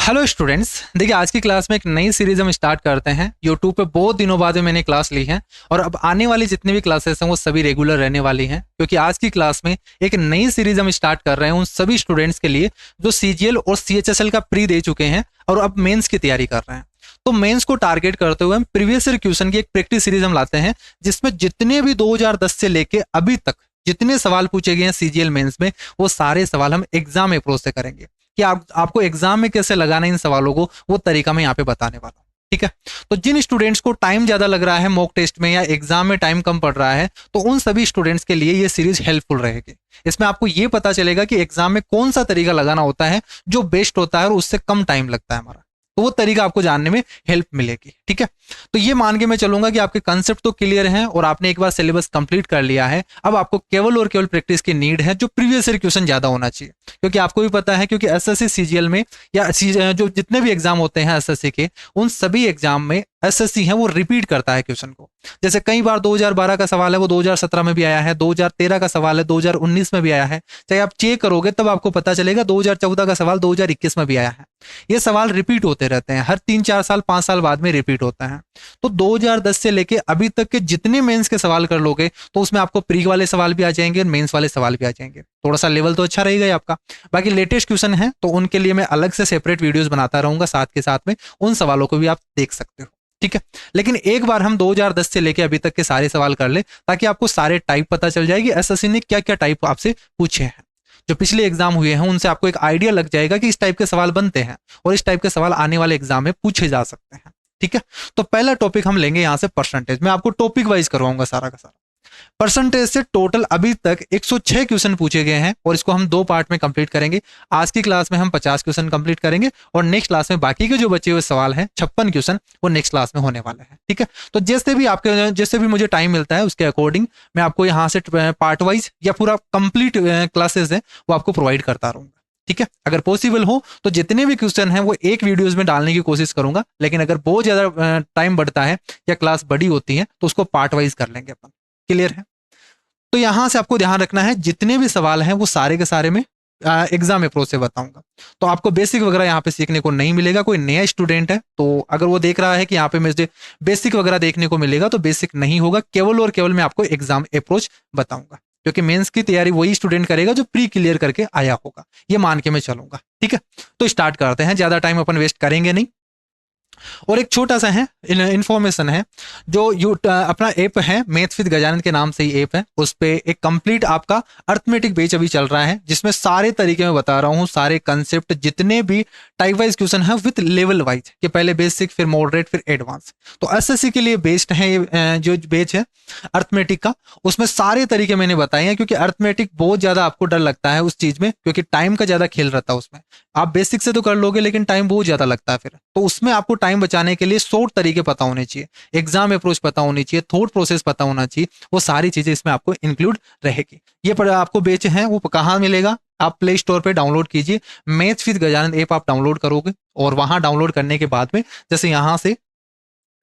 Hello students, देखिए आज की क्लास में एक नई सीरीज हम स्टार्ट करते हैं। यूट्यूब पे बहुत दिनों बाद में मैंने क्लास ली है और अब आने वाली जितनी भी क्लासेस हैं वो सभी रेगुलर रहने वाली हैं, क्योंकि आज की क्लास में एक नई सीरीज हम स्टार्ट कर रहे हैं उन सभी स्टूडेंट्स के लिए जो सीजीएल और सीएचएसएल का प्री दे चुके हैं और अब मेंस की तैयारी कर रहे हैं। तो मेंस को टारगेट करते हुए हम प्रीवियस ईयर क्वेश्चन की एक प्रैक्टिस सीरीज हम लाते हैं, जिसमें जितने भी 2010 से लेके अभी तक जितने सवाल पूछे गए हैं सीजीएल मेंस में, वो सारे सवाल हम एग्जाम अप्रोच से करेंगे कि आपको एग्जाम में कैसे लगाना है इन सवालों को, वो तरीका मैं यहाँ पे बताने वाला हूँ। ठीक है, तो जिन स्टूडेंट्स को टाइम ज्यादा लग रहा है मॉक टेस्ट में या एग्जाम में टाइम कम पड़ रहा है, तो उन सभी स्टूडेंट्स के लिए ये सीरीज हेल्पफुल रहेगी। इसमें आपको ये पता चलेगा कि एग्जाम में कौन सा तरीका लगाना होता है जो बेस्ट होता है और उससे कम टाइम लगता है हमारा, तो वो तरीका आपको जानने में हेल्प मिलेगी। ठीक है, तो ये मान के मैं चलूंगा कि आपके कंसेप्ट तो क्लियर हैं और आपने एक बार सिलेबस कंप्लीट कर लिया है। अब आपको केवल और केवल प्रैक्टिस की नीड है, जो प्रीवियस ईयर क्वेश्चन ज्यादा होना चाहिए, क्योंकि आपको भी पता है क्योंकि एसएससी सीजीएल में या जो जितने भी एग्जाम होते हैं एसएससी के, उन सभी एग्जाम में एसएससी है वो रिपीट करता है क्वेश्चन को। जैसे कई बार 2012 का सवाल है वो 2017 में भी आया है, 2013 का सवाल है 2019 में भी आया है। चाहे आप चेक करोगे तब आपको पता चलेगा 2014 का सवाल 2021 में भी आया है। ये सवाल रिपीट होते रहते हैं, हर 3-4 साल 5 साल बाद में रिपीट होता है। तो 2010 से लेके अभी तक के जितने मेंस के सवाल कर लोगे तो उसमें आपको प्री वाले सवाल भी आ जाएंगे और मेंस वाले सवाल भी आ जाएंगे। थोड़ा सा लेवल तो अच्छा रहेगा आपका। बाकी लेटेस्ट क्वेश्चन है तो उनके लिए मैं अलग से सेपरेट वीडियोस बनाता रहूंगा, साथ के साथ में उन सवालों को भी आप देख सकते हो। ठीक है, लेकिन एक बार हम 2010 से लेके अभी तक के सारे सवाल कर ले, ताकि आपको सारे टाइप पता चल जाएगी एसएससी ने क्या क्या टाइप आपसे पूछे हैं। जो पिछले एग्जाम हुए हैं उनसे आपको एक आइडिया लग जाएगा कि इस टाइप के सवाल बनते हैं और इस टाइप के सवाल आने वाले एग्जाम में पूछे जा सकते हैं। ठीक है, तो पहला टॉपिक हम लेंगे यहां से परसेंटेज। मैं आपको टॉपिक वाइज करवाऊंगा सारा का सारा। परसेंटेज से टोटल अभी तक 106 क्वेश्चन पूछे गए हैं और इसको हम 2 पार्ट में कंप्लीट करेंगे। आज की क्लास में हम 50 क्वेश्चन कंप्लीट करेंगे और नेक्स्ट क्लास में बाकी के जो बचे हुए सवाल हैं 56 क्वेश्चन वो नेक्स्ट क्लास में होने वाले हैं। ठीक है, तो जैसे भी मुझे टाइम मिलता है उसके अकॉर्डिंग मैं आपको यहाँ से पार्ट वाइज या पूरा कंप्लीट क्लासेस है वो आपको प्रोवाइड करता रहूंगा। ठीक है, अगर पॉसिबल हो तो जितने भी क्वेश्चन हैं वो एक वीडियोस में डालने की कोशिश करूंगा, लेकिन अगर बहुत ज्यादा टाइम बढ़ता है या क्लास बड़ी होती है तो उसको पार्ट वाइज कर लेंगे अपन। क्लियर है? तो यहां से आपको ध्यान रखना है जितने भी सवाल हैं वो सारे के सारे में एग्जाम अप्रोच से बताऊंगा। तो आपको बेसिक वगैरह यहाँ पे सीखने को नहीं मिलेगा। कोई नया स्टूडेंट है तो अगर वो देख रहा है कि यहाँ पे मुझे बेसिक वगैरह देखने को मिलेगा, तो बेसिक नहीं होगा, केवल और केवल मैं आपको एग्जाम अप्रोच बताऊंगा, क्योंकि मेंस की तैयारी वही स्टूडेंट करेगा जो प्री क्लियर करके आया होगा, ये मान के मैं चलूंगा। ठीक है, तो स्टार्ट करते हैं, ज्यादा टाइम अपन वेस्ट करेंगे नहीं। और एक छोटा सा है इंफॉर्मेशन है, जो अपना ऐप है मैथ विद गजानंद के नाम से ही ऐप है, उस पे एक कंप्लीट आपका अर्थमेटिक बेच अभी चल रहा है, जिसमें सारे तरीके मैं बता रहा हूँ, सारे कंसेप्ट जितने भी टाइप वाइज क्वेश्चन है विद लेवल वाइज, कि पहले बेसिक फिर मॉडरेट फिर एडवांस। तो एसएससी के लिए बेस्ड है ये जो बेच है अर्थमेटिक का, उसमें सारे तरीके मैंने बताए हैं, क्योंकि अर्थमेटिक बहुत ज्यादा आपको डर लगता है उस चीज में, क्योंकि टाइम का ज्यादा खेल रहता है उसमें। आप बेसिक से तो कर लोगे लेकिन टाइम बहुत ज्यादा लगता है फिर, तो उसमें आपको टाइम बचाने के लिए शॉर्ट तरीके पता होने चाहिए, एग्जाम अप्रोच पता होनी चाहिए, थॉट प्रोसेस पता होना चाहिए, वो सारी चीजें इसमें आपको इंक्लूड रहेगी। ये पर आपको बेच है वो कहाँ मिलेगा? आप प्ले स्टोर पे डाउनलोड कीजिए, मैथ विद गजानंद ऐप आप डाउनलोड करोगे और वहां डाउनलोड करने के बाद में जैसे यहां से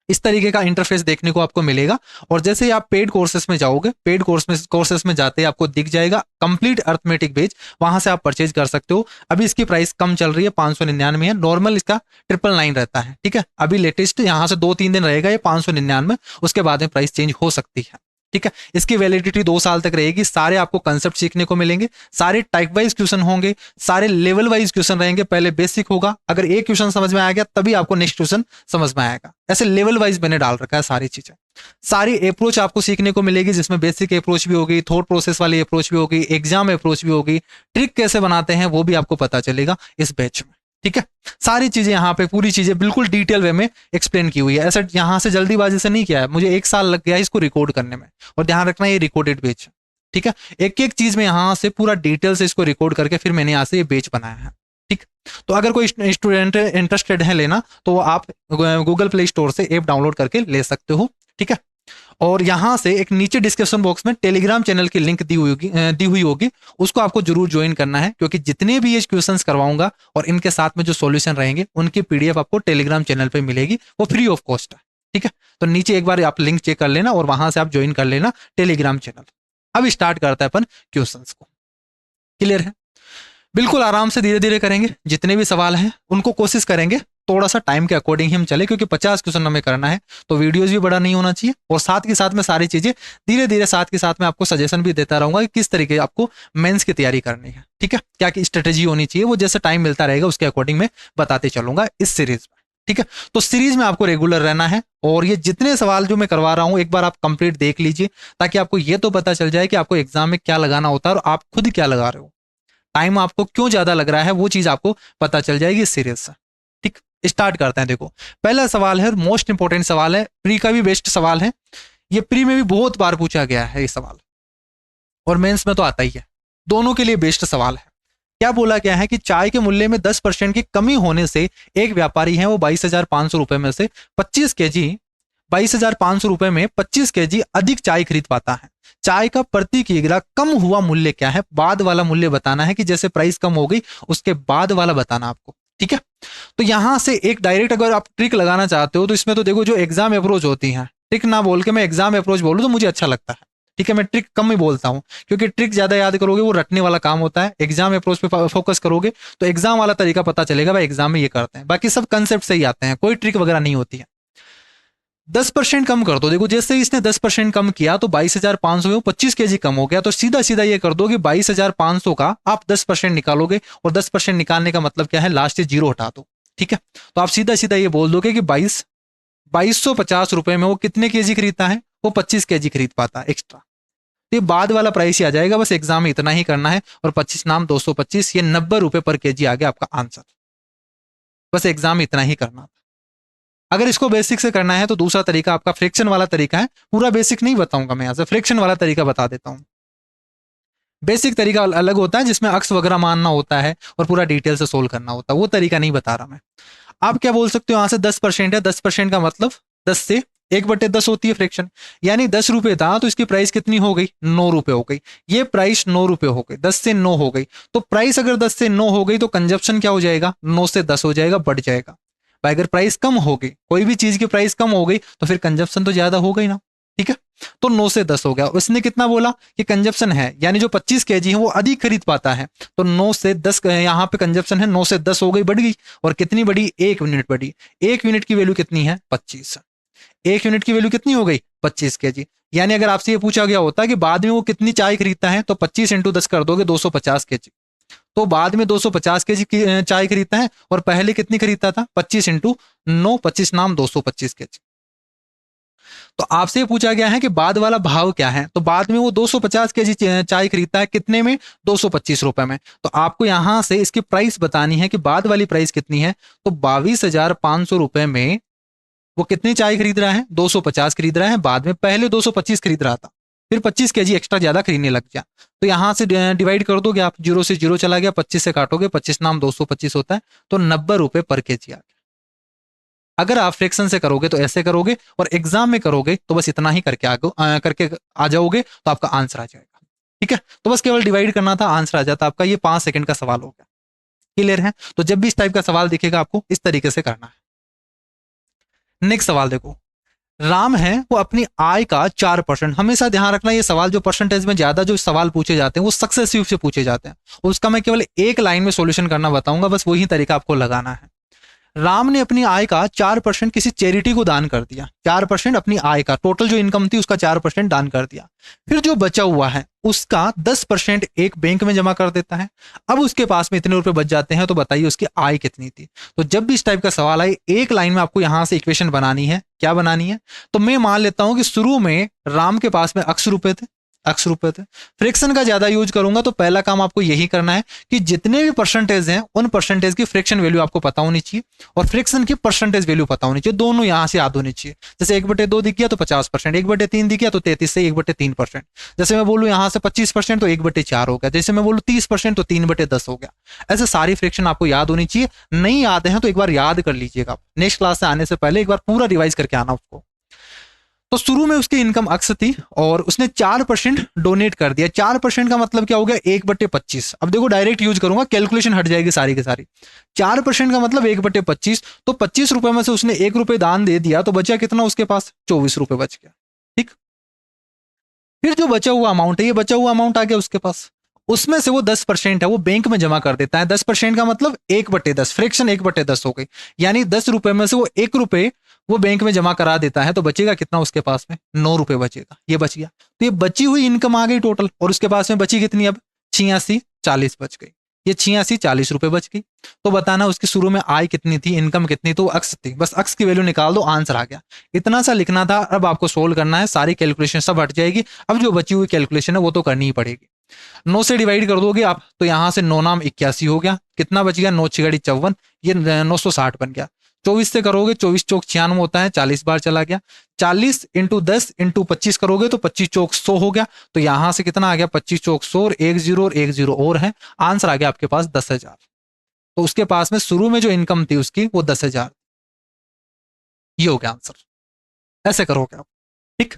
इस तरीके का इंटरफेस देखने को आपको मिलेगा, और जैसे ही आप पेड कोर्सेस में जाओगे, पेड कोर्सेस में जाते ही आपको दिख जाएगा कंप्लीट अर्थमेटिक बेच, वहां से आप परचेज कर सकते हो। अभी इसकी प्राइस कम चल रही है, 599 है, नॉर्मल इसका 999 रहता है। ठीक है, अभी लेटेस्ट यहाँ से 2-3 दिन रहेगा ये 599, उसके बाद में प्राइस चेंज हो सकती है। ठीक है, इसकी वैलिडिटी 2 साल तक रहेगी। सारे आपको कंसेप्ट सीखने को मिलेंगे, सारे टाइप वाइज क्वेश्चन होंगे, सारे लेवल वाइज क्वेश्चन रहेंगे। पहले बेसिक होगा, अगर एक क्वेश्चन समझ में आ गया तभी आपको नेक्स्ट क्वेश्चन समझ में आएगा, ऐसे लेवल वाइज मैंने डाल रखा है सारी चीजें। सारी अप्रोच आपको सीखने को मिलेगी, जिसमें बेसिक अप्रोच भी होगी, थॉट प्रोसेस वाली अप्रोच भी होगी, एग्जाम अप्रोच भी होगी, ट्रिक कैसे बनाते हैं वो भी आपको पता चलेगा इस बैच में। ठीक है, सारी चीजें यहाँ पे पूरी चीजें बिल्कुल डिटेल वे में एक्सप्लेन की हुई है, ऐसा यहाँ से जल्दीबाजी से नहीं किया है। मुझे 1 साल लग गया इसको रिकॉर्ड करने में, और ध्यान रखना ये रिकॉर्डेड बैच है। ठीक है, एक एक चीज में यहाँ से पूरा डिटेल से इसको रिकॉर्ड करके फिर मैंने यहाँ से ये बैच बनाया है। ठीक, तो अगर कोई स्टूडेंट इंटरेस्टेड है लेना तो आप गूगल प्ले स्टोर से ऐप डाउनलोड करके ले सकते हो। ठीक है, और यहां से एक नीचे डिस्क्रिप्शन बॉक्स में टेलीग्राम चैनल की लिंक दी हुई होगी, उसको आपको जरूर ज्वाइन करना है, क्योंकि जितने भी ये क्वेश्चंस करवाऊंगा और इनके साथ में जो सॉल्यूशन रहेंगे उनकी पीडीएफ आपको टेलीग्राम चैनल पे मिलेगी, वो फ्री ऑफ कॉस्ट है। ठीक है, तो नीचे एक बार आप लिंक चेक कर लेना और वहां से आप ज्वाइन कर लेना टेलीग्राम चैनल। अब स्टार्ट करता है अपन क्वेश्चंस को। क्लियर है? बिल्कुल आराम से धीरे धीरे करेंगे, जितने भी सवाल हैं उनको कोशिश करेंगे थोड़ा सा टाइम के अकॉर्डिंग ही हम चले, क्योंकि 50 क्वेश्चन हमें करना है तो वीडियोस भी बड़ा नहीं होना चाहिए, और साथ के साथ में सारी चीजें धीरे धीरे साथ के साथ में आपको सजेशन भी देता रहूंगा कि किस तरीके आपको मेंस की तैयारी करनी है, ठीक है, क्या की स्ट्रेटेजी होनी चाहिए, वो जैसे टाइम मिलता रहेगा उसके अकॉर्डिंग में बताते चलूंगा इस सीरीज में, ठीक है। तो सीरीज में आपको रेगुलर रहना है, और ये जितने सवाल जो मैं करवा रहा हूं एक बार आप कंप्लीट देख लीजिए, ताकि आपको ये तो पता चल जाए कि आपको एग्जाम में क्या लगाना होता है और आप खुद क्या लगा रहे हो, टाइम आपको क्यों ज्यादा लग रहा है वो चीज आपको पता चल जाएगी इस सीरीज से, ठीक। स्टार्ट करते हैं। देखो पहला सवाल है, मोस्ट इंपोर्टेंट सवाल है, प्री का भी बेस्ट सवाल है, ये प्री में भी बहुत बार पूछा गया है ये सवाल, और मेंस में तो आता ही है, दोनों के लिए बेस्ट सवाल है। क्या बोला गया है कि चाय के मूल्य में 10% की कमी होने से एक व्यापारी है वो 22,500 रुपए में से 25 केजी 22,500 रुपए में 25 केजी अधिक चाय खरीद पाता है। चाय का प्रति किलोग्राम कम हुआ मूल्य क्या है, बाद वाला मूल्य बताना है, कि जैसे प्राइस कम हो गई उसके बाद वाला बताना आपको, ठीक है। तो यहां से एक डायरेक्ट अगर आप ट्रिक लगाना चाहते हो तो इसमें तो देखो जो एग्जाम अप्रोच होती है, ट्रिक ना बोल के मैं एग्जाम अप्रोच बोलूं तो मुझे अच्छा लगता है, ठीक है, मैं ट्रिक कम ही बोलता हूं, क्योंकि ट्रिक ज्यादा याद करोगे वो रटने वाला काम होता है, एग्जाम अप्रोच पे फोकस करोगे तो एग्जाम वाला तरीका पता चलेगा, भाई एग्जाम में ये करते हैं, बाकी सब कंसेप्ट से ही आते हैं, कोई ट्रिक वगैरह नहीं होती है। 10% कम कर दो, देखो जैसे ही इसने 10% कम किया तो 22,500 में 25 केजी कम हो गया, तो सीधा सीधा ये कर दो कि 22,500 का आप 10% निकालोगे, और 10% निकालने का मतलब क्या है, लास्ट से जीरो हटा दो, ठीक है। तो आप सीधा सीधा ये बोल दोगे कि 2250 रुपए में वो कितने केजी खरीदता है, वो 25 केजी खरीद पाता है एक्स्ट्रा, तो ये बाद वाला प्राइस ही आ जाएगा, बस एग्जाम में इतना ही करना है, और 25 नाम 225, ये 90 रुपए पर केजी आ गया आपका आंसर, बस एग्जाम में इतना ही करना था। अगर इसको बेसिक से करना है तो दूसरा तरीका आपका फ्रैक्शन वाला तरीका है, पूरा बेसिक नहीं बताऊंगा मैं, यहां से फ्रैक्शन वाला तरीका बता देता हूं। बेसिक तरीका अलग होता है जिसमें अक्स वगैरह मानना होता है और पूरा डिटेल से सोल्व करना होता है, वो तरीका नहीं बता रहा मैं। आप क्या बोल सकते हो, यहां से 10% है, 10% का मतलब 10 से 1/10 होती है फ्रैक्शन, यानी 10 रुपए था तो इसकी प्राइस कितनी हो गई, 9 रुपए हो गई, ये प्राइस 9 रुपए हो गई, 10 से 9 हो गई, तो प्राइस अगर 10 से 9 हो गई तो कंजप्शन क्या हो जाएगा, 9 से 10 हो जाएगा, बढ़ जाएगा। भाई अगर प्राइस कम हो गई, कोई भी चीज की प्राइस कम हो गई तो फिर कंजप्शन तो ज्यादा हो गई ना, ठीक है। तो 9 से 10 हो गया, उसने कितना बोला कि कंजप्शन है, यानी जो 25 केजी है वो अधिक खरीद पाता है, तो 9 से 10 यहाँ पे कंजप्शन है, 9 से 10 हो गई, बढ़ गई, और कितनी बढ़ी, 1 यूनिट बढ़ी, 1 यूनिट की वैल्यू कितनी है, 25, 1 यूनिट की वैल्यू कितनी हो गई, 25 केजी। यानी अगर आपसे ये पूछा गया होता कि बाद में वो कितनी चाय खरीदता है, तो 25 × 10 कर दोगे 250 केजी, तो बाद में 250 केजी की चाय खरीदता है, और पहले कितनी खरीदता था, 25 × 9, 25 नाम 225 केजी। तो आपसे पूछा गया है कि बाद वाला भाव क्या है, तो बाद में वो 250 केजी चाय खरीदता है, कितने में, 225 रुपए में, तो आपको यहां से इसकी प्राइस बतानी है कि बाद वाली प्राइस कितनी है, तो 22,500 रुपए में वो कितनी चाय खरीद रहा है, 250 खरीद रहा है, बाद में पहले 225 खरीद रहा था, फिर 25 केजी एक्स्ट्रा ज्यादा खरीदने लग गया, तो यहां से डिवाइड कर दोगे आप, 0 से 0 चला गया, 25 से काटोगे, 25 नाम 225 होता है, तो 90 रुपए पर केजी आ गया। अगर आप फ्रैक्शन से करोगे तो ऐसे करोगे, और एग्जाम में करोगे तो बस इतना ही करके आ जाओगे तो आपका आंसर आ जाएगा, ठीक है। तो बस केवल डिवाइड करना था, आंसर आ जाता आपका, ये 5 सेकंड का सवाल हो गया, क्लियर है। तो जब भी इस टाइप का सवाल दिखेगा आपको इस तरीके से करना है। नेक्स्ट सवाल देखो, राम है वो अपनी आय का 4%, हमेशा ध्यान रखना ये सवाल जो परसेंटेज में ज्यादा जो सवाल पूछे जाते हैं वो सक्सेसिव से पूछे जाते हैं, उसका मैं केवल एक लाइन में सॉल्यूशन करना बताऊंगा, बस वही तरीका आपको लगाना है। राम ने अपनी आय का 4% किसी चैरिटी को दान कर दिया, 4% अपनी आय का, टोटल जो इनकम थी उसका 4% दान कर दिया, फिर जो बचा हुआ है उसका 10% एक बैंक में जमा कर देता है, अब उसके पास में इतने रुपए बच जाते हैं, तो बताइए उसकी आय कितनी थी। तो जब भी इस टाइप का सवाल आए एक लाइन में आपको यहां से इक्वेशन बनानी है, क्या बनानी है, तो मैं मान लेता हूं कि शुरू में राम के पास में अक्स रुपए थे, फ्रैक्शन का ज्यादा यूज करूंगा, तो पहला काम आपको यही करना है कि जितने भी परसेंटेज हैं उन परसेंटेज की फ्रैक्शन वैल्यू आपको पता होनी चाहिए, और फ्रैक्शन की परसेंटेज वैल्यू पता होनी चाहिए, दोनों यहां से याद होनी चाहिए। जैसे 1/2 दिख गया तो 50%, 1/3 दिख गया तो 33 से 1/3%, जैसे मैं बोलूं यहां से 25% तो 1/4 हो गया, जैसे मैं बोलूं 30% तो 3/10 हो गया। ऐसे सारी फ्रैक्शन आपको याद होनी चाहिए, नहीं याद है तो एक बार याद कर लीजिएगा, नेक्स्ट क्लास से आने से पहले एक बार पूरा रिवाइज करके आना उसको। तो शुरू में उसकी इनकम अक्स थी और उसने 4% डोनेट कर दिया, 4% का मतलब क्या हो गया, 1/25। अब देखो डायरेक्ट यूज करूंगा, कैलकुलेशन हट जाएगी सारी की सारी। 4% का मतलब 1/25, तो 25 रुपए में से उसने 1 रुपए दान दे दिया, तो बचा कितना उसके पास, 24 रुपए बच गया, ठीक। फिर जो बचा हुआ अमाउंट है, ये बचा हुआ अमाउंट आ गया उसके पास, उसमें से वो 10% है वो बैंक में जमा कर देता है। 10% का मतलब 1/10, फ्रैक्शन 1/10 हो गई, यानी 10 रुपए में से वो 1 रुपए वो बैंक में जमा करा देता है, तो बचेगा कितना उसके पास में? 9 रुपए बचेगा, ये बच गया। तो ये बची हुई इनकम आ गई टोटल, और उसके पास में बची कितनी अब? 86, 40 बच गई। ये 86, 40 रुपए बच गई। तो बताना उसकी शुरू में आय कितनी थी, इनकम कितनी? तो अक्स थी, बस अक्स की वैल्यू निकाल दो, आंसर आ गया। इतना सा लिखना था। अब आपको सोल्व करना है, सारी कैलकुलेशन सब हट जाएगी। अब जो बची हुई कैलकुलेशन है वो तो करनी ही पड़ेगी। 9 से डिवाइड कर दोगे आप, तो यहां से 9 नाम 81 हो गया। कितना बच गया? 9 6 54, ये 960 बन गया। 24 से करोगे, 24 चौक 96 होता है, 40 बार चला गया। 40 इंटू 10 इंटू 25 करोगे तो 25 चौक 100 हो गया। तो यहां से कितना आ गया? 25 चौक 100 और 1 0 और 1 0 और है, आंसर आ गया आपके पास 10,000। तो उसके पास में शुरू में जो इनकम थी उसकी वो 10,000। ये हो गया आंसर। ऐसे करोगे आप, ठीक।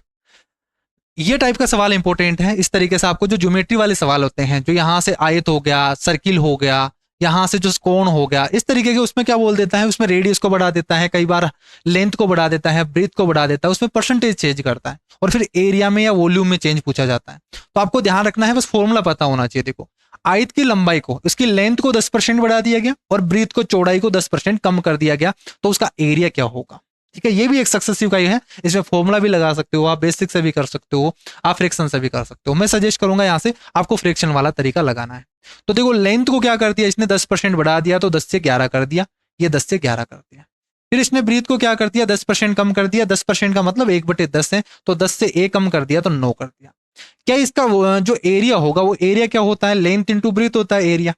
ये टाइप का सवाल इंपॉर्टेंट है। इस तरीके से आपको जो ज्योमेट्री वाले सवाल होते हैं, जो यहां से आयत हो गया, सर्किल हो गया, यहां से जो कोण हो गया, इस तरीके के, उसमें क्या बोल देता है? उसमें रेडियस को बढ़ा देता है, कई बार लेंथ को बढ़ा देता है, ब्रेथ को बढ़ा देता है, उसमें परसेंटेज चेंज करता है, और फिर एरिया में या वॉल्यूम में चेंज पूछा जाता है। तो आपको ध्यान रखना है, बस फॉर्मूला पता होना चाहिए। देखो, आयत की लंबाई को, इसकी लेंथ को 10% बढ़ा दिया गया और ब्रीथ को, चौड़ाई को 10% कम कर दिया गया, तो उसका एरिया क्या होगा? ठीक है, ये भी एक सक्सेसिव का ही है। इसमें फॉर्मूला भी लगा सकते हो आप, बेसिक से भी कर सकते हो, आप फ्रैक्शन से भी कर सकते हो। मैं सजेस्ट करूंगा यहां से आपको फ्रैक्शन वाला तरीका लगाना है। तो देखो, लेंथ को क्या कर दिया इसने? 10% बढ़ा दिया, तो 10 से 11 कर दिया, ये 10 से 11 कर दिया। फिर इसने ब्रीथ को क्या कर दिया? 10% कम कर दिया। 10% का मतलब 1/10 है, तो 10 से 1 कम कर दिया, तो 9 कर दिया। क्या इसका जो एरिया होगा, वो एरिया क्या होता है? लेंथ इंटू ब्रीथ होता है एरिया,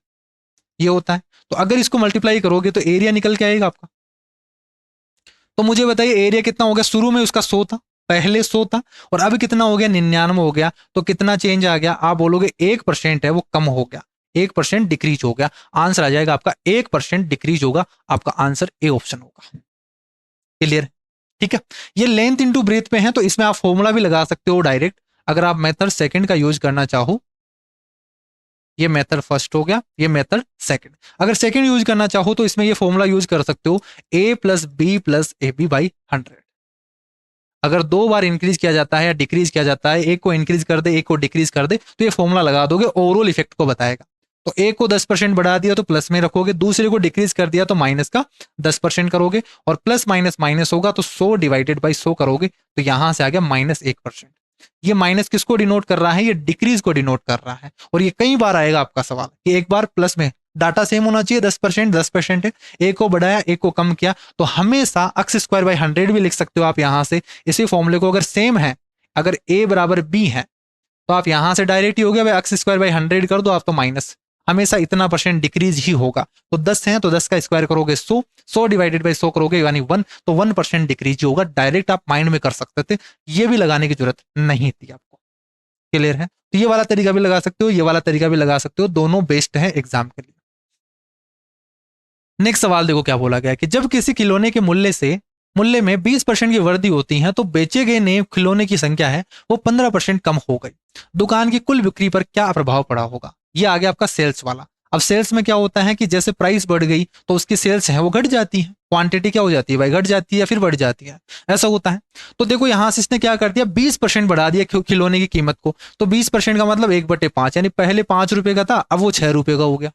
ये होता है। तो अगर इसको मल्टीप्लाई करोगे तो एरिया निकल के आएगा आपका। तो मुझे बताइए एरिया कितना हो गया? शुरू में उसका 100 था, पहले 100 था, और अब कितना हो गया? 99 हो गया। तो कितना चेंज आ गया? आप बोलोगे 1% है वो कम हो गया, 1% डिक्रीज हो गया। आंसर आ जाएगा आपका 1% डिक्रीज होगा, आपका आंसर ए ऑप्शन होगा। क्लियर? ठीक है। ये लेंथ इंटू ब्रेथ पे है, तो इसमें आप फॉर्मूला भी लगा सकते हो डायरेक्ट। अगर आप मेथड सेकंड का यूज करना चाहो, ये मेथड फर्स्ट हो गया, ये मेथड सेकंड। अगर सेकंड यूज करना चाहो तो इसमें ये फॉर्मूला यूज कर सकते हो, a plus b plus a b by 100। अगर 2 बार इंक्रीज किया जाता है या डिक्रीज किया जाता है, एक को इंक्रीज कर दे, एक को डिक्रीज कर दे, तो ये फॉर्मूला लगा दोगे, ओवरऑल इफेक्ट को बताएगा। तो एक को 10% बढ़ा दिया तो प्लस में रखोगे, दूसरे को डिक्रीज कर दिया तो माइनस का 10% करोगे, और प्लस माइनस माइनस होगा तो 100 डिवाइडेड बाई 100 करोगे, तो यहां से आ गया -1%। ये माइनस किसको डिनोट कर रहा है? ये डिक्रीज को डिनोट कर रहा है। और ये कई बार आएगा आपका सवाल कि एक बार प्लस में, डाटा सेम होना चाहिए, 10% 10% है, एक को बढ़ाया एक को कम किया, तो हमेशा अक्स स्क्वायर बाई 100 भी लिख सकते हो आप यहां से। इसी फॉर्मूले को अगर सेम है, अगर ए बराबर बी है, तो आप यहां से डायरेक्ट ही हो गया भाई, अक्स स्क्वायर बाई 100 कर दो आप, तो माइनस, हमेशा इतना परसेंट डिक्रीज ही होगा। तो 10 है तो 10 का स्क्वायर करोगे 100, 100 डिवाइडेड बाई 100 करोगे यानी 1, तो 1% डिक्रीज ही होगा। डायरेक्ट आप माइंड में कर सकते थे, ये भी लगाने की जरूरत नहीं थी आपको। क्लियर है? तो ये वाला तरीका भी लगा सकते हो, ये वाला तरीका भी लगा सकते हो, दोनों बेस्ट है एग्जाम के लिए। नेक्स्ट सवाल देखो क्या बोला गया कि जब किसी खिलौने के मूल्य में 20% की वृद्धि होती है, तो बेचे गए नए खिलौने की संख्या है वो 15% कम हो गई। दुकान की कुल बिक्री पर क्या प्रभाव पड़ा होगा? ये आ गया आपका सेल्स वाला। अब सेल्स में क्या होता है कि जैसे प्राइस बढ़ गई तो उसकी सेल्स है वो घट जाती है, क्वांटिटी क्या हो जाती है भाई? घट जाती है या फिर बढ़ जाती है, ऐसा होता है। तो देखो यहां से इसने क्या कर दिया, 20% बढ़ा दिया खिलौने की कीमत को। तो 20% का मतलब 1/5, यानी पहले 5 रुपए का था, अब वो 6 रुपए का हो गया।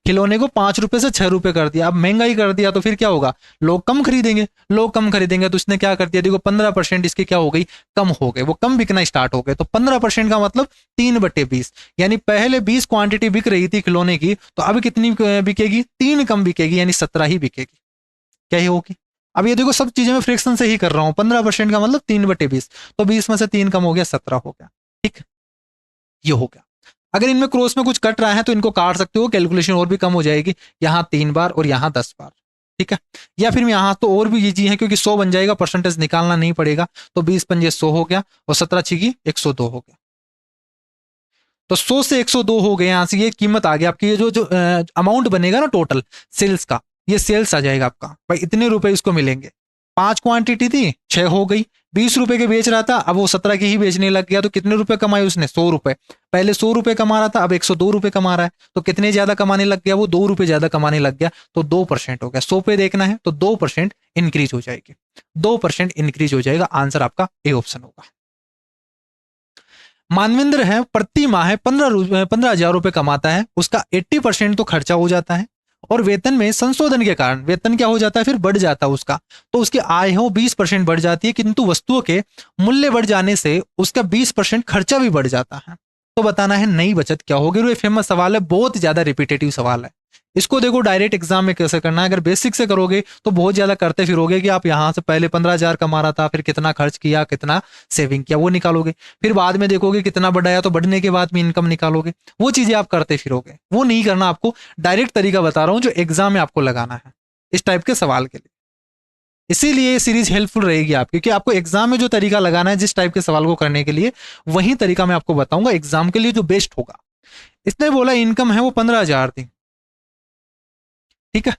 खिलौने को 5 रुपए से 6 रुपए कर दिया। अब महंगाई कर दिया तो फिर क्या होगा? लोग कम खरीदेंगे, लोग कम खरीदेंगे, तो इसने क्या कर दिया? देखो 15% इसकी क्या हो गई? कम हो गए, वो कम बिकना स्टार्ट हो गए। तो 15% का मतलब 3/20, यानी पहले 20 क्वांटिटी बिक रही थी खिलौने की, तो अब कितनी बिकेगी? 3 कम बिकेगी, यानी 17 ही बिकेगी। क्या ही होगी? अब ये देखो सब चीजें मैं फ्रैक्शन से ही कर रहा हूं। 15% का मतलब 3/20, तो 20 में से 3 कम हो गया, 17 हो गया। ठीक, ये हो गया। अगर इनमें क्रॉस में कुछ कट रहा है तो इनको काट सकते हो, कैलकुलेशन और भी कम हो जाएगी। यहां 3 बार और यहां 10 बार, ठीक है। या फिर यहां तो और भी इजी है, क्योंकि 100 बन जाएगा, परसेंटेज निकालना नहीं पड़ेगा। तो 20 पंजे 100 हो गया, और 17 छिगी 102 हो गया। तो 100 से 102 हो गए, यहां से ये कीमत आ गई आपकी। ये जो अमाउंट बनेगा ना टोटल सेल्स का, ये सेल्स आ जाएगा आपका भाई, इतने रुपए इसको मिलेंगे। 5 क्वांटिटी थी, 6 हो गई। 20 रुपए के बेच रहा था, अब वो 17 की ही बेचने लग गया, तो कितने रुपए कमाए उसने? 100 रुपए। पहले 100 रुपए कमा रहा था, अब 102 रुपए कमा रहा है, तो कितने ज्यादा कमाने लग गया? वो 2 रुपए ज्यादा कमाने लग गया, तो 2% हो गया। 100 पे देखना है तो 2% इंक्रीज हो जाएगी, 2% इंक्रीज हो जाएगा। आंसर आपका ए ऑप्शन होगा। मानवेंद्र है, प्रति माह 15,000 रुपए कमाता है, उसका 80% तो खर्चा हो जाता है और वेतन में संशोधन के कारण वेतन क्या हो जाता है, फिर बढ़ जाता है उसका, तो उसकी आय है वो 20% बढ़ जाती है, किंतु वस्तुओं के मूल्य बढ़ जाने से उसका 20% खर्चा भी बढ़ जाता है। तो बताना है नई बचत क्या होगी। ये फेमस सवाल है, बहुत ज्यादा रिपीटेटिव सवाल है। इसको देखो डायरेक्ट एग्जाम में कैसे करना है, अगर बेसिक से करोगे तो बहुत ज्यादा करते फिरोगे कि आप यहाँ से पहले 15,000 कमा रहा था, फिर कितना खर्च किया, कितना सेविंग किया, वो निकालोगे, फिर बाद में देखोगे कितना बढ़ाया तो बढ़ने के बाद में इनकम निकालोगे, वो चीजें आप करते फिरोगे, वो नहीं करना। आपको डायरेक्ट तरीका बता रहा हूं जो एग्जाम में आपको लगाना है इस टाइप के सवाल के लिए। इसीलिए ये सीरीज हेल्पफुल रहेगी आप, क्योंकि आपको एग्जाम में जो तरीका लगाना है जिस टाइप के सवाल को करने के लिए, वही तरीका मैं आपको बताऊंगा एग्जाम के लिए जो बेस्ट होगा। इसने बोला इनकम है वो 15,000 थी, ठीक है।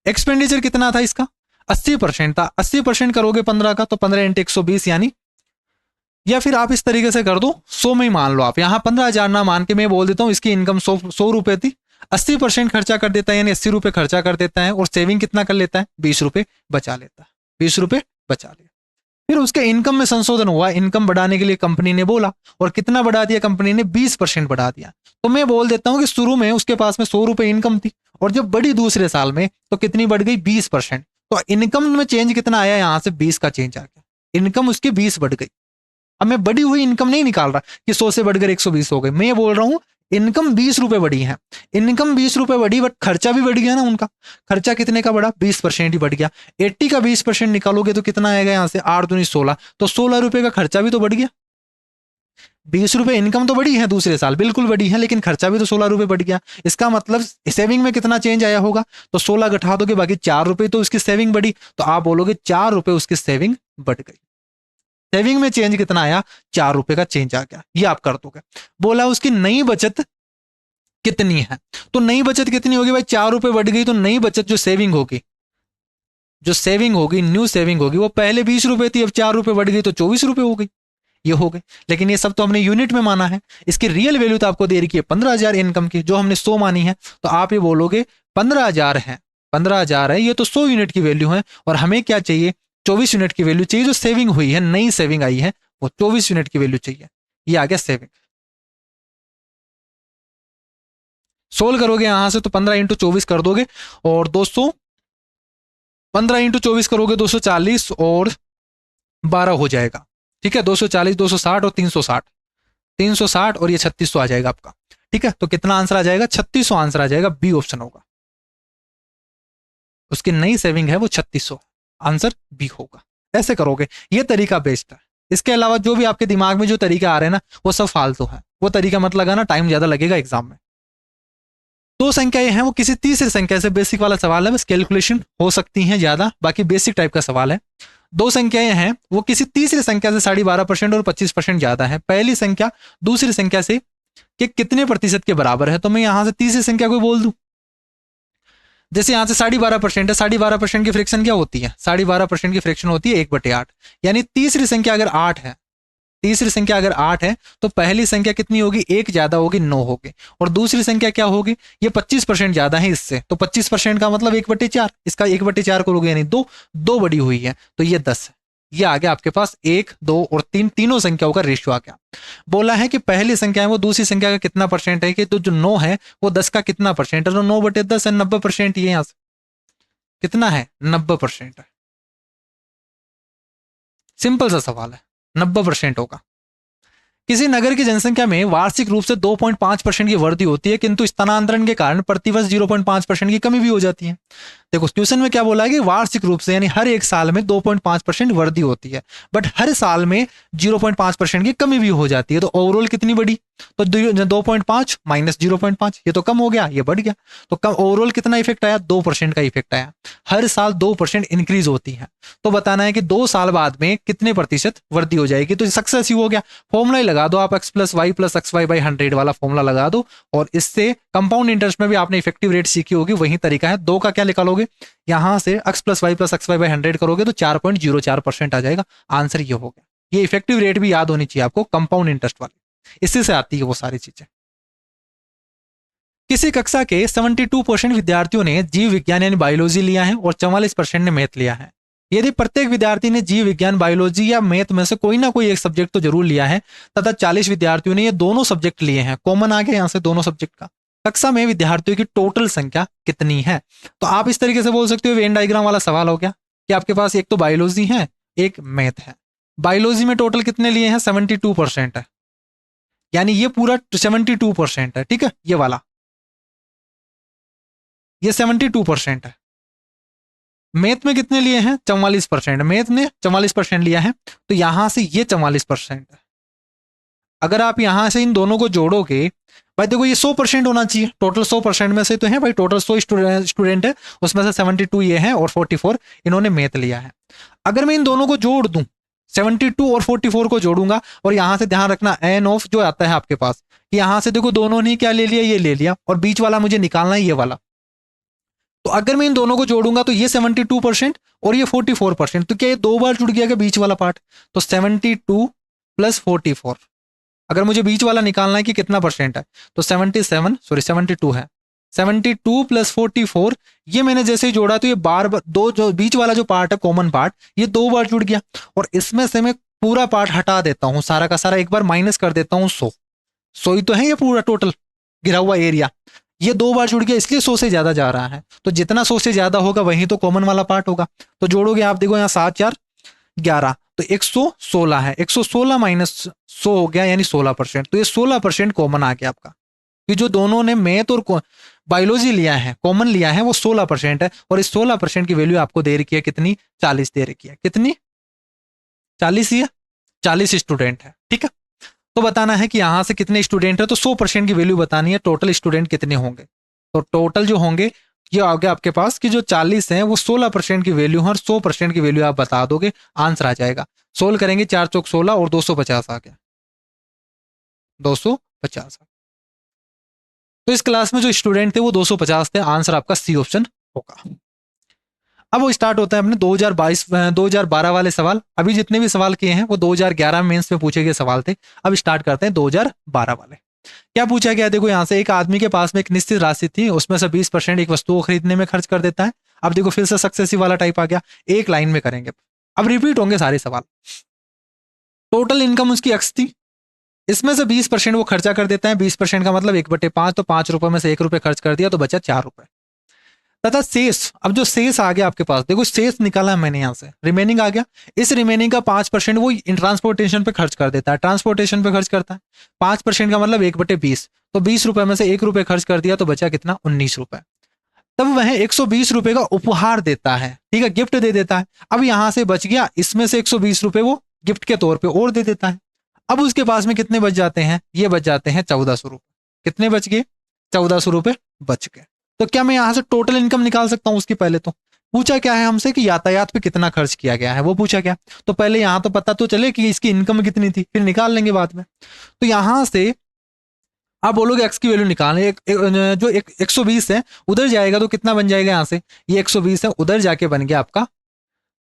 एक्सपेंडिचर कितना था इसका, 80% था। 80% करोगे 15 का तो 15 इंटू 120 यानी, या फिर आप इस तरीके से कर दो 100 में ही मान लो आप, यहां 15,000 ना मान के मैं बोल देता हूं इसकी इनकम 100 रुपए थी, 80% खर्चा कर देता है यानी 80 रुपए खर्चा कर देता है, और सेविंग कितना कर लेता है, 20 रुपए बचा लेता है, 20 रुपए बचा लिया। फिर उसके इनकम में संशोधन हुआ, इनकम बढ़ाने के लिए कंपनी ने बोला, और कितना बढ़ा दिया कंपनी ने, 20% बढ़ा दिया। तो मैं बोल देता हूं कि शुरू में उसके पास में 100 रुपए इनकम थी, और जब बढ़ी दूसरे साल में तो कितनी बढ़ गई, 20%। तो इनकम में चेंज कितना आया, यहां से 20 का चेंज आ गया, इनकम उसकी 20 बढ़ गई। अब मैं बढ़ी हुई इनकम नहीं निकाल रहा कि 100 से बढ़कर 120 हो गए, मैं ये बोल रहा हूं इनकम 20 रुपए बढ़ी है, इनकम 20 रुपए बढ़ी, बट खर्चा भी बढ़ गया ना उनका। खर्चा कितने का बढ़ा, 20% ही बढ़ गया। 80 का 20% निकालोगे तो कितना आएगा, यहां से 8 दूनी 16, तो 16 रुपए का खर्चा भी तो बढ़ गया। 20 रुपए इनकम तो बढ़ी है दूसरे साल, बिल्कुल बढ़ी है, लेकिन खर्चा भी तो 16 रुपए बढ़ गया। इसका मतलब सेविंग में कितना चेंज आया होगा, तो 16 घटा दोगे, बाकी 4 रुपए तो उसकी सेविंग बढ़ी, तो आप बोलोगे 4 रुपए उसकी सेविंग बढ़ गई। सेविंग में चेंज कितना आया, 4 रुपए का चेंज आ गया, ये आप कर दोगे। बोला उसकी नई बचत कितनी है, तो नई बचत कितनी होगी भाई, 4 रुपए बढ़ गई, तो नई बचत जो सेविंग होगी, जो सेविंग होगी, न्यू सेविंग होगी, वो पहले 20 रुपए थी, अब 4 रुपए बढ़ गई तो 24 रुपए हो गई, ये हो गए। लेकिन ये सब तो हमने यूनिट में माना है, इसकी रियल वैल्यू तो आपको दे रही है 15,000 इनकम की, जो हमने 100 मानी है, तो आप ये बोलोगे 15,000 है, 15,000 है, ये तो 100 यूनिट की वैल्यू है, और हमें क्या चाहिए, 24 यूनिट की वैल्यू चाहिए, जो सेविंग हुई है, नई सेविंग आई है, वो 24 यूनिट की वैल्यू चाहिए। ये आ गया सेविंग। सोल्व करोगे यहां से तो 15 इंटू 24 कर दोगे, और 200, 15 इंटू 24 करोगे 240 और 12 हो जाएगा, ठीक है। 240, 260 और 360, 360 और ये 3600 आ जाएगा आपका, ठीक है। तो कितना आंसर आ जाएगा, 3600 आंसर आ जाएगा, बी ऑप्शन होगा। उसकी नई सेविंग है वो 3600, आंसर बी होगा। ऐसे करोगे, ये तरीका बेस्ट है। इसके अलावा जो भी आपके दिमाग में जो तरीका आ रहे हैं ना, वो सब फालतू है, वो तरीका मत लगाना, टाइम ज्यादा लगेगा एग्जाम में। दो संख्याएं हैं वो किसी तीसरी संख्या से, बेसिक वाला सवाल है, बस कैलकुलेशन हो सकती हैं ज्यादा, बाकी बेसिक टाइप का सवाल है। दो संख्याएं हैं वो किसी तीसरी संख्या से 12.5% और 25% ज्यादा है। पहली संख्या दूसरी संख्या से कि कितने प्रतिशत के बराबर है, तो मैं यहां से तीसरी संख्या को बोल दूं, जैसे यहां से 12.5% है, 12.5% की फ्रैक्शन क्या होती है, 12.5% की फ्रैक्शन होती है 1/8, यानी तीसरी संख्या अगर 8 है, तीसरी संख्या अगर 8 है तो पहली संख्या कितनी होगी, 1 ज्यादा होगी, 9 होगी, और दूसरी संख्या क्या होगी, ये 25% ज्यादा है इससे, तो 25% का मतलब 1/4, इसका 1/4 करोगे यानी 2, 2 बड़ी हुई है, तो ये 10 है। ये आ गया आपके पास 1, 2 और 3, तीनों संख्याओं का रेशियो आ गया। बोला है कि पहली संख्या है वो दूसरी संख्या का कितना परसेंट है, कि तो जो 9 है वो 10 का कितना परसेंट है, तो 9/10 है, 90% ये, यहां से कितना है, 90% है। सिंपल सा सवाल है, 90% होगा। किसी नगर की जनसंख्या में वार्षिक रूप से 2.5% की वृद्धि होती है, किंतु स्थानांतरण के कारण प्रतिवर्ष 0.5% की कमी भी हो जाती है। देखो क्वेश्चन में क्या बोला है कि वार्षिक रूप से यानी हर एक साल में 2.5% वृद्धि होती है, बट हर साल में 0.5% की कमी भी हो जाती है, तो ओवरऑल कितनी बढ़ी, तो 2.5 माइनस 0.5, ये तो कम हो गया, ये बढ़ गया, तो कम ओवरऑल कितना इफेक्ट आया, 2% का इफेक्ट आया। हर साल 2% इंक्रीज होती है, तो बताना है कि 2 साल बाद में कितने प्रतिशत वृद्धि हो जाएगी, तो सक्सेस ही हो गया। फॉर्मूला लगा दो आप, x plus y plus x y by 100 वाला फॉर्मूला लगा दो, और इससे कंपाउंड इंटरेस्ट में भी आपने इफेक्टिव रेट सीखी होगी, वही तरीका है। 2 का क्या निकालोगे, यहां से x plus y plus x y by 100 करोगे तो 4.04% आ जाएगा, आंसर ये हो गया। ये इफेक्टिव रेट भी याद होनी चाहिए आपको, कंपाउंड इंटरेस्ट वाली, इसी से आती है वो सारी चीजें। किसी कक्षा के 72% विद्यार्थियों ने जीव विज्ञान यानी बायोलॉजी लिया है और 44% ने मैथ लिया है। यदि प्रत्येक विद्यार्थी ने जीव विज्ञान, बायोलॉजी या मैथ में से कोई ना कोई एक सब्जेक्ट तो जरूर लिया है तथा 40 विद्यार्थियों ने ये दोनों सब्जेक्ट लिए हैं, कॉमन आ गया यहाँ से दोनों सब्जेक्ट का, कक्षा में विद्यार्थियों की टोटल संख्या कितनी है? तो आप इस तरीके से बोल सकते हो, वेन डायग्राम वाला सवाल हो गया कि आपके पास एक तो बायोलॉजी है, एक मैथ है। बायोलॉजी में टोटल कितने लिए हैं? 72% है, यानी ये पूरा 72% है, ठीक है, ये वाला, ये 72% है। मैथ में कितने लिए हैं? 44%। मैथ ने 44% लिया है, तो यहां से ये 44% है। अगर आप यहां से इन दोनों को जोड़ोगे, भाई देखो ये 100% होना चाहिए, टोटल 100% में से तो है भाई, टोटल 100 स्टूडेंट है, उसमें से 72 ये हैं और 44 इन्होंने मैथ लिया है। अगर मैं इन दोनों को जोड़ दूं, 72 और 44 को जोड़ूंगा, और यहां से ध्यान रखना एन ऑफ जो आता है आपके पास, यहां से देखो दोनों ने क्या ले लिया, ये ले लिया, और बीच वाला मुझे निकालना है, ये वाला। तो अगर मैं इन दोनों को जोड़ूंगा तो ये 72% और ये 44%, तो क्या ये दो बार जुड़ गया क्या बीच वाला पार्ट? तो 72 प्लस 44, अगर मुझे बीच वाला निकालना है कि कितना परसेंट है, तो 72 है। 72 प्लस 44, ये मैंने जैसे ही जोड़ा तो ये बार दो, जो बीच वाला जो पार्ट है कॉमन पार्ट, ये दो बार जुड़ गया, और इसमें से मैं पूरा पार्ट हटा देता हूं, सारा का सारा एक बार माइनस कर देता हूं 100 ही तो है ये पूरा टोटल घिरा हुआ एरिया, ये दो बार जुड़ गया, इसलिए 100 से ज्यादा जा रहा है। तो जितना 100 से ज्यादा होगा वही तो कॉमन वाला पार्ट होगा। तो जोड़ोगे आप, देखो यहाँ 7 4 11, तो 116 है, 116 माइनस 100 हो गया, यानी 16%। तो ये 16% कॉमन आ गया आपका, कि जो दोनों ने मैथ और बायोलॉजी लिया है, कॉमन लिया है, वो 16% है, और इस 16% की वैल्यू आपको दे रखी है कितनी? 40 दे रखी है। कितनी? 40 ही है, 40 स्टूडेंट है, ठीक है। तो बताना है कि यहां से कितने स्टूडेंट है, तो 100% की वैल्यू बतानी है, टोटल स्टूडेंट कितने होंगे। तो टोटल जो होंगे ये आ गया आपके पास कि जो 40 हैं वो 16% की वैल्यू है, और 100% की वैल्यू आप बता दोगे, आंसर आ जाएगा। सोल्व करेंगे, 4 चौक 16 और 250 आ गया, 250। तो इस क्लास में जो स्टूडेंट थे वो 250 थे, आंसर आपका सी ऑप्शन होगा। अब वो स्टार्ट होता है अपने 2012 वाले सवाल। अभी जितने भी सवाल किए हैं वो 2011 मेंस में पूछे गए सवाल थे। अब स्टार्ट करते हैं 2012 वाले। क्या पूछा गया? देखो यहाँ से, एक आदमी के पास में एक निश्चित राशि थी, उसमें से 20% एक वस्तु को खरीदने में खर्च कर देता है। अब देखो फिर से सक्सेसिव वाला टाइप आ गया, एक लाइन में करेंगे, अब रिपीट होंगे सारे सवाल। टोटल इनकम उसकी एक्स थी, इसमें से 20% वो खर्चा कर देता है, 20% का मतलब 1/5, तो 5 रुपए में से 1 रुपए खर्च कर दिया, तो बचा 4 रुपए तथा शेष। अब जो शेष आ गया आपके पास, देखो शेष निकाला है मैंने यहाँ से, रिमेनिंग आ गया। इस रिमेनिंग का 5% वो ट्रांसपोर्टेशन पे खर्च कर देता है, ट्रांसपोर्टेशन पे खर्च करता है। 5% का मतलब 1/20, तो 20 रुपए में से 1 रुपए खर्च कर दिया, तो बचा कितना? 19 रुपए। तब वह 120 रुपए का उपहार देता है, ठीक है, गिफ्ट दे देता है। अब यहां से बच गया, इसमें से 120 रुपए वो गिफ्ट के तौर पे और दे देता है। अब उसके पास में कितने बच जाते हैं? ये बच जाते हैं 1400 रुपए। कितने बच गए? 1400 रुपए बच गए। तो क्या मैं यहां से टोटल इनकम निकाल सकता हूं उसकी? पहले तो पूछा क्या है हमसे कि यातायात पे कितना खर्च किया गया है, वो पूछा गया। तो पहले यहां तो पता तो चले कि इसकी इनकम कितनी थी, फिर निकाल लेंगे बाद में। तो यहां से आप बोलोगे एक्स की वैल्यू निकालने, जो 120 है उधर जाएगा तो कितना बन जाएगा? यहाँ से ये 120 है, उधर जाके बन गया आपका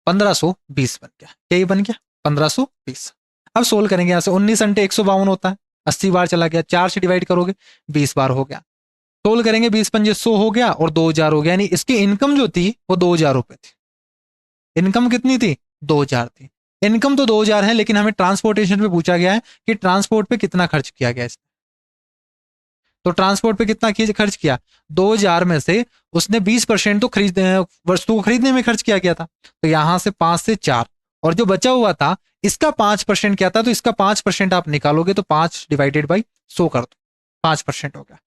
1520 बन गया। क्या ये बन गया? 1520। अब सोल्व करेंगे, यहाँ से 19 अंटे 152 होता है, 80 बार चला गया, 4 से डिवाइड करोगे 20 बार हो गया। सोल्व करेंगे, 20 पंजे 100 हो गया, और 2000 हो गया, यानी इसकी इनकम जो थी वो 2000 रुपए थी। इनकम कितनी थी? 2000 थी। इनकम तो 2000 है, लेकिन हमें ट्रांसपोर्टेशन पे पूछा गया है कि ट्रांसपोर्ट पे कितना खर्च किया गया इसने। तो ट्रांसपोर्ट पे कितना खर्च किया? 2000 में से उसने 20% तो वस्तु को खरीदने में खर्च किया गया था, तो यहां से 5 से 4, और जो बचा हुआ था इसका 5% क्या था, तो इसका 5% आप निकालोगे, तो 5 डिवाइडेड बाई 100 कर दो, 5% हो गया।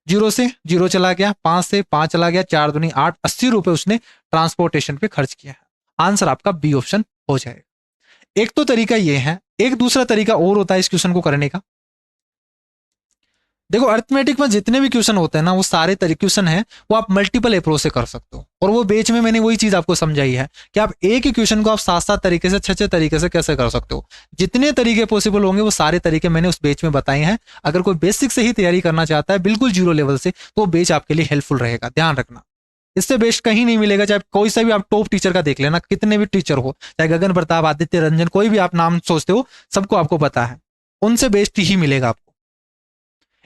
0 से 0 चला गया, 5 से 5 चला गया, 4 दूनी 8, 80 रुपए उसने ट्रांसपोर्टेशन पे खर्च किया है। आंसर आपका बी ऑप्शन हो जाएगा। एक तो तरीका ये है, एक दूसरा तरीका और होता है इस क्वेश्चन को करने का। देखो अर्थमेटिक में जितने भी क्वेश्चन होते हैं ना, वो सारे क्वेश्चन है वो आप मल्टीपल अप्रोच से कर सकते हो, और वो बेच में मैंने वही चीज आपको समझाई है कि आप एक ही क्वेश्चन को आप 7-7 तरीके से, 6-6 तरीके से कैसे कर सकते हो। जितने तरीके पॉसिबल होंगे वो सारे तरीके मैंने उस बेच में बताए हैं। अगर कोई बेसिक से ही तैयारी करना चाहता है बिल्कुल जीरो लेवल से, तो वो बेच आपके लिए हेल्पफुल रहेगा, ध्यान रखना। इससे बेस्ट कहीं नहीं मिलेगा, चाहे कोई सा भी आप टॉप टीचर का देख लेना, कितने भी टीचर हो, चाहे गगन प्रताप, आदित्य रंजन, कोई भी आप नाम सोचते हो, सबको आपको पता है, उनसे बेस्ट ही मिलेगा आपको।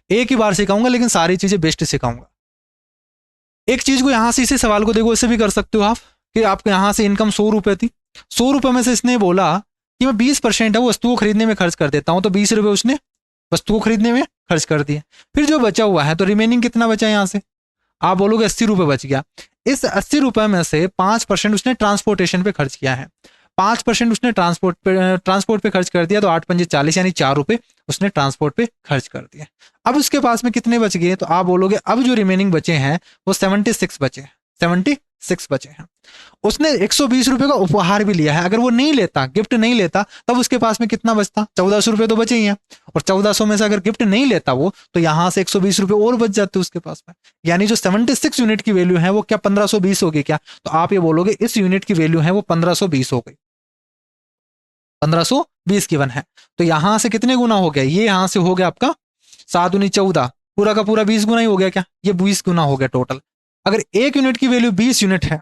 एक ही बार सिखाऊंगा, लेकिन सारी चीजें बेस्ट सिखाऊंगा। एक चीज को यहां से, इसी सवाल को देखो, इसे भी कर सकते हो आप। कि आपको यहाँ से इनकम 100 रुपये थी, 100 रुपये में से इसने बोला कि मैं 20% है वो वस्तु को खरीदने में खर्च कर देता हूँ, तो 20 रुपये उसने वस्तु को खरीदने में खर्च कर दिए। फिर जो बचा हुआ है तो रिमेनिंग कितना बचा यहाँ से, आप बोलोगे 80 रुपये बच गया। इस 80 रुपये में से 5% उसने ट्रांसपोर्टेशन पे खर्च किया है, 5% उसने ट्रांसपोर्ट पे खर्च कर दिया, तो 8 पंजे 40 यानी 4 रुपये उसने ट्रांसपोर्ट पे खर्च कर दिया। अब उसके पास में कितने बच गए, तो आप बोलोगे अब जो रिमेनिंग बचे हैं वो 76 बचे हैं, 76 बचे हैं। उसने 120 रुपये का उपहार भी लिया है, अगर वो नहीं लेता, गिफ्ट नहीं लेता, तब उसके पास में कितना बचता, 1400 रुपये तो बचे ही हैं। और 1400 में से अगर गिफ्ट नहीं लेता वो, तो यहाँ से 120 रुपये और बच जाते उसके पास में। यानी जो 76 यूनिट की वैल्यू है वो क्या 1520 हो गई क्या, तो आप ये बोलोगे इस यूनिट की वैल्यू है वो 1520 हो गई, 1520 की वन है। तो यहां से कितने गुना हो गया, ये यहां से हो गया आपका 7 दूनी 14, पूरा का पूरा 20 गुना ही हो गया क्या, ये 20 गुना हो गया टोटल। अगर एक यूनिट की वैल्यू 20 यूनिट है,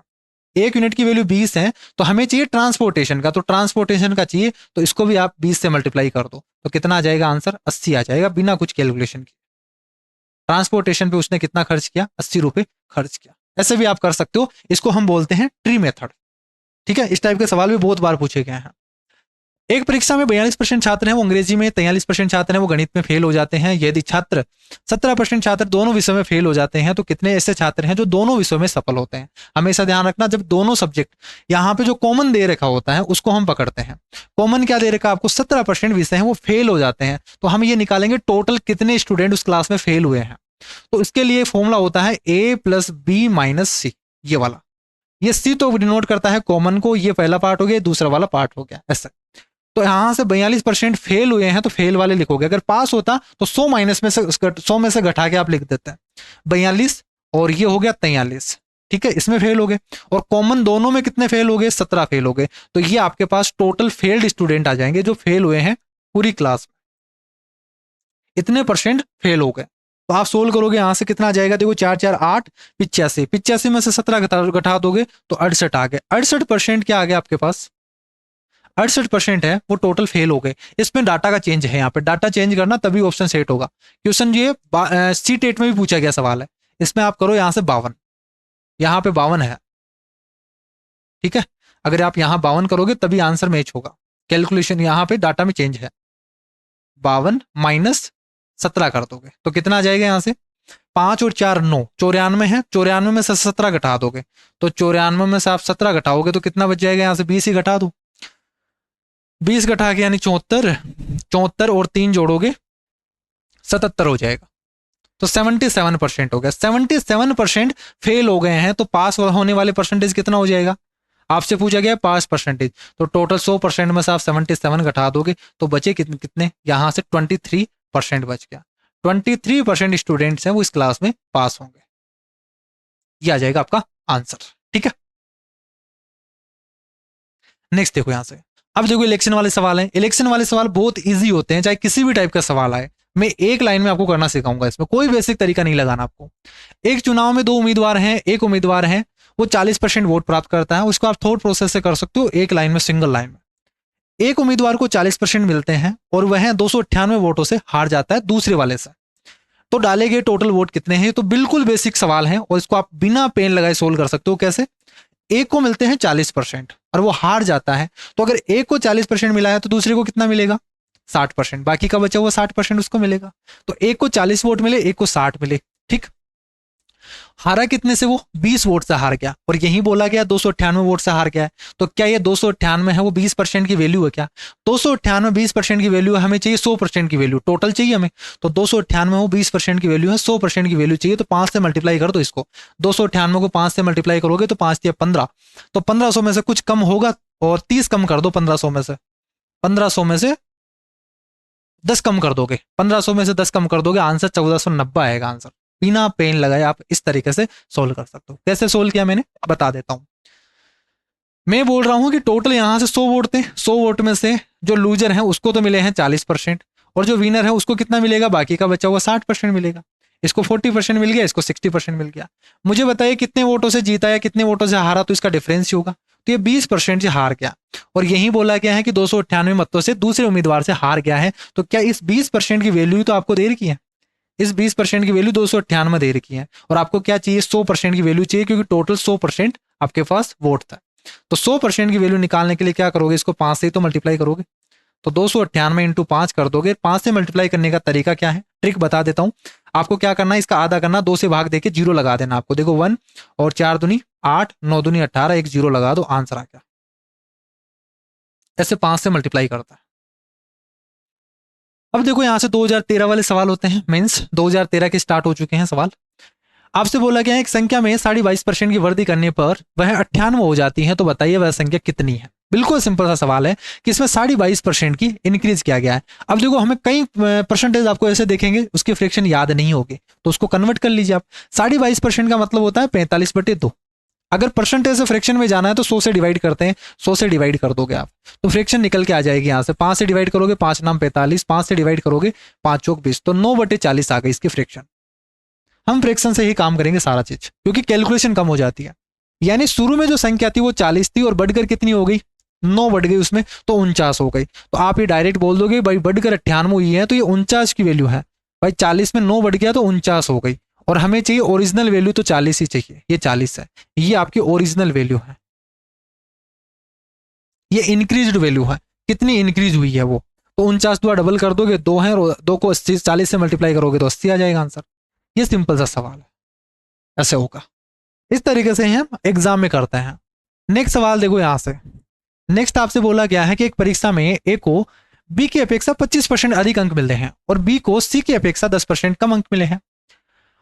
एक यूनिट की वैल्यू 20 है, तो हमें चाहिए ट्रांसपोर्टेशन का, तो ट्रांसपोर्टेशन का चाहिए, तो इसको भी आप 20 से मल्टीप्लाई कर दो, तो कितना आ जाएगा आंसर, 80 आ जाएगा बिना कुछ कैलकुलेशन के। ट्रांसपोर्टेशन पे उसने कितना खर्च किया, 80 रुपये खर्च किया। ऐसे भी आप कर सकते हो, इसको हम बोलते हैं ट्री मेथड। ठीक है, इस टाइप के सवाल भी बहुत बार पूछे गए हैं। एक परीक्षा में 42% छात्र हैं वो अंग्रेजी में, 43% छात्र हैं वो गणित में फेल हो जाते हैं। यदि छात्र 17% छात्र दोनों विषयों में फेल हो जाते हैं, तो कितने ऐसे छात्र हैं जो दोनों विषयों में सफल होते हैं। हमेशा ध्यान रखना, जब दोनों सब्जेक्ट यहाँ पे जो कॉमन दे रखा होता है उसको हम पकड़ते हैं। कॉमन क्या दे रखा आपको, 17% विषय हैं वो फेल हो जाते हैं, तो हम ये निकालेंगे टोटल कितने स्टूडेंट उस क्लास में फेल हुए हैं। तो इसके लिए फॉर्मूला होता है A + B - C, ये वाला। ये C तो डिनोट करता है कॉमन को, ये पहला पार्ट हो गया, दूसरा वाला पार्ट हो गया ऐसा। तो यहां से 42% फेल हुए हैं, तो फेल वाले लिखोगे। अगर पास होता तो 100 में से घटा के आप लिख देते हैं 42, और ये हो गया 43। ठीक है, इसमें फेल हो गए। और कॉमन दोनों में कितने फेल हो गए, 17 फेल हो गए। तो ये आपके पास टोटल फेल्ड स्टूडेंट आ जाएंगे जो फेल हुए हैं पूरी क्लास में, इतने परसेंट फेल हो गए। तो आप सोल्व करोगे, यहां से कितना आ जाएगा, देखो 4 4 8 85, 85 में से 17 घटा दोगे तो 68 आ गए। 68% क्या आ गया आपके पास, 68% है वो टोटल फेल हो गए। इसमें डाटा का चेंज है, यहाँ पे डाटा चेंज करना तभी ऑप्शन सेट होगा। क्वेश्चन ये C-टेट में भी पूछा गया सवाल है, इसमें आप करो यहाँ से 52, यहाँ पे 52 है। ठीक है, अगर आप यहाँ 52 करोगे तभी आंसर मैच होगा। कैलकुलेशन यहाँ पे डाटा में चेंज है, 52 - 17 कर दोगे तो कितना आ जाएगा, यहाँ से 5 और 4 9, 94 है। 94 में से 17 घटा दोगे, तो 94 में से आप 17 घटाओगे तो कितना बच जाएगा, यहाँ से 20 ही घटा दो, 20 घटा के यानी 74, 74 और 3 जोड़ोगे 77 हो जाएगा। तो 77% हो गया। 77% फेल हो गए हैं, तो पास होने वाले परसेंटेज कितना हो जाएगा, आपसे पूछा गया पास परसेंटेज, तो टोटल 100% में से आप 77 घटा दोगे तो बचे कितने, यहां से 23% बच गया। 23% स्टूडेंट्स हैं वो इस क्लास में पास होंगे, ये आ जाएगा आपका आंसर। ठीक है, नेक्स्ट देखो यहां से। अब देखो इलेक्शन वाले सवाल हैं। इलेक्शन वाले सवाल बहुत इजी होते हैं, चाहे किसी भी टाइप का सवाल आए। मैं एक लाइन में आपको करना सिखाऊंगा, इसमें कोई बेसिक तरीका नहीं लगाना आपको। एक चुनाव में 2 उम्मीदवार हैं, एक उम्मीदवार है वो 40% वोट प्राप्त करता है, उसको आप थोट प्रोसेस से कर सकते हो, एक लाइन में, सिंगल लाइन में। एक उम्मीदवार को 40% मिलते हैं और वह 298 वोटों से हार जाता है दूसरे वाले से, तो डाले गए टोटल वोट कितने हैं। तो बिल्कुल बेसिक सवाल है और इसको आप बिना पेन लगाए सोल्व कर सकते हो। कैसे, एक को मिलते हैं 40% और वो हार जाता है, तो अगर एक को 40% मिला है तो दूसरे को कितना मिलेगा, 60%, बाकी का बचा हुआ 60% उसको मिलेगा। तो एक को 40 वोट मिले, एक को 60 मिले। ठीक, हारा कितने से, वो 20 वोट से हार गया, और यही बोला गया 298 वोट से हार गया है। तो क्या ये 298 है वो 20% की वैल्यू है क्या, 298 20% की वैल्यू है, हमें चाहिए 100% की वैल्यू, टोटल चाहिए हमें। तो 298 वो 20% की वैल्यू है, 100% की वैल्यू चाहिए, तो 5 से मल्टीप्लाई कर दो इसको। 298 को 5 से मल्टीप्लाई करोगे तो 5 × 15, तो 1500 में से कुछ कम होगा, और 30 कम कर दो 1500 में से, 1500 में से 10 कम कर दोगे, 1500 में से 10 कम कर दोगे, आंसर 1490 आएगा आंसर। बिना पेन लगाए आप इस तरीके से सोल्व कर सकते हो। कैसे सोल्व किया मैंने बता देता हूं। मैं बोल रहा हूं कि टोटल यहां से 100 वोट थे, 100 वोट में से जो लूजर है उसको तो मिले हैं 40%, और जो विनर है उसको कितना मिलेगा, बाकी का बचा हुआ 60% मिलेगा। इसको 40% मिल गया, इसको 60% मिल गया। मुझे बताइए कितने वोटों से जीता या कितने वोटों से हारा, तो इसका डिफरेंस ही होगा। तो ये 20% से हार गया, और यही बोला गया है कि 298 मतों से दूसरे उम्मीदवार से हार गया है। तो क्या इस 20% की वैल्यू तो आपको दे रखी है, इस 20% की वैल्यू 298 दे रखी है, और आपको क्या चाहिए, 100% की वैल्यू चाहिए, क्योंकि टोटल 100% आपके पास वोट था। तो 100% की वैल्यू निकालने के लिए क्या करोगे, इसको 5 से ही तो मल्टीप्लाई करोगे। तो 298 इंटू 5 कर दोगे। 5 से मल्टीप्लाई करने का तरीका क्या है, ट्रिक बता देता हूं आपको। क्या करना है, इसका आधा करना, 2 से भाग देके जीरो लगा देना आपको। देखो 1 और 4 दूनी 8, 9 दूनी 18, एक जीरो लगा दो, आंसर आ गया। ऐसे 5 से मल्टीप्लाई करता है। अब देखो यहां से 2013 वाले सवाल होते हैं, मीन्स 2013 के स्टार्ट हो चुके हैं सवाल। आपसे बोला गया है एक संख्या में 22.5% की वृद्धि करने पर वह 98 हो जाती है, तो बताइए वह संख्या कितनी है। बिल्कुल सिंपल सा सवाल है कि इसमें 22.5% की इंक्रीज किया गया है। अब देखो हमें कई परसेंटेज आपको ऐसे देखेंगे उसके फ्रैक्शन याद नहीं होगी, तो उसको कन्वर्ट कर लीजिए आप। 22.5% का मतलब होता है 45/2। अगर परसेंटेज से फ्रैक्शन में जाना है तो 100 से डिवाइड करते हैं, 100 से डिवाइड कर दोगे आप तो फ्रैक्शन निकल के आ जाएगी। यहाँ से 5 से डिवाइड करोगे, 5 नाम 45, 5 से डिवाइड करोगे 5 चौक 20, तो 9/40 आ गई इसकी फ्रैक्शन। हम फ्रैक्शन से ही काम करेंगे सारा चीज, क्योंकि कैलकुलेशन कम हो जाती है। यानी शुरू में जो संख्या थी वो 40 थी और बढ़कर कितनी हो गई, 9 बढ़ गई उसमें, तो 49 हो गई। तो आप ये डायरेक्ट बोल दोगे भाई बढ़कर 98 हुई है तो ये 49 की वैल्यू है। भाई 40 में 9 बढ़ गया तो 49 हो गई, और हमें चाहिए ओरिजिनल वैल्यू तो 40 ही चाहिए। ये 40 है, ये आपकी ओरिजिनल वैल्यू है, ये इंक्रीज्ड वैल्यू है। कितनी इंक्रीज हुई है वो, तो 49 द्वारा डबल कर दोगे, 2 है और 2 को 80 40 से मल्टीप्लाई करोगे तो 80 आ जाएगा आंसर। ये सिंपल सा सवाल है, ऐसे होगा। इस तरीके से हम एग्जाम में करते हैं। नेक्स्ट सवाल देखो यहां से। नेक्स्ट आपसे बोला गया है कि एक परीक्षा में ए को बी की अपेक्षा 25% अधिक अंक मिलते हैं और बी को सी की अपेक्षा 10% कम अंक मिले हैं,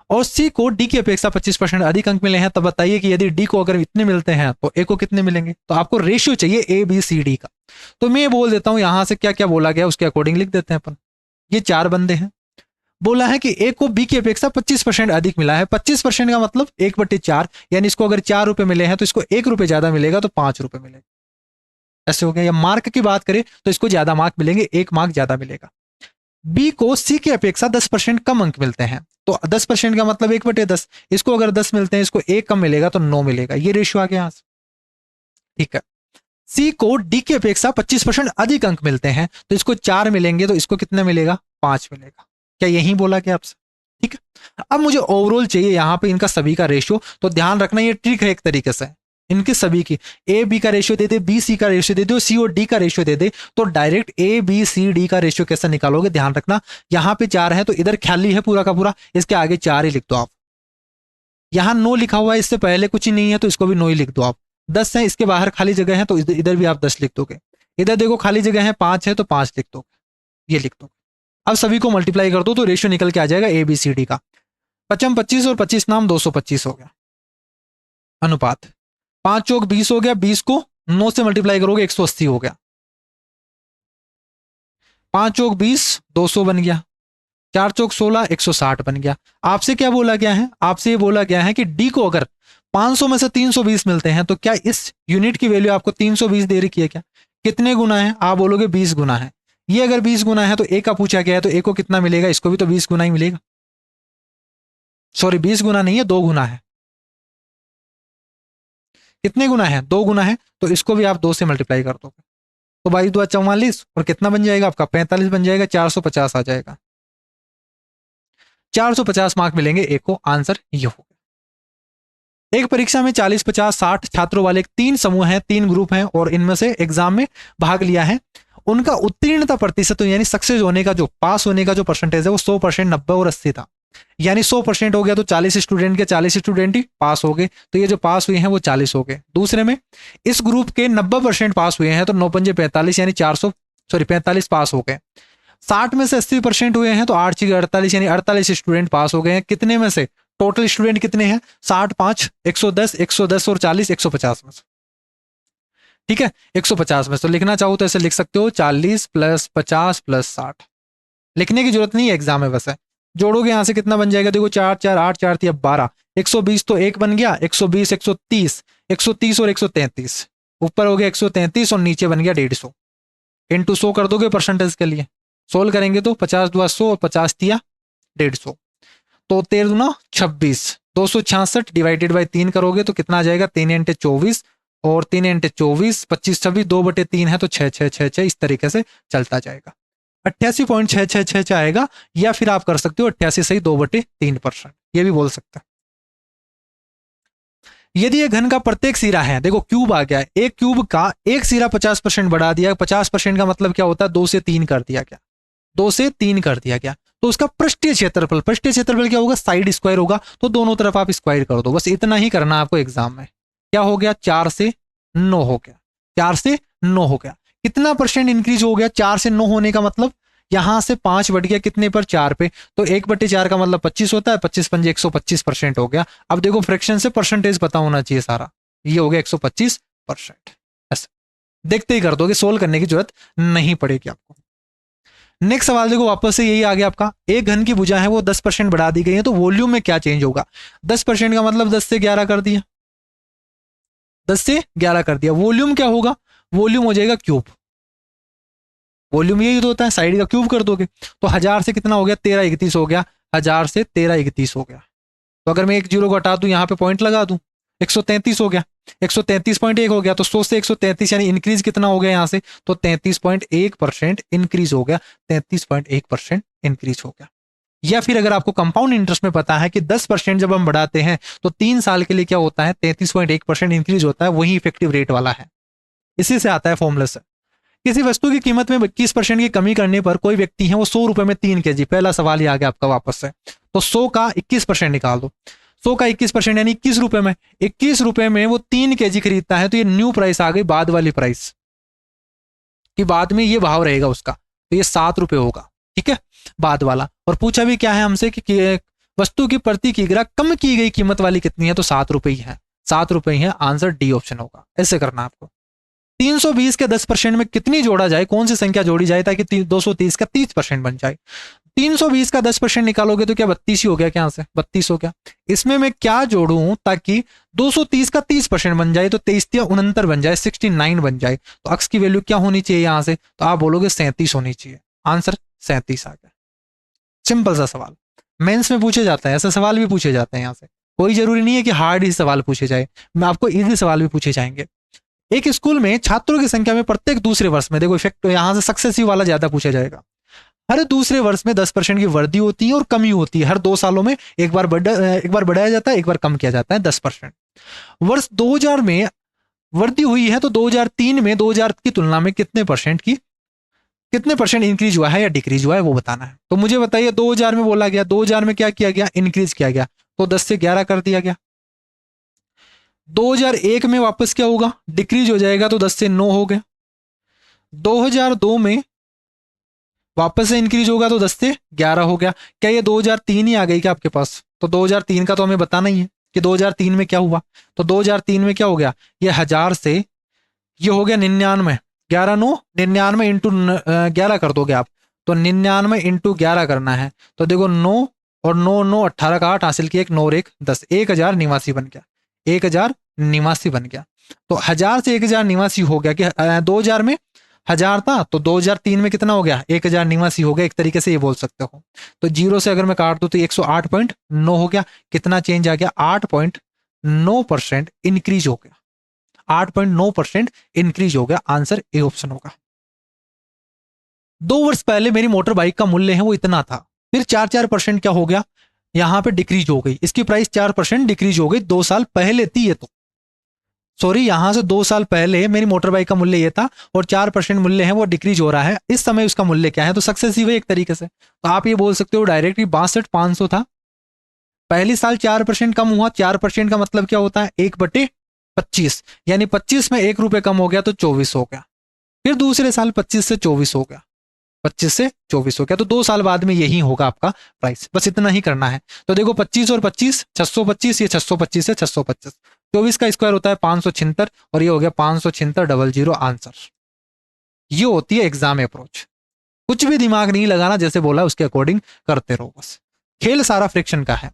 और सी को डी की अपेक्षा 25% अधिक अंक मिले हैं। तब बताइए कि यदि डी को अगर इतने मिलते हैं तो ए को कितने मिलेंगे। तो आपको रेशियो चाहिए ए बी सी डी का। तो मैं बोल देता हूं यहां से क्या क्या बोला गया उसके अकॉर्डिंग लिख देते हैं अपन। ये 4 बंदे हैं, बोला है कि ए को बी की अपेक्षा 25% अधिक मिला है। 25% का मतलब 1/4, यानी इसको अगर 4 रुपए मिले हैं तो इसको 1 रुपए ज्यादा मिलेगा तो 5 रुपए मिलेगा। ऐसे हो गया। या मार्क की बात करें तो इसको ज्यादा मार्क मिलेंगे, 1 मार्क ज्यादा मिलेगा। बी को सी की अपेक्षा 10% कम अंक मिलते हैं, तो 10% का मतलब 1/10। इसको अगर 10 मिलते हैं, इसको 1 कम मिलेगा तो 9 मिलेगा। ये रेशियो आ गया यहां से, ठीक है। सी को डी की अपेक्षा 25% अधिक अंक मिलते हैं, तो इसको 4 मिलेंगे तो इसको कितना मिलेगा, 5 मिलेगा। क्या यही बोला क्या आपसे, ठीक है। अब मुझे ओवरऑल चाहिए यहां पे इनका सभी का रेशियो। तो ध्यान रखना ये ट्रिक है एक तरीके से, इनके सभी की ए बी का रेशियो दे दे, बी सी का रेशियो दे दे, सी और डी का रेशियो दे दे, तो direct a b c d का रेशियो कैसे निकालोगे। ध्यान रखना यहां पे 4 है तो इधर खाली है पूरा का पूरा, इसके आगे 4 ही लिख दो आप। यहां 9 लिखा हुआ है, इससे पहले कुछ ही नहीं है तो इसको भी 9 ही लिख दो आप। 10 है, इसके बाहर खाली जगह है तो इधर भी आप 10 लिख दोगे। इधर देखो खाली जगह है 5 है तो 5 लिख दोगे, ये लिख दो। अब सभी को मल्टीप्लाई कर दो तो रेशियो निकल के आ जाएगा ए बी सी डी का। 55 25 और 25 नाम 225 हो गया अनुपात। 5 चौक 20 हो गया, 20 को 9 से मल्टीप्लाई करोगे 180 हो गया। 5 चौक 20 200 बन गया, 4 चौक 16 160 बन गया। आपसे क्या बोला गया है, आपसे ये बोला गया है कि डी को अगर 500 में से 320 मिलते हैं तो क्या इस यूनिट की वैल्यू आपको 320 दे रखी है क्या। कितने गुना है, आप बोलोगे 20 गुना है। ये अगर 20 गुना है तो ए का पूछा गया है तो ए को कितना मिलेगा, इसको भी तो 20 गुना ही मिलेगा। सॉरी 20 गुना नहीं है, 2 गुना है। कितने गुना है, 2 गुना है, तो इसको भी आप 2 से मल्टीप्लाई कर दोगे तो 22 2 44 और कितना बन जाएगा आपका 45 बन जाएगा, 450 आ जाएगा। 450 मार्क मिलेंगे ए को, आंसर ये होगा। एक परीक्षा में 40 50 60 छात्रों वाले 3 समूह हैं, 3 ग्रुप हैं और इनमें से एग्जाम में भाग लिया है। उनका उत्तीर्णता प्रतिशत तो यानी सक्सेस होने का जो पास होने का जो परसेंटेज है वो 100%, 90 और 80 था। यानी 100% हो गया तो 40 स्टूडेंट के 40 स्टूडेंट ही पास हो गए, तो ये जो पास हुए हैं वो 40 हो गए। दूसरे में इस ग्रुप के 90% पास हुए हैं तो 9 पंजे 45 यानी 45 पास हो गए। 60 में से 80% हुए हैं तो 8 6 48 यानी 48 स्टूडेंट पास हो गए हैं। कितने में से, टोटल स्टूडेंट कितने हैं, 60 5 110 110 और 40 150 में से, ठीक है 150 में। तो लिखना चाहो तो ऐसे लिख सकते हो 40 + 50 + 60। लिखने की जरूरत नहीं है, एग्जाम में बस है। जोड़ोगे यहां से कितना बन जाएगा, देखो 4 4 8 4 3 12 120 तो 1 बन गया, 120 130 130 और 133, ऊपर हो गया 133 और नीचे बन गया 150। इंटू 100 कर दोगे परसेंटेज के लिए, सोल्व करेंगे तो 50 2 100 और 50 दिया 150, तो 13 दूना 26, 266 डिवाइडेड बाई 3 करोगे तो कितना आ जाएगा 3 × 24 और 3 × 24 25 26 2/3 है तो 6 6 6 6 इस तरीके से चलता जाएगा। 88.666 आएगा, या फिर आप कर सकते हो 88 सही 2/3%, ये भी बोल सकते हैं। यदि ये घन का प्रत्येक सिरा है, देखो क्यूब आ गया, एक क्यूब का एक सिरा 50% बढ़ा दिया, 50% का मतलब क्या होता है, 2 से 3 कर दिया गया, 2 से 3 कर दिया गया, तो उसका पृष्ठीय क्षेत्रफल, पृष्ठीय क्षेत्रफल क्या होगा, साइड स्क्वायर होगा, तो दोनों तरफ आप स्क्वायर कर दो, बस इतना ही करना आपको एग्जाम में। क्या हो गया, 4 से 9 हो गया, 4 से 9 हो गया। कितना परसेंट इंक्रीज हो गया, 4 से 9 होने का मतलब यहां से 5 बढ़ गया कितने पर, 4 पे, तो 1/4 का मतलब 25 होता है, 25 पंजे 125% हो गया। अब देखो फ्रैक्शन से परसेंटेज पता होना चाहिए सारा, ये हो गया 125%। ऐसा देखते ही कर दोगे, सोल्व करने की जरूरत नहीं पड़ेगी आपको। नेक्स्ट सवाल देखो, वापस से यही आ गया आपका, एक घन की भुजा है वो 10% बढ़ा दी गई है, तो वॉल्यूम में क्या चेंज होगा। 10% का मतलब 10 से 11 कर दिया, 10 से 11 कर दिया, वॉल्यूम क्या होगा, वॉल्यूम हो जाएगा क्यूब, वॉल्यूम यही तो होता है, साइड का क्यूब कर दोगे, तो 1000 से कितना हो गया, 1331 हो गया, 1000 से 1331 हो गया। तो अगर मैं एक जीरो को हटा दूं, यहाँ पे पॉइंट लगा दूं, 133 हो गया, 133.1 हो गया, तो 100 से 133 यानी इंक्रीज कितना हो गया यहाँ से, तो 33.1% इंक्रीज हो गया, 33.1% इंक्रीज हो गया। या फिर अगर आपको कंपाउंड इंटरेस्ट में पता है कि 10% जब हम बढ़ाते हैं तो 3 साल के लिए क्या होता है, 33.1% इंक्रीज होता है, वही इफेक्टिव रेट वाला है, इसी से आता है फॉर्मूला से। किसी वस्तु की कीमत में 21% की कमी करने पर कोई व्यक्ति है वो 100 रुपए में 3 केजी, पहला सवाल ही आ गया आपका वापस से, तो 100 का 21% निकाल दो, 100 का 21% यानी 21 रुपए में, 21 रुपए में वो 3 केजी खरीदता है, तो ये न्यू प्राइस आ गई, बाद वाली प्राइस कि बाद में ये भाव रहेगा उसका, तो ये 7 रुपए होगा, ठीक है, बाद वाला। और पूछा भी क्या है हमसे कि वस्तु की प्रति किग्रा कम की गई कीमत वाली कितनी है, तो 7 रुपए ही है, 7 रुपए ही है, आंसर डी ऑप्शन होगा। ऐसे करना आपको। 320 के 10% में कितनी जोड़ा जाए, कौन सी संख्या जोड़ी जाए ताकि 230 का 30% बन जाए। 320 का 10% निकालोगे तो क्या 32 ही हो गया, क्या से 32 हो गया। इसमें मैं क्या जोड़ूं ताकि 230 का 30% बन जाए, तो 23 या 69 बन जाए, 69 बन जाए, तो अक्स की वैल्यू क्या होनी चाहिए यहां से, तो आप बोलोगे 37 होनी चाहिए, आंसर 37 आ गया। सिंपल सा सवाल, मेंस में पूछे जाते हैं, ऐसे सवाल भी पूछे जाते हैं यहाँ से, कोई जरूरी नहीं है कि हार्ड ही सवाल पूछे जाए, मैं आपको इजी सवाल भी पूछे जाएंगे। एक स्कूल में छात्रों की संख्या में प्रत्येक दूसरे वर्ष में, देखो इफेक्ट यहां से सक्सेसिव वाला ज्यादा पूछा जाएगा, हर दूसरे वर्ष में 10% की वृद्धि होती है और कमी होती है, हर 2 सालों में एक बार बढ़ाया जाता है, एक बार कम किया जाता है 10%। वर्ष 2000 में वृद्धि हुई है, तो 2003 में 2000 की तुलना में कितने परसेंट इंक्रीज हुआ है या डिक्रीज हुआ है वो बताना है। तो मुझे बताइए, 2000 में बोला गया, 2000 में क्या किया गया, इंक्रीज किया गया, तो 10 से 11 कर दिया गया। 2001 में वापस क्या होगा, डिक्रीज हो जाएगा, तो 10 से 9 हो गया। 2002 में वापस से इंक्रीज होगा, तो 10 से 11 हो गया। क्या ये 2003 ही आ गई क्या आपके पास, तो 2003 का तो हमें बताना ही है कि 2003 में क्या हुआ। तो 2003 में क्या हो गया, ये 1000 से ये हो गया 99, 11 9 99 इंटू 11 कर दोगे आप, तो 99 इंटू 11 करना है, तो देखो 9 और 9 9 18 का 8 हासिल किया, एक 9 और एक 10, 1089 बन गया, 1089 बन गया। तो 1000 से 1089 हो गया कि 2000 में 1000 था, तो 2003 में कितना हो गया, 1089 हो गया, एक तरीके से ये बोल सकते हो। तो जीरो से अगर मैं काट दूं तो 108.9 हो गया, कितना चेंज आ गया, 8.9% इंक्रीज हो गया, 8.9% इंक्रीज हो गया, आंसर ए ऑप्शन होगा। 2 वर्ष पहले मेरी मोटर बाइक का मूल्य है वो इतना था, फिर 4% क्या हो गया, यहां पे डिक्रीज हो गई, इसकी प्राइस 4% डिक्रीज हो गई, 2 साल पहले थी ये, तो सॉरी यहां से 2 साल पहले मेरी मोटर बाइक का मूल्य ये था और 4% मूल्य है वो डिक्रीज हो रहा है, इस समय उसका मूल्य क्या है, तो सक्सेसिव है एक तरीके से। तो आप ये बोल सकते हो डायरेक्ट 62,500 था, पहली साल 4% कम हुआ, 4% का मतलब क्या होता है, 1/25, यानी 25 में 1 रुपए कम हो गया, तो 24 हो गया। फिर दूसरे साल 25 से 24 हो गया, 25 से 24 हो गया, तो 2 साल बाद में यही होगा आपका प्राइस, बस इतना ही करना है। तो देखो 25 और 25 625, ये 625 से 625, 24 का स्क्वायर होता है 576 और ये हो गया 576,000, आंसर। ये होती है एग्जाम अप्रोच, कुछ भी दिमाग नहीं लगाना, जैसे बोला उसके अकॉर्डिंग करते रहो, बस खेल सारा फ्रिक्शन का है।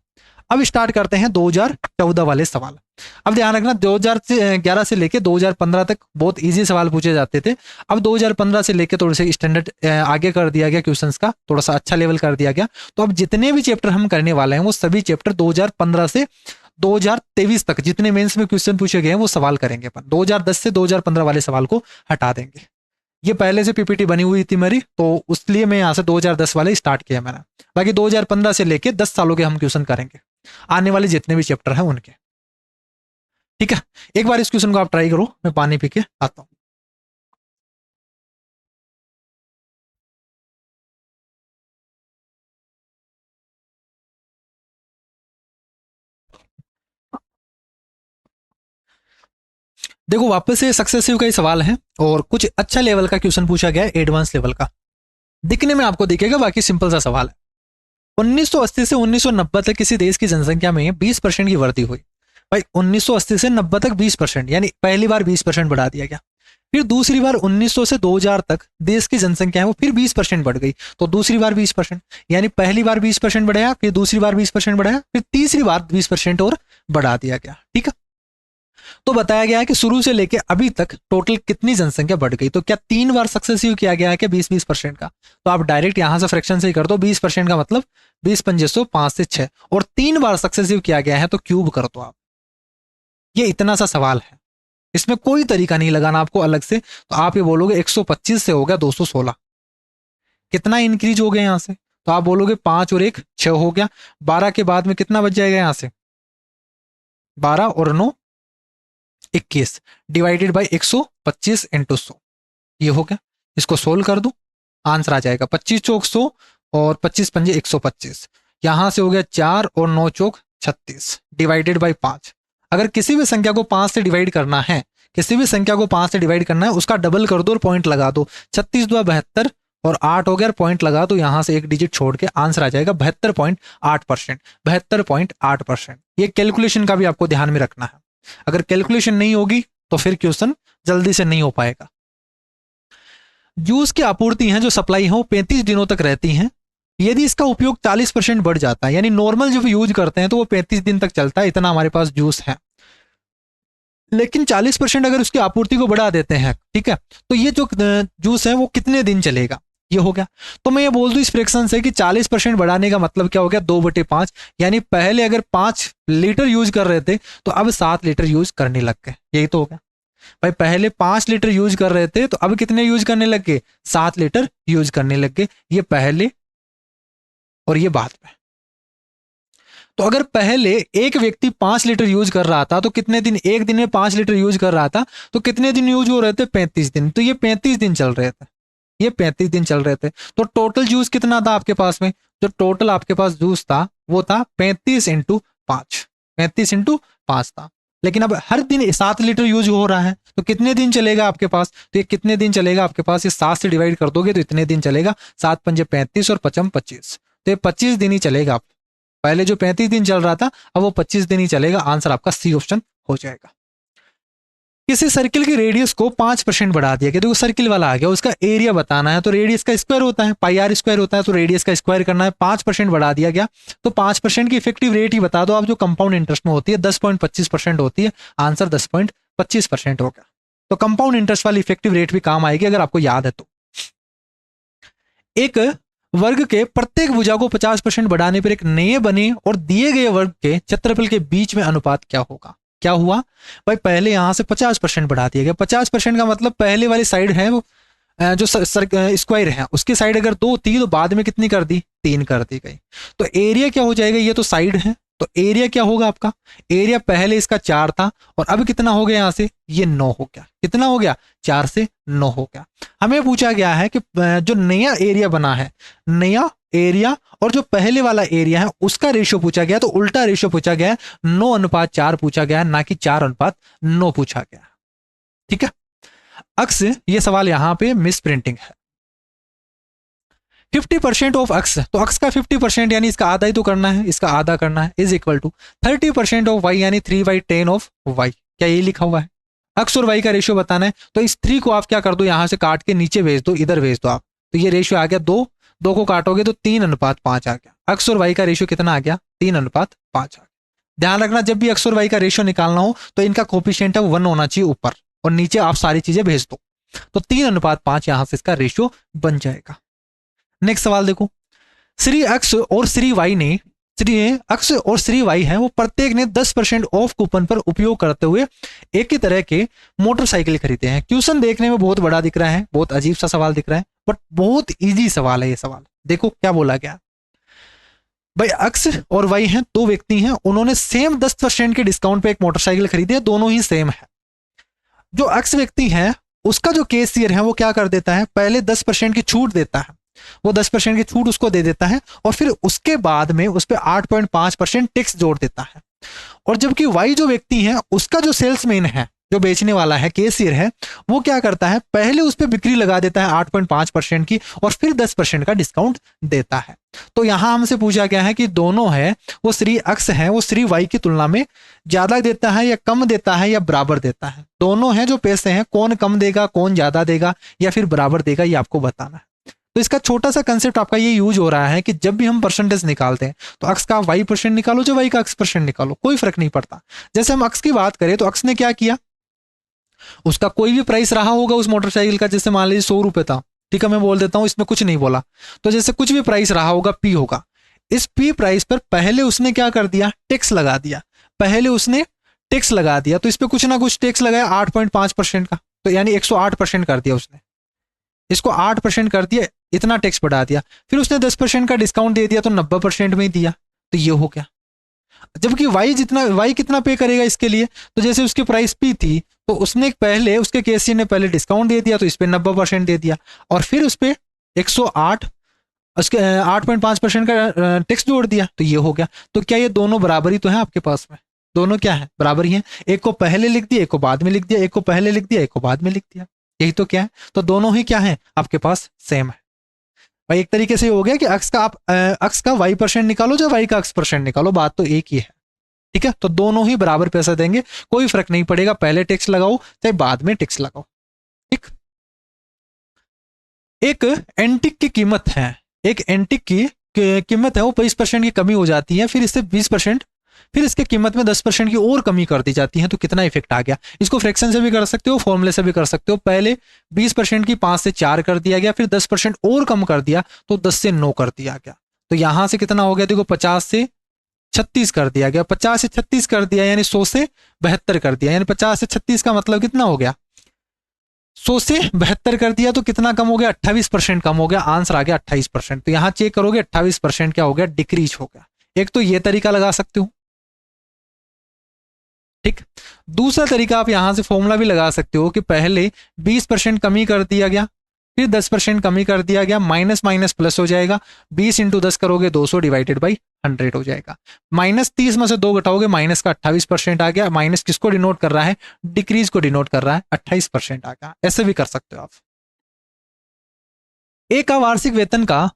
अब स्टार्ट करते हैं 2014 वाले सवाल। अब ध्यान रखना 2011 से लेके 2015 तक बहुत इजी सवाल पूछे जाते थे, अब 2015 से लेके थोड़े से स्टैंडर्ड आगे कर दिया गया, क्वेश्चंस का थोड़ा सा अच्छा लेवल कर दिया गया। तो अब जितने भी चैप्टर हम करने वाले हैं वो सभी चैप्टर 2015 से 2023 तक जितने मेंस में क्वेश्चन पूछे गए हैं वो सवाल करेंगे अपन, 2010 से 2015 वाले सवाल को हटा देंगे। ये पहले से पीपीटी बनी हुई थी मेरी, तो उसलिए मैं यहाँ से 2010 वाले स्टार्ट किया मैंने, बाकी 2015 से लेके 10 सालों के हम क्वेश्चन करेंगे, आने वाले जितने भी चैप्टर हैं उनके। ठीक है, एक बार इस क्वेश्चन को आप ट्राई करो, मैं पानी पी के आता हूं। देखो वापस से सक्सेसिव का ही सवाल है और कुछ अच्छा लेवल का क्वेश्चन पूछा गया है, एडवांस लेवल का। दिखने में आपको दिखेगा, बाकी सिंपल सा सवाल है। 1980 से 1990 तक किसी देश की जनसंख्या में 20% की वृद्धि हुई। भाई 1980 से 90 तक 20%, यानी पहली बार 20% बढ़ा दिया गया। फिर दूसरी बार 1900 से 2000 तक देश की जनसंख्या है वो फिर 20% बढ़ गई, तो दूसरी बार 20%, यानी पहली बार 20% बढ़ाया, फिर दूसरी बार 20% बढ़ाया, फिर तीसरी बार 20% और बढ़ा दिया गया। ठीक है, तो बताया गया है कि शुरू से लेके अभी तक टोटल कितनी जनसंख्या बढ़ गई। तो क्या 3 बार सक्सेसिव किया गया है क्या 20-20% का? तो आप डायरेक्ट यहां से फ्रैक्शन से ही कर दो, 20% का मतलब 20 पंजे 100, 5 से 6, और 3 बार सक्सेसिव किया गया है तो क्यूब कर दो आप। ये इतना सा सवाल है, इसमें कोई तरीका नहीं लगाना आपको अलग से। तो आप ये बोलोगे 125 से हो गया 216, कितना इंक्रीज हो गया यहां से? तो आप बोलोगे 5 और 1 6 हो गया। 12 के बाद में कितना बच जाएगा यहां से? 12 और 9 21 डिवाइडेड बाई 125 इंटू 100, ये हो गया। इसको सोल्व कर दो, आंसर आ जाएगा 25 चौक 100 और 25 पंजे 125। यहां से हो गया 4 और 9 चौक 36 डिवाइडेड बाई 5। अगर किसी भी संख्या को 5 से डिवाइड करना है, किसी भी संख्या को 5 से डिवाइड करना है, उसका डबल कर दो और पॉइंट लगा दो। 36 2 72 और 8 हो गया, पॉइंट लगा दो, यहां से एक डिजिट छोड़ के आंसर आ जाएगा 72.8%। 72.8%। ये कैलकुलेशन का भी आपको ध्यान में रखना है, अगर कैलकुलेशन नहीं होगी तो फिर क्वेश्चन जल्दी से नहीं हो पाएगा। जूस की आपूर्ति है जो सप्लाई है वो 35 दिनों तक रहती है। यदि इसका उपयोग 40% बढ़ जाता है, यानी नॉर्मल जब यूज करते हैं तो वो 35 दिन तक चलता है, इतना हमारे पास जूस है। लेकिन 40% अगर उसकी आपूर्ति को बढ़ा देते हैं, ठीक है, तो ये जो जूस है वो कितने दिन चलेगा, ये हो गया। तो मैं ये बोल दूं इस फ्रैक्शन से कि 40% बढ़ाने का मतलब क्या हो गया, 2/5, यानी पहले अगर 5 लीटर यूज कर रहे थे तो अब 7 लीटर यूज करने लग गए, यही तो हो गया। भाई पहले 5 लीटर यूज कर रहे थे तो अब कितने यूज करने लग गए, 7 लीटर यूज करने लग गए। ये पहले और ये बाद में। तो अगर पहले एक व्यक्ति 5 लीटर यूज कर रहा था तो कितने दिन, एक दिन में 5 लीटर यूज कर रहा था तो कितने दिन यूज हो रहे थे, 35 दिन। तो ये 35 दिन चल रहे थे, ये 35 दिन चल रहे थे। तो टोटल जूस कितना था आपके पास में, जो टोटल आपके पास जूस था वो था 35x5, 35x5 था। लेकिन अब हर दिन 7 लीटर यूज हो रहा है तो कितने दिन चलेगा आपके पास, तो ये कितने दिन चलेगा आपके पास, ये 7 से डिवाइड कर दोगे तो इतने दिन चलेगा, 7 पंजे 35 और 5 25, तो ये 25 दिन ही चलेगा। आप पहले जो 35 दिन चल रहा था अब वो 25 दिन ही चलेगा। आंसर आपका सी ऑप्शन हो जाएगा। किसी सर्किल की रेडियस को 5% बढ़ा दिया गया, देखो सर्किल वाला आ गया, उसका एरिया बताना है तो रेडियस का स्क्वायर होता है, पाई आर स्क्वायर होता है, तो रेडियस का स्क्वायर करना है। 5% बढ़ा दिया गया तो 5% की इफेक्टिव रेट ही बता दो आप, जो कंपाउंड इंटरेस्ट में होती है 10.25% होती है। आंसर 10.25% होगा। तो कंपाउंड इंटरेस्ट वाली इफेक्टिव रेट भी काम आएगी अगर आपको याद है तो। एक वर्ग के प्रत्येक भुजा को 50% बढ़ाने पर एक नए बने और दिए गए वर्ग के क्षेत्रफल के बीच में अनुपात क्या होगा। क्या हुआ भाई, पहले यहां से 50% बढ़ा दिया गया। 50% का मतलब पहले वाली साइड है वो जो स्क्वायर है उसकी साइड अगर 2 थी तो बाद में कितनी कर दी, 3 कर दी गई। तो एरिया क्या हो जाएगा, ये तो साइड है तो एरिया क्या होगा आपका, एरिया पहले इसका 4 था और अब कितना हो गया, यहां से ये 9 हो गया। कितना हो गया, 4 से 9 हो गया। हमें पूछा गया है कि जो नया एरिया बना है, नया एरिया और जो पहले वाला एरिया है उसका रेशियो पूछा गया, तो उल्टा रेशियो पूछा गया है, 9:4 पूछा गया है, ना कि 4:9 पूछा गया। ठीक है, अक्स, ये सवाल यहां पे मिस प्रिंटिंग है। 50% ऑफ अक्स, तो अक्स का 50% यानी इसका आधा ही तो करना है, इसका आधा करना है, is equal to 30% of y यानी 3/10 ऑफ वाई। क्या ये लिखा हुआ है, अक्स और वाई का रेशियो बताना है। तो इस 3 को आप क्या कर दो, यहां से काट के नीचे भेज दो, इधर भेज दो आप, तो ये रेशियो आ गया 2, 2 को काटोगे तो 3:5 आ गया। अक्स और वाई का रेशियो कितना आ गया, 3:5 आ गया। ध्यान रखना जब भी अक्स और वाई का रेशियो निकालना हो तो इनका कोफिशिएंट है 1 होना चाहिए ऊपर, और नीचे आप सारी चीजें भेज दो, तो 3:5 यहां से इसका रेशियो बन जाएगा। नेक्स्ट सवाल देखो, श्री अक्स और श्री वाई ने, श्री अक्स और श्री वाई है वो प्रत्येक ने 10% ऑफ कूपन पर उपयोग करते हुए एक ही तरह के मोटरसाइकिल खरीदे हैं। क्वेश्चन देखने में बहुत बड़ा दिख रहा है, बहुत अजीब सा सवाल दिख रहा है, बट बहुत इजी सवाल है ये सवाल। देखो क्या बोला गया, भाई एक्स और वाई हैं, दो व्यक्ति हैं, उन्होंने सेम 10% के डिस्काउंट पे एक मोटरसाइकिल खरीदी है, दोनों ही सेम है। जो एक्स व्यक्ति है उसका जो कैशियर है वो क्या कर देता है, पहले 10% की छूट देता है, वो 10% की छूट उसको दे देता है और फिर उसके बाद में उस पर 8.5% टैक्स जोड़ देता है। और जबकि वाई जो व्यक्ति है उसका जो सेल्समैन है, जो बेचने वाला है, कैशियर है, वो क्या करता है, पहले उस पर बिक्री लगा देता है 8.5% की और फिर 10% का डिस्काउंट देता है। तो यहां हमसे पूछा गया है कि दोनों है वो श्री एक्स है वो श्री वाई की तुलना में ज्यादा देता है या कम देता है या बराबर देता है। दोनों हैं जो पैसे हैं, कौन कम देगा, कौन ज्यादा देगा या फिर बराबर देगा, ये आपको बताना है। तो इसका छोटा सा कंसेप्ट आपका ये यूज हो रहा है कि जब भी हम परसेंटेज निकालते हैं तो एक्स का वाई परसेंट निकालो, जो वाई का एक्स परसेंट निकालो, कोई फर्क नहीं पड़ता। जैसे हम एक्स की बात करें तो एक्स ने क्या किया, उसका कोई भी प्राइस रहा होगा उस मोटरसाइकिल का, जैसे मान लीजिए 100 रुपए था, ठीक है, मैं बोल देता हूं, इसमें कुछ नहीं बोला, तो जैसे कुछ भी प्राइस रहा होगा पी होगा, इस पी प्राइस पर पहले उसने क्या कर दिया, टैक्स लगा दिया, पहले उसने टैक्स लगा दिया, तो इस पर कुछ ना कुछ टैक्स लगाया 8.5% का, तो यानी 108% कर दिया उसने, इसको 8% कर दिया, इतना टैक्स बढ़ा दिया, फिर उसने 10% का डिस्काउंट दे दिया तो 90% में ही दिया, तो ये हो गया। जबकि वाई कितना पे करेगा इसके लिए, तो जैसे उसकी प्राइस पी थी तो उसने पहले, उसके कैशियर ने पहले डिस्काउंट दे दिया तो इस पर 90% दे दिया और फिर उस पर 108 उसके 8.5% का टैक्स जोड़ दिया, तो ये हो गया। तो क्या ये दोनों बराबर ही तो है आपके पास में, दोनों क्या है, बराबर ही है। एक को पहले लिख दिया, एक को बाद में लिख दिया, एक को पहले लिख दिया, एक को बाद में लिख दिया, यही तो क्या है। तो दोनों ही क्या है आपके पास, सेम है। भाई एक तरीके से हो गया कि अक्स का आप अक्स का वाई परसेंट निकालो, जो वाई का अक्स परसेंट निकालो, बात तो एक ही है, ठीक है। तो दोनों ही बराबर पैसा देंगे, कोई फर्क नहीं पड़ेगा, पहले टैक्स लगाओ चाहे बाद में टैक्स लगाओ, ठीक। एक एंटिक की कीमत है, एक एंटिक की कीमत है वो 20% की कमी हो जाती है, फिर इससे 20%, फिर इसके कीमत में 10% की और कमी कर दी जाती है, तो कितना इफेक्ट आ गया। इसको फ्रैक्शन से भी कर सकते हो, फॉर्मूले से भी कर सकते हो। पहले 20% की 5 से 4 कर दिया गया, फिर 10% और कम कर दिया तो 10 से 9 कर दिया गया। तो यहां से कितना हो गया, देखो 50 से 36 कर दिया गया, 50 से 36 कर दिया यानी 100 से 72 कर दिया, यानी 50 से 36 का मतलब कितना हो गया, 100 से 72 कर दिया, तो कितना कम हो गया, 28% कम हो गया, आंसर आ गया 28%। तो यहां चेक करोगे 28% क्या हो गया, डिक्रीज हो गया। एक तो ये तरीका लगा सकते हो, ठीक। दूसरा तरीका आप यहां से फॉर्मूला भी लगा सकते हो कि पहले 20% कमी कर दिया गया, फिर 10% कमी कर दिया गया, माइनस माइनस प्लस हो जाएगा, 20 इंटू 10 करोगे 200 डिवाइडेड बाई 100 हो जाएगा। -30 में से 2 घटाओगे, माइनस का 28% आ गया। माइनस किसको डिनोट कर रहा है, डिक्रीज को डिनोट कर रहा है, 28% आ गया। ऐसे भी कर सकते हो आप। ए का वार्षिक वेतन का,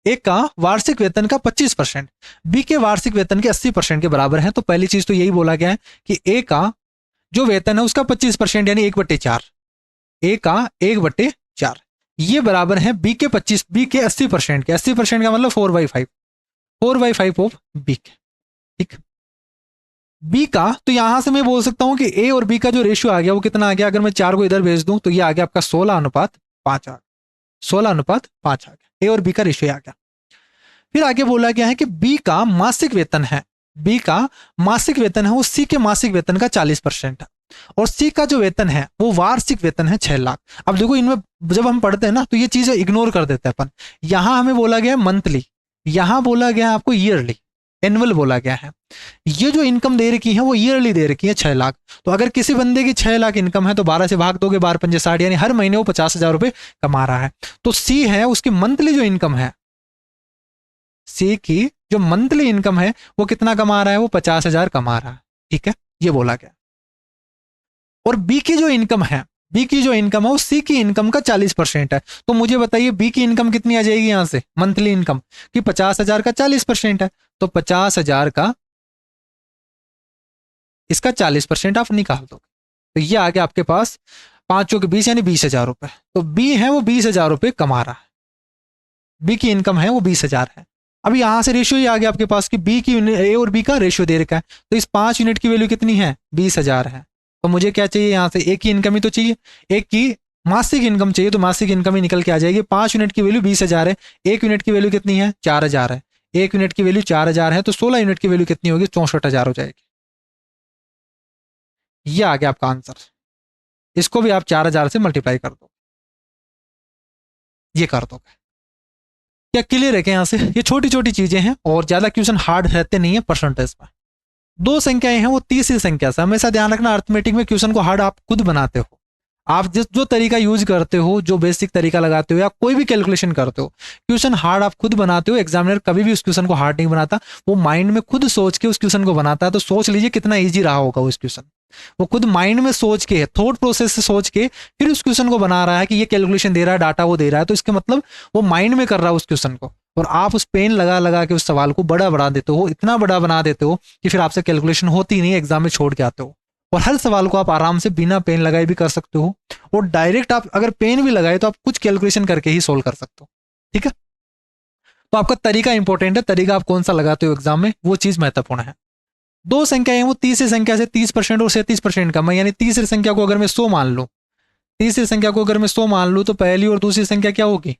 एक का वार्षिक वेतन का 25% बी के वार्षिक वेतन के 80% के बराबर है। तो पहली चीज तो यही बोला गया है कि ए का जो वेतन है उसका 25% यानी 1/4, ए का 1/4 ये बराबर है बी के 80% के। 80% का मतलब 4/5, 4/5 ऑफ बी के, ठीक। बी का तो यहां से मैं बोल सकता हूं कि ए और बी का जो रेशियो आ गया वो कितना आ गया, अगर मैं 4 को इधर भेज दूं तो ये आ गया आपका 16:5 आ गया, 16:5 आ गया, ए और बी का रेशियो आ गया। फिर आगे बोला गया है कि बी का मासिक वेतन है, बी का मासिक वेतन है वो सी के मासिक वेतन का 40% है, और सी का जो वेतन है वो वार्षिक वेतन है 6 लाख। अब देखो इनमें जब हम पढ़ते हैं ना तो ये चीजें इग्नोर कर देते हैं अपन। यहां हमें बोला गया है मंथली, यहां बोला गया है आपको ईयरली, एनुअल बोला गया है। ये जो इनकम दे रखी है वो ईयरली दे रखी है 6 लाख। तो अगर किसी बंदे की 6 लाख इनकम है तो 12 से भाग दोगे, 12 पंजे 60, यानी हर महीने वो 50,000 रुपए कमा रहा है। तो सी है उसकी मंथली जो इनकम है, सी की जो मंथली इनकम है वो कितना कमा रहा है, वो 50,000 कमा रहा है, ठीक है, ये बोला गया। और बी की जो इनकम है, बी की जो इनकम है वो सी की इनकम का 40% है। तो मुझे बताइए बी की इनकम कितनी आ जाएगी यहां से, मंथली इनकम कि 50,000 का 40% है, तो 50,000 का इसका 40% आप निकाल दो, तो ये आ गया आपके पास 5 के 20 यानी 20,000 रुपए। तो बी है वो 20,000 रुपए कमा रहा है, बी की इनकम है वो 20,000 है। अब यहां से रेशियो ही आ गया आपके पास कि बी की, ए और बी का रेशियो दे रखा है, तो इस 5 यूनिट की वैल्यू कितनी है, 20,000 है। तो मुझे क्या चाहिए यहां से, एक की इनकम ही तो चाहिए, एक की मासिक इनकम चाहिए, तो मासिक इनकम ही निकल के आ जाएगी। 5 यूनिट की वैल्यू 20,000 है, एक यूनिट की वैल्यू कितनी है, 4,000 है, एक यूनिट की वैल्यू 4,000 है, तो 16 यूनिट की वैल्यू कितनी होगी, 64,000 हो जाएगी। ये आ गया आपका आंसर। इसको भी आप 4,000 से मल्टीप्लाई कर दो, ये कर दो। क्या क्लियर है क्या यहाँ से? ये छोटी छोटी चीजें हैं और ज्यादा क्वेश्चन हार्ड रहते नहीं है परसेंटेज में। दो संख्याएं हैं वो तीसरी संख्या से, हमेशा ध्यान रखना अर्थमेटिक में क्वेश्चन को हार्ड आप खुद बनाते हो। आप जिस जो तरीका यूज करते हो, जो बेसिक तरीका लगाते हो या कोई भी कैलकुलेशन करते हो, क्वेश्चन हार्ड आप खुद बनाते हो। एग्जामिनर कभी भी उस क्वेश्चन को हार्ड नहीं बनाता, वो माइंड में खुद सोच के उस क्वेश्चन को बनाता है। तो सोच लीजिए कितना ईजी रहा होगा उस क्वेश्चन। वो खुद माइंड में सोच के, थॉट प्रोसेस से सोच के फिर उस क्वेश्चन को बना रहा है कि ये कैलकुलेशन दे रहा है, डाटा वो दे रहा है, तो इसके मतलब वो माइंड में कर रहा है उस क्वेश्चन को। और आप उस पेन लगा लगा के उस सवाल को बड़ा बना देते हो, इतना बड़ा बना देते हो कि फिर आपसे कैलकुलेशन होती नहीं, एग्जाम में छोड़ के आते हो। और हर सवाल को आप आराम से बिना पेन लगाए भी कर सकते हो, और डायरेक्ट आप अगर पेन भी लगाए तो आप कुछ कैलकुलेशन करके ही सोल्व कर सकते हो। ठीक है, तो आपका तरीका इंपॉर्टेंट है, तरीका आप कौन सा लगाते हो एग्जाम में, वो चीज महत्वपूर्ण है। दो संख्याएं हैं वो तीसरी संख्या से 30% और 37% कम है, यानी तीसरी संख्या को अगर मैं 100 मान लूं, तीसरी संख्या को अगर मैं 100 मान लूं, तो पहली और दूसरी संख्या क्या होगी?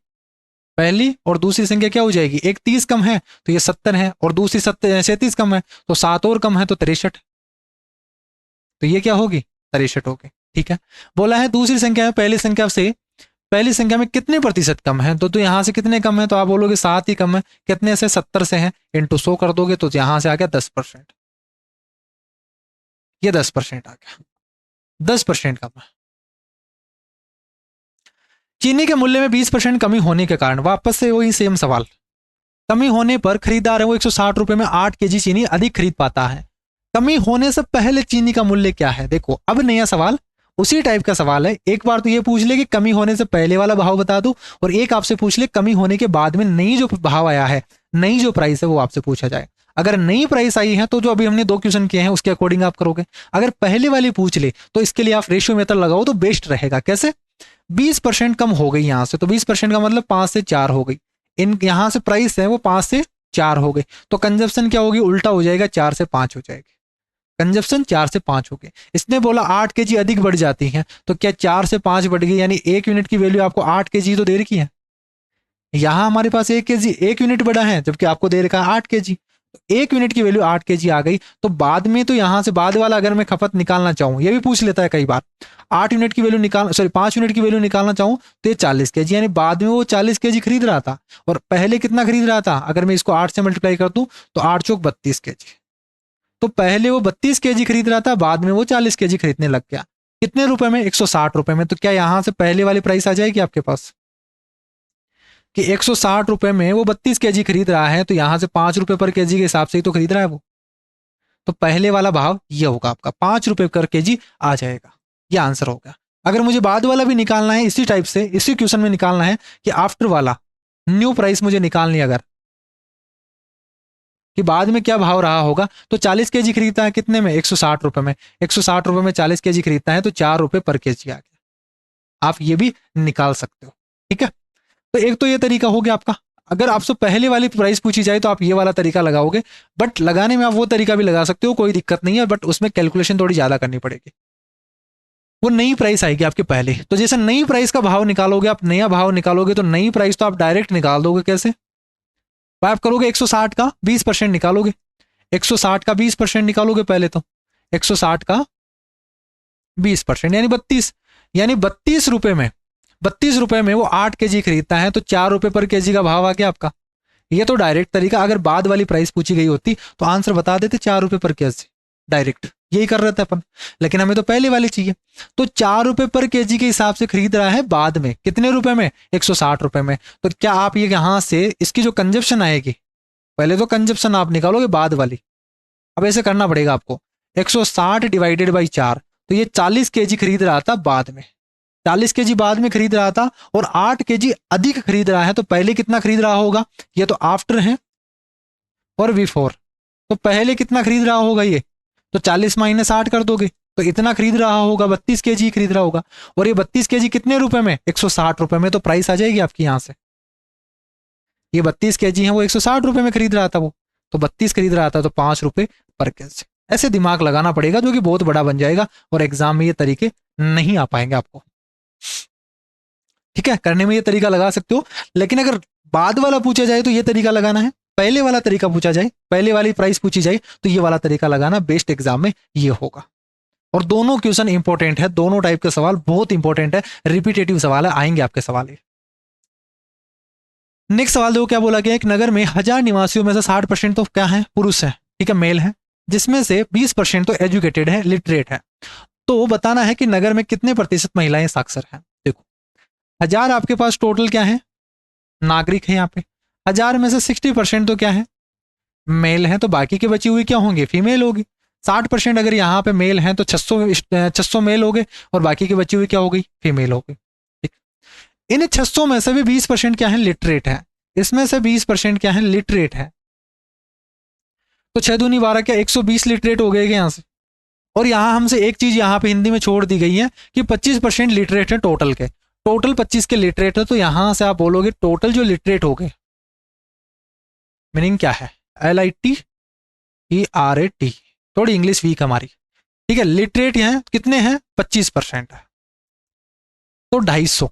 पहली और दूसरी संख्या क्या हो जाएगी? एक 30 कम है तो ये 70 है, और दूसरी 37 कम है तो 7 और कम है तो 63, तो ये क्या होगी? 63 होगी। ठीक है, बोला है दूसरी संख्या में पहली संख्या से, पहली संख्या में कितने प्रतिशत कम है, तो यहां से कितने कम है? तो आप बोलोगे 7 ही कम है। कितने से? 70 से है, इंटू 100 कर दोगे तो यहां से आ गया 10%। ये 10% आ गया, 10% कम है। चीनी के मूल्य में 20% कमी होने के कारण, वापस से वही सेम सवाल, कमी होने पर खरीदार है वो 160 रुपए में 8 केजी चीनी अधिक खरीद पाता है। कमी होने से पहले चीनी का मूल्य क्या है? देखो अब नया सवाल, उसी टाइप का सवाल है। एक बार तो ये पूछ ले कि कमी होने से पहले वाला भाव बता दो, और एक आपसे पूछ ले कमी होने के बाद में नई जो भाव आया है, नई जो प्राइस है वो आपसे पूछा जाए। अगर नई प्राइस आई है तो जो अभी हमने 2 क्वेश्चन किए हैं उसके अकॉर्डिंग आप करोगे। अगर पहले वाली पूछ ले तो इसके लिए आप रेशियो मेथड लगाओ तो बेस्ट रहेगा। कैसे? 20% कम हो गई यहां से, तो 20% का मतलब 5 से 4 हो गई। इन यहां से प्राइस है वो 5 से 4 हो गई, तो कंजप्शन क्या होगी? उल्टा हो जाएगा, 4 से 5 हो जाएगी। कंजप्शन 4 से 5 हो गए। इसने बोला 8 केजी अधिक बढ़ जाती है, तो क्या 4 से 5 बढ़ गई, यानी 1 यूनिट की वैल्यू आपको 8 केजी तो दे रखी है। यहां हमारे पास 1 केजी, 1 यूनिट बढ़ा है, जबकि आपको दे रखा है 8 केजी। 1 यूनिट की वैल्यू 8 केजी आ गई, तो बाद में तो यहां से बाद वाला अगर मैं खपत निकालना चाहूं, ये भी पूछ लेता है कई बार, 8 यूनिट की वैल्यू निकाल, सॉरी 5 यूनिट की वैल्यू निकालना चाहूं तो ये 40 केजी, यानी बाद में वो 40 केजी खरीद रहा था, और पहले कितना खरीद रहा था? अगर मैं इसको 8 से मल्टीप्लाई कर दूं तो 8 चौक 32 केजी। तो पहले वो 32 केजी खरीद रहा था, बाद में वो 40 केजी खरीदने लग गया। कितने रुपए में? 160 रुपए में। तो क्या यहां से पहले वाली प्राइस आ जाएगी आपके पास कि 160 रुपए में वो 32 केजी खरीद रहा है, तो यहां से 5 रुपए पर केजी के हिसाब से ही तो खरीद रहा है वो। तो पहले वाला भाव ये होगा आपका, 5 रुपए पर केजी आ जाएगा। ये आंसर होगा। अगर मुझे बाद वाला भी निकालना है, इसी टाइप से इसी क्वेश्चन में निकालना है कि आफ्टर वाला न्यू प्राइस मुझे निकालनी, अगर कि बाद में क्या भाव रहा होगा, तो 40 केजी खरीदता है कितने में? 160 रुपए में। 160 रुपए में 40 केजी खरीदता है तो 4 रुपए पर केजी आ गया। आप ये भी निकाल सकते हो। ठीक है, तो एक तो ये तरीका हो गया आपका। अगर आपसे पहले वाली प्राइस पूछी जाए तो आप ये वाला तरीका लगाओगे, बट लगाने में आप वो तरीका भी लगा सकते हो, कोई दिक्कत नहीं है, बट उसमें कैलकुलेशन थोड़ी ज्यादा करनी पड़ेगी। वो नई प्राइस आएगी आपके पहले, तो जैसे नई प्राइस का भाव निकालोगे, आप नया भाव निकालोगे, तो नई प्राइस तो आप डायरेक्ट निकाल दोगे। कैसे? आप करोगे 160 का 20% निकालोगे, 160 का 20% निकालोगे पहले, तो 160 का 20% यानी 32, यानी 32 रुपए में, 32 रुपए में वो 8 केजी खरीदता है, तो 4 रुपए पर केजी का भाव आ गया आपका। ये तो डायरेक्ट तरीका, अगर बाद वाली प्राइस पूछी गई होती तो आंसर बता देते 4 रुपए पर केजी, डायरेक्ट यही कर रहे थे अपन, लेकिन हमें तो पहले वाली चाहिए। तो 4 रुपए पर केजी के हिसाब से खरीद रहा है बाद में, कितने रुपए में? 160 रुपए में। तो क्या आप ये यहां से इसकी जो कंजप्शन आएगी, पहले तो कंजप्शन आप निकालोगे बाद वाली, अब ऐसे करना पड़ेगा आपको, 160 डिवाइडेड बाई 4, तो ये 40 केजी खरीद रहा था बाद में, 40 केजी बाद में खरीद रहा था, और 8 केजी अधिक खरीद रहा है, तो पहले कितना खरीद रहा होगा? ये तो आफ्टर है और बिफोर, तो पहले कितना खरीद रहा होगा ये? तो 40 माइनस 8 कर दोगे तो इतना खरीद रहा होगा, 32 केजी खरीद रहा होगा। और ये 32 केजी कितने रुपए में? 160 रुपए में। तो प्राइस आ जाएगी आपकी यहां से, ये 32 केजी है वो 160 रुपए में खरीद रहा था वो, तो 32 खरीद रहा था तो 5 रुपए पर केजी। ऐसे दिमाग लगाना पड़ेगा जो कि बहुत बड़ा बन जाएगा, और एग्जाम में ये तरीके नहीं आ पाएंगे आपको। ठीक है, करने में ये तरीका लगा सकते हो, लेकिन अगर बाद वाला पूछा जाए तो ये तरीका लगाना है, पहले वाला तरीका पूछा जाए, पहले वाली प्राइस पूछी जाए तो ये वाला तरीका लगाना बेस्ट एग्जाम में ये होगा। और दोनों क्वेश्चन इंपॉर्टेंट है, दोनों टाइप के सवाल बहुत इंपॉर्टेंट है, रिपीटेटिव सवाल है, आएंगे आपके सवाल। नेक्स्ट सवाल देखो क्या बोला गया, एक नगर में 1000 निवासियों में से 60% तो क्या है, पुरुष है, ठीक है, मेल है, जिसमें से 20% तो एजुकेटेड है, लिटरेट है। तो बताना है कि नगर में कितने प्रतिशत महिलाएं साक्षर हैं। देखो 1000 आपके पास टोटल क्या है, नागरिक है यहाँ पे, 1000 में से 60% तो क्या है, मेल है, तो बाकी के बची हुई क्या होंगे, फीमेल होगी। 60% अगर यहाँ पे मेल है तो 600 मेल हो गए और बाकी की बची हुई क्या हो गई, फीमेल हो गई। ठीक, इन 600 में से भी 20% क्या है, लिटरेट है, इसमें से 20% क्या है, लिटरेट है। तो 6 दूनी 12 क्या 120 लिटरेट हो गए यहाँ से। और यहाँ हमसे एक चीज यहाँ पे हिंदी में छोड़ दी गई है कि 25% लिटरेट है टोटल के, टोटल 25 के लिटरेट है, तो यहां से आप बोलोगे टोटल जो लिटरेट हो गए, मीनिंग क्या है, LITERAT, थोड़ी इंग्लिश वीक हमारी, ठीक है, लिटरेट है कितने हैं, 25% है, तो 250,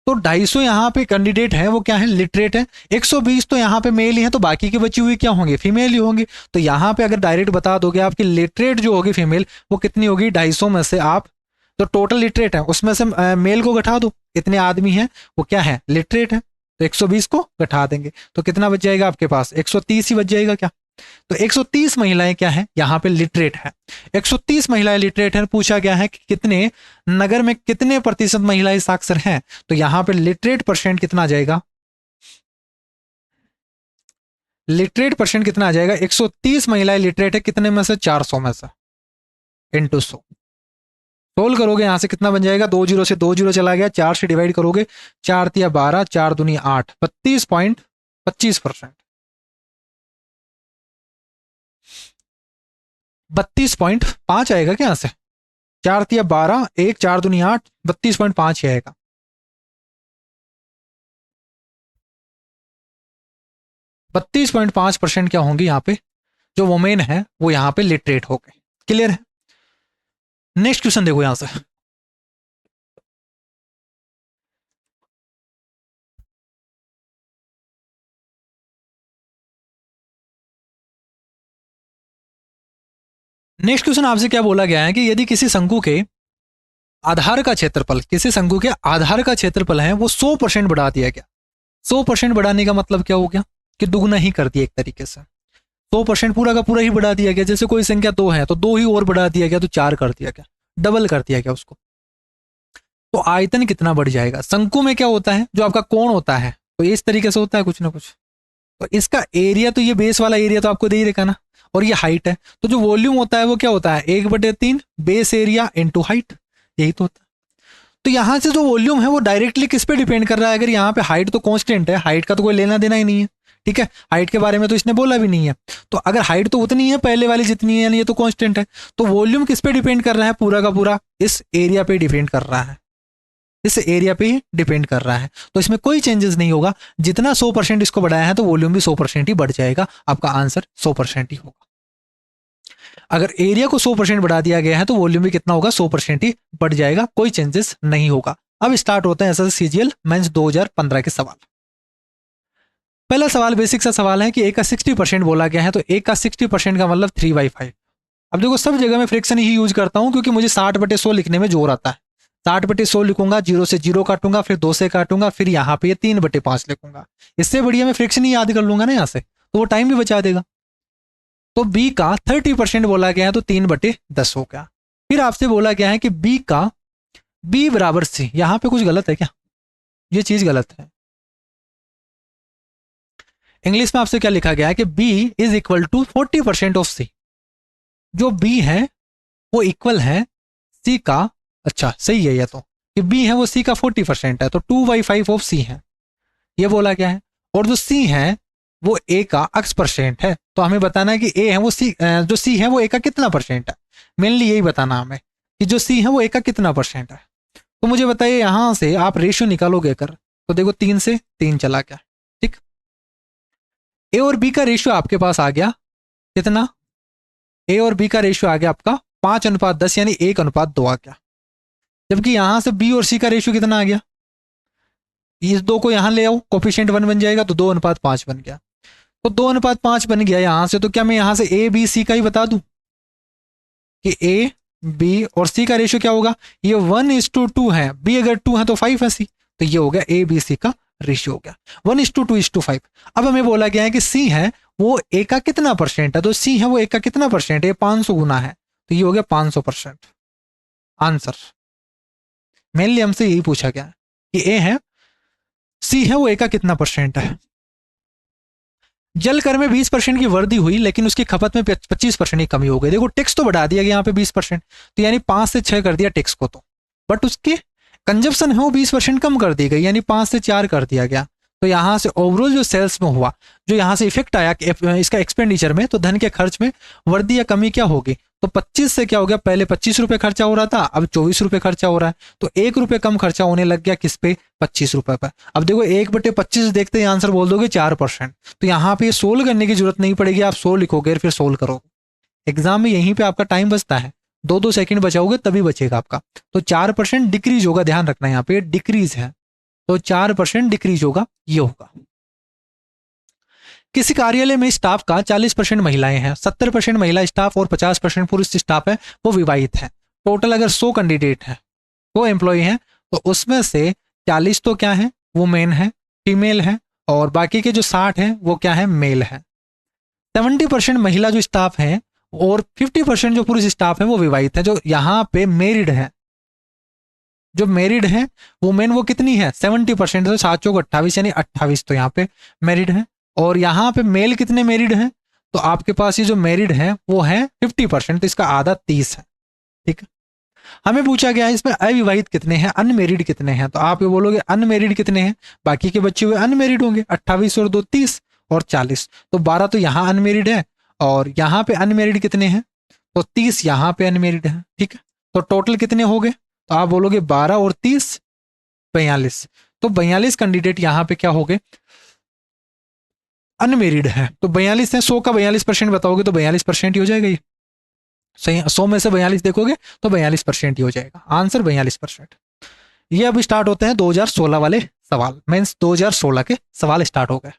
तो 250 यहाँ पे कैंडिडेट है वो क्या है, लिटरेट है। 120 तो यहाँ पे मेल ही है, तो बाकी की बची हुई क्या होंगे, फीमेल ही होंगे। तो यहाँ पे अगर डायरेक्ट बता दोगे आपकी लिटरेट जो होगी फीमेल वो कितनी होगी, 250 में से आप तो टोटल लिटरेट है उसमें से मेल को घटा दो, इतने आदमी हैं वो क्या है, लिटरेट है, तो 120 को घटा देंगे तो कितना बच जाएगा आपके पास, 130 ही बच जाएगा क्या। तो 130 महिलाएं क्या है यहाँ पे, लिटरेट है, 130 महिलाएं लिटरेट है। पूछा गया है कि कितने नगर में कितने प्रतिशत महिलाएं साक्षर हैं, तो यहाँ पे लिटरेट परसेंट कितना आ जाएगा, लिटरेट परसेंट कितना आ जाएगा, 130 महिलाएं लिटरेट है, कितने में से, 400 में से, इंटू 100, सोल्व करोगे यहां से कितना बन जाएगा, 2 जीरो से 2 जीरो चला गया, 4 से डिवाइड करोगे, 4 तिया 12, 4 दूनी 8, 32.25%, 32.5 आएगा क्या यहाँ से, 4 तिया 12, 1 4 दूनी 8, 32.5 ही आएगा। बत्तीस पॉइंट पांच परसेंट क्या होंगी यहाँ पे, जो वोमेन है वो यहाँ पे लिटरेट हो गए। क्लियर है। नेक्स्ट क्वेश्चन देखो यहां से, नेक्स्ट क्वेश्चन आपसे क्या बोला गया है कि यदि किसी शंकु के आधार का क्षेत्रफल, किसी शंकु के आधार का क्षेत्रफल है वो 100% बढ़ा दिया गया। 100% बढ़ाने का मतलब क्या हो गया कि दुगना ही कर दिया एक तरीके से, 100% पूरा का पूरा ही बढ़ा दिया गया। जैसे कोई संख्या 2 है तो 2 ही और बढ़ा दिया गया तो 4 कर दिया गया, डबल कर दिया गया उसको। तो आयतन कितना बढ़ जाएगा। शंकु में क्या होता है, जो आपका कोण होता है तो इस तरीके से होता है कुछ ना कुछ, तो इसका एरिया तो ये बेस वाला एरिया तो आपको दे ही रखा ना, और ये हाइट है, तो जो वॉल्यूम होता है वो क्या होता है 1/3 बेस एरिया इंटू हाइट, यही तो होता है। तो यहां से जो वॉल्यूम है वो डायरेक्टली किस पे डिपेंड कर रहा है, अगर यहाँ पे हाइट तो कांस्टेंट है, हाइट का तो कोई लेना देना ही नहीं है, ठीक है, हाइट के बारे में तो इसने बोला भी नहीं है। तो अगर हाइट तो उतनी है पहले वाली जितनी है, यानी ये तो कांस्टेंट है, तो वॉल्यूम किस पे डिपेंड कर रहा है, पूरा का पूरा इस एरिया पे डिपेंड कर रहा है, इस एरिया पे ही डिपेंड कर रहा है। तो इसमें कोई चेंजेस नहीं होगा, जितना 100% इसको बढ़ाया है तो वॉल्यूम भी 100% ही बढ़ जाएगा, आपका आंसर 100% ही होगा। अगर एरिया को 100% बढ़ा दिया गया है तो वॉल्यूम भी कितना होगा, 100% ही बढ़ जाएगा, कोई चेंजेस नहीं होगा। अब स्टार्ट होते हैं SSC CGL मेंस 2015 के सवाल। पहला सवाल बेसिक सा सवाल है कि ए का 60% बोला गया है, तो ए का 60% का मतलब 3/5। अब देखो सब जगह मैं फ्रैक्शन ही यूज करता हूं क्योंकि मुझे 60/100 लिखने में जोर आता है। 60/100 लिखूंगा, 0 से 0 काटूंगा, फिर 2 से काटूंगा, फिर यहाँ पे 3/5 लिखूंगा। इससे बढ़िया मैं फ्रैक्शन ही याद कर लूंगा ना यहाँ से, तो वो टाइम भी बचा देगा। तो बी का 30% बोला गया है तो 3/10 हो गया। फिर आपसे बोला गया है कि बी का बी बराबर सी, यहां पे कुछ गलत है क्या, ये चीज गलत है। इंग्लिश में आपसे क्या लिखा गया है कि B is equal to 40% of C, जो बी है वो इक्वल है सी का, अच्छा सही है ये तो, कि बी है वो सी का 40% है, तो 2/5 ऑफ सी है, ये बोला गया है। और जो सी है वो ए का x% है, तो हमें बताना है कि ए है वो सी, जो सी है वो ए का कितना परसेंट है, मेनली यही बताना हमें कि जो सी है वो ए का कितना परसेंट है। तो मुझे बताइए यहां से आप रेशियो निकालोगे कर, तो देखो 3 से 3 चला गया, ठीक। ए और बी का रेशियो आपके पास आ गया कितना, ए और बी का रेशियो आ गया आपका 5:10 यानी 1:2 आ गया। जबकि यहां से बी और सी का रेशियो कितना आ गया, इस दो को यहां ले आओ, कोफिशिएंट 1 बन जाएगा, तो 2:5 बन गया। तो 2:5 बन गया यहां से, तो क्या मैं यहां से ए बी सी का ही बता दूं कि ए बी और सी का रेशियो क्या होगा, ये 1:2 है, बी अगर 2 है तो 5 है सी, तो ये हो गया ए बी सी का रेशियो हो गया। 1:2:5। अब हमें बोला गया है कि सी है वो ए का कितना परसेंट है, तो सी है वो ए का कितना परसेंट है, 500 गुना है, तो ये हो गया 500%। आंसर मेनली हमसे यही पूछा गया कि ए है, सी है वो ए का कितना परसेंट है। जल कर में 20% की वृद्धि हुई लेकिन उसकी खपत में 25% की कमी हो गई। देखो टैक्स तो बढ़ा दिया गया यहाँ पे 20%, तो यानी 5 से 6 कर दिया टैक्स को, तो बट उसके कंजप्शन है वो 20% कम कर दी गई, यानी 5 से 4 कर दिया गया। तो यहाँ से ओवरऑल जो सेल्स में हुआ, जो यहाँ से इफेक्ट आया इसका एक्सपेंडिचर में, तो धन के खर्च में वृद्धि या कमी क्या होगी, तो 25 से क्या हो गया, पहले 25 रुपए खर्चा हो रहा था, अब 24 रुपए खर्चा हो रहा है, तो 1 रुपए कम खर्चा होने लग गया किस पे, 25 रुपए पर। अब देखो 1/25 देखते ही आंसर बोल दोगे 4%, तो यहाँ पे सोल्व करने की जरूरत नहीं पड़ेगी, आप 100 लिखोगे फिर सोल्व करोगे। एग्जाम में यहीं पे आपका टाइम बचता है, 2-2 सेकंड बचाओगे तभी बचेगा आपका। तो 4% डिक्रीज होगा, ध्यान रखना यहाँ पे डिक्रीज है, तो 4% डिक्रीज होगा, ये होगा। किसी कार्यालय में स्टाफ का 40% महिलाएं हैं, 70% महिला स्टाफ और 50% पुरुष स्टाफ है, वो विवाहित है। टोटल अगर 100 कैंडिडेट हैं, 100 एम्प्लॉय हैं, तो उसमें से 40 तो क्या है, वो मेन है, फीमेल है, और बाकी के जो 60 हैं वो क्या है, मेल है। 70% महिला जो स्टाफ है और 50% जो पुरुष स्टाफ है वो विवाहित है। जो यहाँ पे मेरिड है, जो मेरिड है वो मेन वो कितनी है, 70%, तो 7 चौक 28 यानी 28, तो यहाँ पे मेरिड है। और यहाँ पे मेल कितने मेरिड हैं, तो आपके पास ये जो मेरिड है वो है 50%, तो इसका आधा 30 है। ठीक है, हमें पूछा गया है इसमें अविवाहित कितने हैं, अनमेरिड कितने हैं, तो आप ये बोलोगे अनमेरिड कितने हैं, बाकी के बच्चे हुए अनमेरिड होंगे, 28 और 2 30 और 40, तो 12 तो यहाँ अनमेरिड है, और यहाँ पे अनमेरिड कितने हैं, तो 30 यहाँ पे अनमेरिड है। ठीक है, तो टोटल कितने हो गए, तो आप बोलोगे 12 और 30 42, तो 42 कैंडिडेट यहाँ पे क्या हो गए, अनमेरिड है। तो 42 है, 100 का 42% बताओगे तो 42% ही हो जाएगा ये। सही, 100 में से 42 देखोगे तो 42% ही हो जाएगा, आंसर 42%। ये अभी स्टार्ट होते हैं 2016 वाले सवाल, मीन्स 2016 के सवाल स्टार्ट हो गए।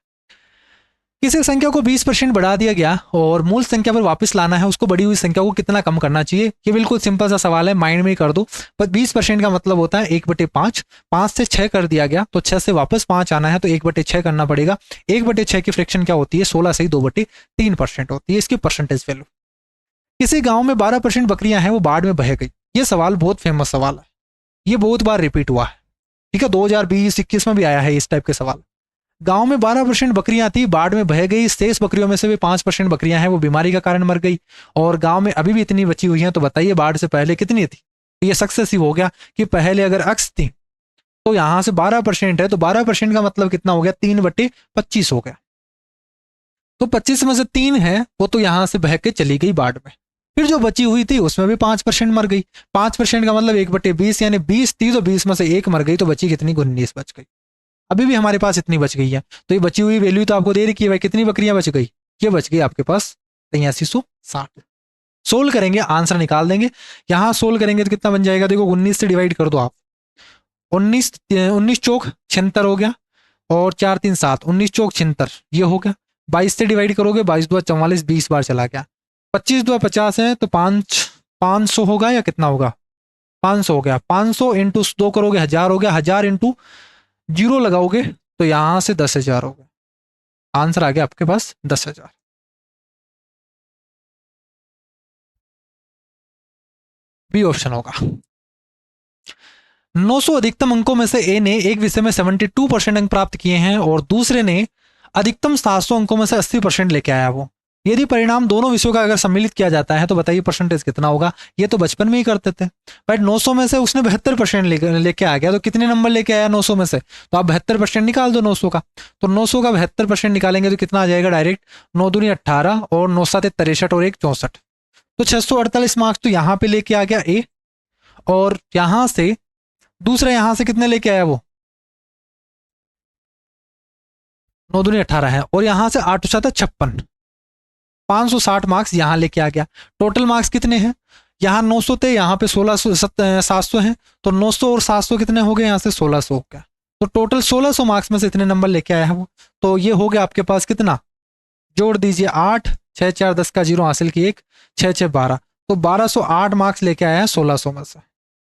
किसी संख्या को 20% बढ़ा दिया गया और मूल संख्या पर वापस लाना है, उसको बढ़ी हुई संख्या को कितना कम करना चाहिए। ये बिल्कुल सिंपल सा सवाल है, माइंड में ही कर दो। पर 20% का मतलब होता है 1/5, 5 से 6 कर दिया गया, तो 6 से वापस 5 आना है तो 1/6 करना पड़ेगा। 1/6 की फ्रैक्शन क्या होती है, 16 से ही 2/3% होती है इसकी परसेंटेज वैल्यू। किसी गाँव में 12% बकरियां हैं, वो बाढ़ में बह गई। ये सवाल बहुत फेमस सवाल है, ये बहुत बार रिपीट हुआ है। ठीक है, 2020-21 में भी आया है इस टाइप के सवाल। गांव में 12% बकरियां थी, बाढ़ में बह गई, शेष बकरियों में से भी 5% बकरियां हैं वो बीमारी का कारण मर गई, और गांव में अभी भी इतनी बची हुई हैं, तो बताइए बाढ़ से पहले कितनी थी। तो ये सक्सेसिव हो गया कि पहले अगर अक्स थी तो यहां से 12% है, तो 12% का मतलब कितना हो गया, 3/25 हो गया। तो 25 में से 3 है वो तो यहां से बह के चली गई बाढ़ में। फिर जो बची हुई थी उसमें भी 5% मर गई। 5% का मतलब 1/20, यानी 20 थी तो 20 में से 1 मर गई, तो बची कितनी, 19 बच गई। अभी भी हमारे पास इतनी बच गई है, तो ये बची हुई वैल्यू तो आपको दे रखी है भाई, कितनी बकरियां बच गई, ये बच गई आपके पास 8360। सोल्व करेंगे आंसर निकाल देंगे। यहां सोल्व करेंगे तो कितना बन जाएगा, देखो 19 से डिवाइड कर दो आप, 19 चौक 76 हो गया, और 4 3 7, 19 चौक 76 ये हो गया। 22 से डिवाइड करोगे, 22 2 44, 20 बार चला गया। 25 2 50 है, तो 500 होगा या कितना होगा, 500 हो गया। 500 इंटू 2 करोगे 1000 हो गया, 1000 इंटू 0 लगाओगे तो यहां से 10,000 हो गया। आंसर आ गया आपके पास 10,000। बी ऑप्शन होगा। 900 अधिकतम अंकों में से ए ने एक विषय में 72% अंक प्राप्त किए हैं और दूसरे ने अधिकतम 700 अंकों में से 80% लेके आया। वो यदि परिणाम दोनों विषयों का अगर सम्मिलित किया जाता है तो बताइए परसेंटेज कितना होगा। ये तो बचपन में ही करते थे बट 900 में से उसने 72% लेके आ गया, तो कितने नंबर लेके आया 900 में से, तो आप 72% निकाल दो 900 का। तो 900 का 72% निकालेंगे तो कितना आ जाएगा, डायरेक्ट 9 दूनी 18 और 9 7 63 और 1 64, तो 648 मार्क्स तो यहाँ पे लेके आ गया ए। और यहां से दूसरा यहां से कितने लेके आया वो, 9 दूनी 18 है, और यहां से 8 7 56, 560 मार्क्स यहां लेके आ गया। टोटल मार्क्स कितने हैं, यहाँ 900 थे, यहाँ पे 1600 700 हैं, तो 900 और 700 कितने हो गए, यहाँ से 1600 हो गया। तो टोटल 1600 मार्क्स में से इतने नंबर लेके आया है वो। तो ये हो गया आपके पास कितना, जोड़ दीजिए 8 6 4 10 का 0 हासिल की 1 6 6 12, तो 1208 मार्क्स लेके आया है 1600 में से,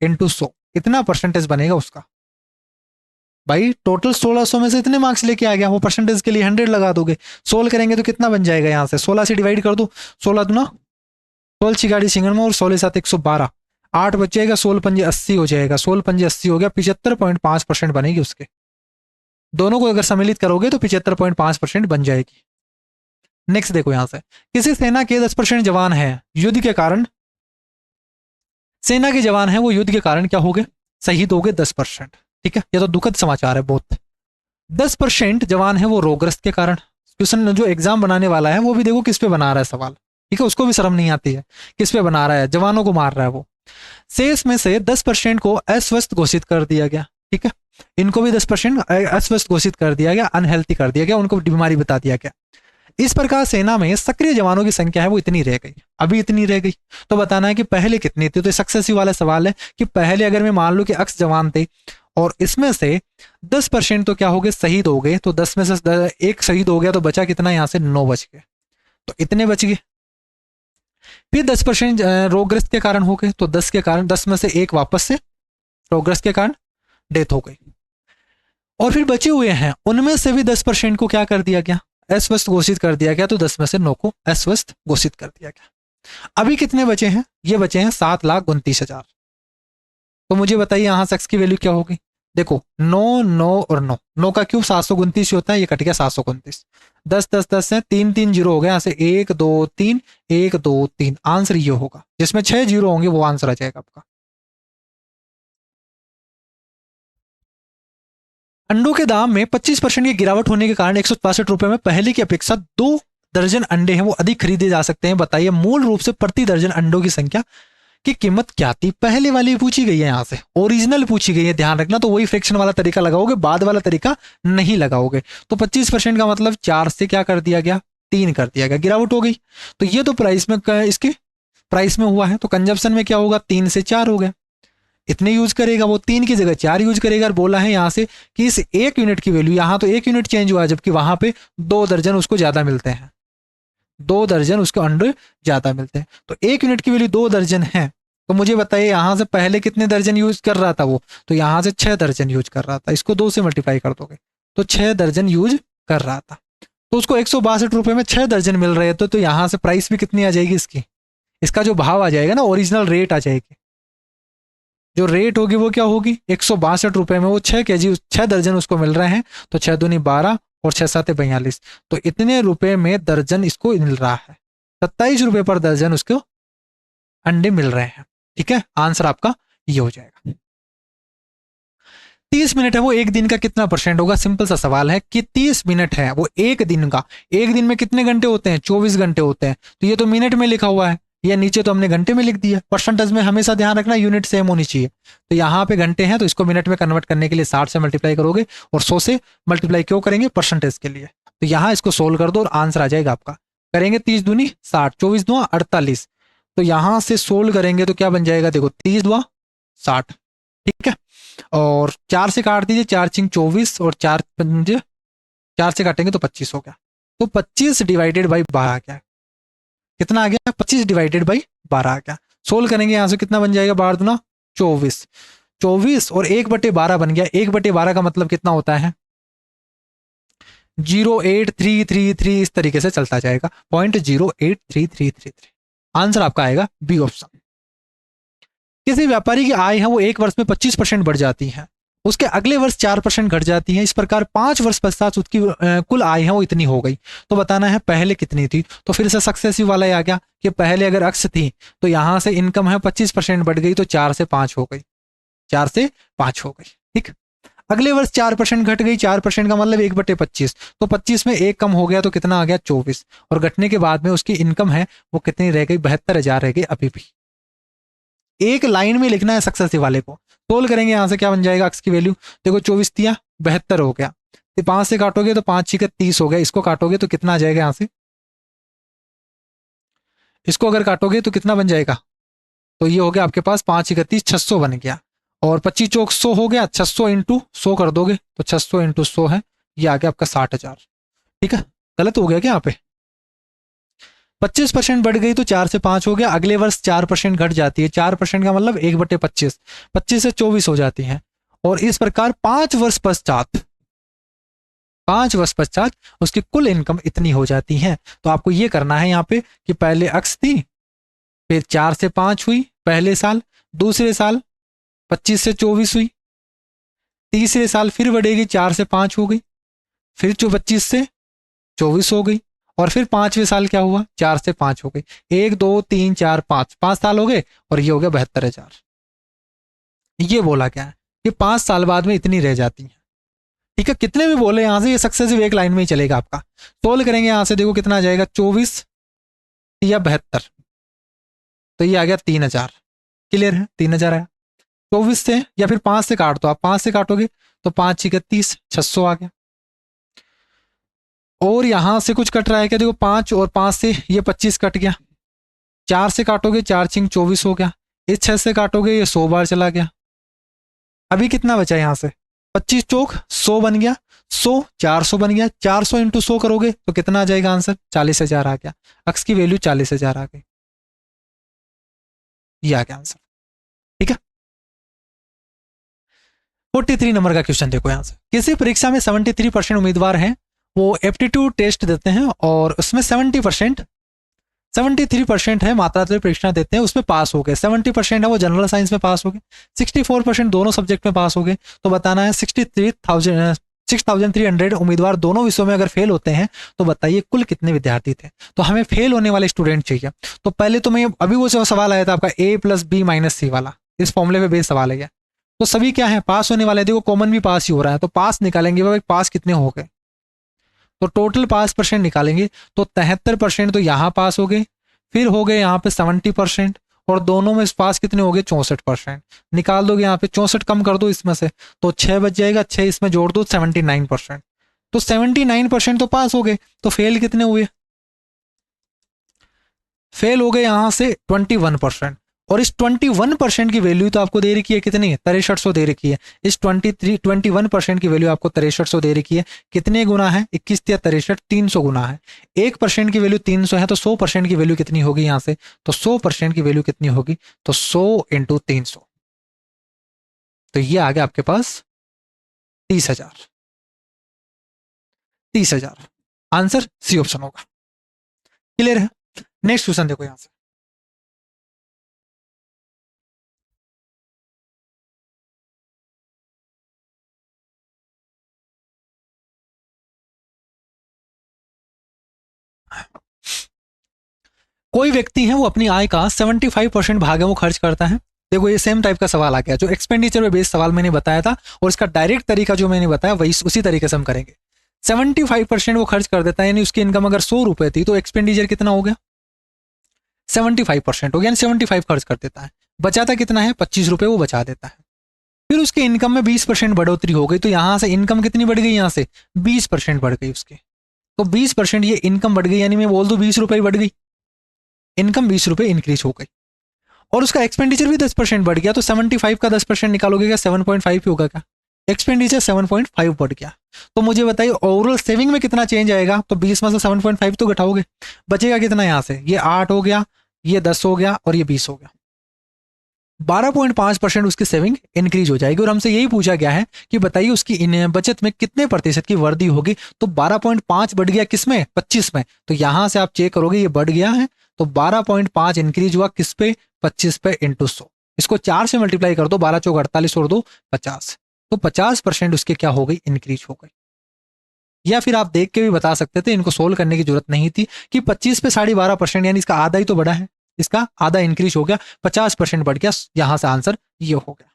इंटू 100 कितना परसेंटेज बनेगा उसका। भाई टोटल 1600 में से इतने मार्क्स लेके आ गया, वो परसेंटेज के लिए 100 लगा दोगे, सोल्व करेंगे तो कितना बन जाएगा, यहाँ से 16 से डिवाइड कर दो, 16 दूना 16 चिगाड़ी सिंगल में और 16 सात 112, 8 बच जाएगा, 16 पंजे 80 हो जाएगा, 16 पंजे 80 हो गया, 75.5% बनेगी उसके। दोनों को अगर सम्मिलित करोगे तो 75.5% बन जाएगी। नेक्स्ट देखो यहां से, किसी सेना के 10% जवान है युद्ध के कारण, सेना के जवान है वो युद्ध के कारण क्या हो गए, शहीद हो गए 10%। ठीक है, ये तो दुखद समाचार है बहुत। 10% जवान है वो रोगग्रस्त के कारण। क्वेश्चन जो एग्जाम बनाने वाला है वो भी देखो किस पे बना रहा है सवाल, ठीक है, उसको भी शर्म नहीं आती है, किस पे बना रहा है, जवानों को मार रहा है वो। शेष में से 10% को अस्वस्थ घोषित कर दिया गया, ठीक है, इनको भी 10% अस्वस्थ घोषित कर दिया गया, अनहेल्थी कर दिया गया, उनको बीमारी बता दिया गया। इस प्रकार सेना में सक्रिय जवानों की संख्या है वो इतनी रह गई, अभी इतनी रह गई। तो बताना है कि पहले कितनी थी, तो सक्सेसिव वाला सवाल है कि पहले अगर मैं मान लूं कि अक्स जवान थे और इसमें से 10% तो क्या हो गए, शहीद हो गए, तो 10 में से एक शहीद हो गया तो बचा कितना, यहां से 9 बच गए, तो इतने बच गए। फिर 10% रोगग्रस्त के कारण हो गए, तो 10 के कारण 10 में से एक वापस से रोगग्रस्त के कारण डेथ हो गई। और फिर बचे हुए हैं उनमें से भी 10% को क्या कर दिया गया, अस्वस्थ घोषित कर दिया गया, तो 10 में से 9 को अस्वस्थ घोषित कर दिया गया। अभी कितने बचे हैं, ये बचे हैं 7,29,000। तो मुझे बताइए यहां से एक्स की वैल्यू क्या होगी। देखो 9 9 और 9, 9 का क्यूब 729 होता है, ये कट गया 729, 10 10 10 है, 3 3 जीरो हो गया, यहाँ से 1 2 3 1 2 3, आंसर ये होगा, जिसमें 6 जीरो होंगे वो आंसर आ जाएगा आपका। अंडों के दाम में 25% की गिरावट होने के कारण 162 रुपए में पहले की अपेक्षा 2 दर्जन अंडे हैं वो अधिक खरीदे जा सकते हैं। बताइए मूल रूप से प्रति दर्जन अंडों की संख्या की कीमत क्या थी। पहले वाली पूछी गई है, यहां से ओरिजिनल पूछी गई है, ध्यान रखना। तो वही फ्रैक्शन वाला तरीका लगाओगे, बाद वाला तरीका नहीं लगाओगे। तो 25% का मतलब 4 से क्या कर दिया गया, 3 कर दिया गया, गिरावट हो गई। तो ये तो प्राइस में, इसके प्राइस में हुआ है, तो कंजप्शन में क्या होगा, 3 से 4 हो गया, इतने यूज करेगा वो, 3 की जगह 4 यूज करेगा। और बोला है यहां से कि इस 1 यूनिट की वैल्यू, यहां तो 1 यूनिट चेंज हुआ, जबकि वहां पे 2 दर्जन उसको ज्यादा मिलते हैं, 2 दर्जन उसको अंडे ज्यादा मिलते हैं। तो 1 यूनिट की वैल्यू 2 दर्जन है। तो मुझे बताइए यहां से पहले कितने दर्जन यूज कर रहा था वो, तो यहां से 6 दर्जन यूज कर रहा था, इसको 2 से मल्टीप्लाई कर दोगे तो 6 दर्जन यूज कर रहा था। तो उसको 162 रुपए में 6 दर्जन मिल रहे थे, तो यहां से प्राइस भी कितनी आ जाएगी इसकी, इसका जो भाव आ जाएगा ना, ओरिजिनल रेट आ जाएगी। जो रेट होगी वो क्या होगी, 162 रुपए में वो 6 केजी 6 दर्जन उसको मिल रहे हैं। तो 6 दूनी 12 और 6 सात 42, तो इतने रुपए में दर्जन इसको मिल रहा है, 27 रुपए पर दर्जन उसको अंडे मिल रहे हैं। ठीक है, आंसर आपका ये हो जाएगा। 30 मिनट है वो एक दिन का कितना परसेंट होगा। सिंपल सा सवाल है कि 30 मिनट है वो एक दिन का, एक दिन में कितने घंटे होते हैं, 24 घंटे होते हैं। तो ये तो मिनट में लिखा हुआ है, या नीचे तो हमने घंटे में लिख दिया। परसेंटेज में हमेशा ध्यान रखना यूनिट सेम होनी चाहिए। तो यहाँ पे घंटे हैं तो इसको मिनट में कन्वर्ट करने के लिए 60 से मल्टीप्लाई करोगे, और 100 से मल्टीप्लाई क्यों करेंगे, परसेंटेज के लिए। तो यहाँ इसको सोल्व कर दो और आंसर आ जाएगा आपका। करेंगे 30 दूनी 60, 24 दुआ 48, तो यहां से सोल्व करेंगे तो क्या बन जाएगा, देखो 30 दुआ 60, ठीक है, और 4 से काट दीजिए, 4 चिंग 24 और 4 पंजे 4 से काटेंगे तो 25 हो गया। तो 25 डिवाइडेड बाई 12 आ गया, कितना आ गया, 25 डिवाइडेड बाई 12 आ गया। सोल्व करेंगे यहां से कितना बन जाएगा, 12 दूना 24, 24 और 1/12 बन गया। 1/12 का मतलब कितना होता है, 0.8333, इस तरीके से चलता जाएगा, 0.08333। आंसर आपका आएगा बी ऑप्शन। किसी व्यापारी की आय है वो एक वर्ष में 25% बढ़ जाती है, उसके अगले वर्ष 4% घट जाती है। इस प्रकार 5 वर्ष पश्चात उसकी कुल आय है वो इतनी हो गई। तो बताना है पहले कितनी थी। तो फिर से सक्सेसिव वाला ही आ गया कि पहले अगर अक्स थी तो यहां से इनकम है 25% बढ़ गई, तो 4 से 5 हो गई, 4 से 5 हो गई। ठीक, अगले वर्ष 4% घट गई, 4% का मतलब 1/25, तो 25 में 1 कम हो गया तो कितना आ गया, 24, और घटने के बाद में उसकी इनकम है वो कितनी रह गई, 72,000 रह गई अभी भी। एक लाइन में लिखना है सक्सेसिव वाले को। सोल्व करेंगे यहां से क्या बन जाएगा, अक्स की वैल्यू देखो 24 तिया 72 हो गया, तो 5 से काटोगे तो 5 6 30 हो गया, इसको काटोगे तो कितना आ जाएगा, यहां से इसको अगर काटोगे तो कितना बन जाएगा, तो ये हो गया आपके पास 5 31 600 बन गया, और 25 चौक 100 हो गया, 600 इंटू 100 कर दोगे तो 600 इंटू 100 है, ये आ गया आपका 60,000। ठीक है, गलत हो गया क्या यहाँ पे, 25% बढ़ गई तो 4 से 5 हो गया, अगले वर्ष 4% घट जाती है, 4% का मतलब 1/25, 25 से 24 हो जाती है, और इस प्रकार 5 वर्ष पश्चात उसकी कुल इनकम इतनी हो जाती है। तो आपको ये करना है यहाँ पे कि पहले अक्स थी, फिर 4 से 5 हुई पहले साल, दूसरे साल 25 से 24 हुई, तीसरे साल फिर बढ़ेगी 4 से 5 हो गई, फिर जो 25 से 24 हो गई, और फिर 5वें साल क्या हुआ 4 से 5 हो गई। 1 2 3 4 5 साल हो गए और ये हो गया 72,000। ये बोला क्या है कि 5 साल बाद में इतनी रह जाती है। ठीक है, कितने भी बोले यहां से ये सक्सेसिव एक लाइन में ही चलेगा आपका। सोल्व करेंगे यहां से, देखो कितना आ जाएगा 24 या 72, तो ये आ गया 3,000। क्लियर है, 3,000 आया। 24 से या फिर 5 से काट दो आप, 5 से काटोगे तो 5 6 30, 600 आ गया। और यहां से कुछ कट रहा है क्या, देखो 5 और 5 से ये 25 कट गया, 4 से काटोगे 4 6 24 हो गया, इस 6 से काटोगे ये 100 बार चला गया। अभी कितना बचा यहां से 25 चौक 100 बन गया, 100 400 बन गया, 400 इंटू 100 करोगे तो कितना आ जाएगा आंसर 40,000 आ गया। अक्स की वैल्यू 40,000 आ गई, ये आ गया आंसर। ठीक है, 43 नंबर का क्वेश्चन देखो यहां से। किसी परीक्षा में 73% उम्मीदवार हैं, वो एप्टीट्यूड टेस्ट देते हैं और उसमें 73% है मात्रात्मक परीक्षा देते हैं, उसमें पास हो गए। 70% है वो जनरल साइंस में पास हो गए, 64% दोनों सब्जेक्ट में पास हो गए। तो बताना है 6,300 उम्मीदवार दोनों विषयों में अगर फेल होते हैं तो बताइए कुल कितने विद्यार्थी थे। तो हमें फेल होने वाले स्टूडेंट चाहिए। तो पहले तो मैं अभी वो जो सवाल आया था आपका A + B - C वाला, इस फॉर्मूले पे बेस सवाल है। तो सभी क्या है पास होने वाले, देखो कॉमन भी पास ही हो रहा है, तो पास निकालेंगे भाई, पास कितने हो गए तो टोटल पास % निकालेंगे तो 73% तो यहाँ पास हो गए, फिर हो गए यहाँ पे 70%, और दोनों में पास कितने हो गए 64%। निकाल दोगे यहाँ पे 64 कम कर दो इसमें से तो 6 बच जाएगा, 6 इसमें जोड़ दो 79%। तो 79% तो पास हो गए, तो फेल कितने हुए, फेल हो गए यहाँ से 21%। और इस 21% की वैल्यू तो आपको दे रखी है कितनी 6300 दे रखी है। इस 21% की वैल्यू आपको 6300 दे रखी है। कितने गुना है 21 या 63, 300 गुना है। 1% की वैल्यू 300 है, तो 100% की वैल्यू कितनी होगी यहां से, तो 100% की वैल्यू कितनी होगी, तो 100 × 300, तो ये आ गया आपके पास 30,000। 30,000 आंसर सी ऑप्शन होगा। क्लियर है। नेक्स्ट क्वेश्चन देखो यहां से। कोई व्यक्ति है वो अपनी आय का 75% भाग है वो खर्च करता है। देखो ये सेम टाइप का सवाल आ गया, जो एक्सपेंडिचर पे बेस्ड सवाल मैंने बताया था और इसका डायरेक्ट तरीका जो मैंने बताया वही उसी तरीके से हम करेंगे। 75% वो खर्च कर देता है, यानी उसकी इनकम अगर 100 रुपए थी तो एक्सपेंडिचर कितना हो गया 75% हो गया, यानी 75 खर्च कर देता है। बचाता कितना है 25 रुपए वो बचा देता है। फिर उसके इनकम में 20% बढ़ोतरी हो गई, तो यहां से इनकम कितनी बढ़ गई, यहां से 20% बढ़ गई उसकी। तो 20% ये इनकम बढ़ गई, यानी मैं बोल दूं 20 रुपए बढ़ गई, इनकम 20 रुपए इंक्रीज हो गई। और उसका एक्सपेंडिचर भी 10% बढ़ गया, तो 75 का 10% निकालोगे क्या 7.5 ही होगा क्या, एक्सपेंडिचर 7.5 बढ़ गया। तो मुझे बताइए ओवरऑल सेविंग में कितना चेंज आएगा, तो 20 में से 7.5 तो घटाओगे, बचेगा कितना यहाँ से, ये 8 हो गया, ये 10 हो गया और ये 20 हो गया। 12.5% उसकी सेविंग इंक्रीज हो जाएगी। और हमसे यही पूछा गया है कि बताइए उसकी बचत में कितने प्रतिशत की वृद्धि होगी। तो 12.5 बढ़ गया किसमें 25 में, तो यहां से आप चेक करोगे ये बढ़ गया है, तो 12.5 इंक्रीज हुआ किस पे 25 पे इंटू 100। इसको 4 से मल्टीप्लाई कर दो, 12 चौक 48 और 2 50, तो 50% उसके क्या हो गई इंक्रीज हो गई। या फिर आप देख के भी बता सकते थे, इनको सोल्व करने की जरूरत नहीं थी कि 25 पे 12.5% यानी इसका आधा ही तो बढ़ा है, इसका आधा इंक्रीज हो गया, 50% बढ़ गया। यहां से आंसर ये हो गया।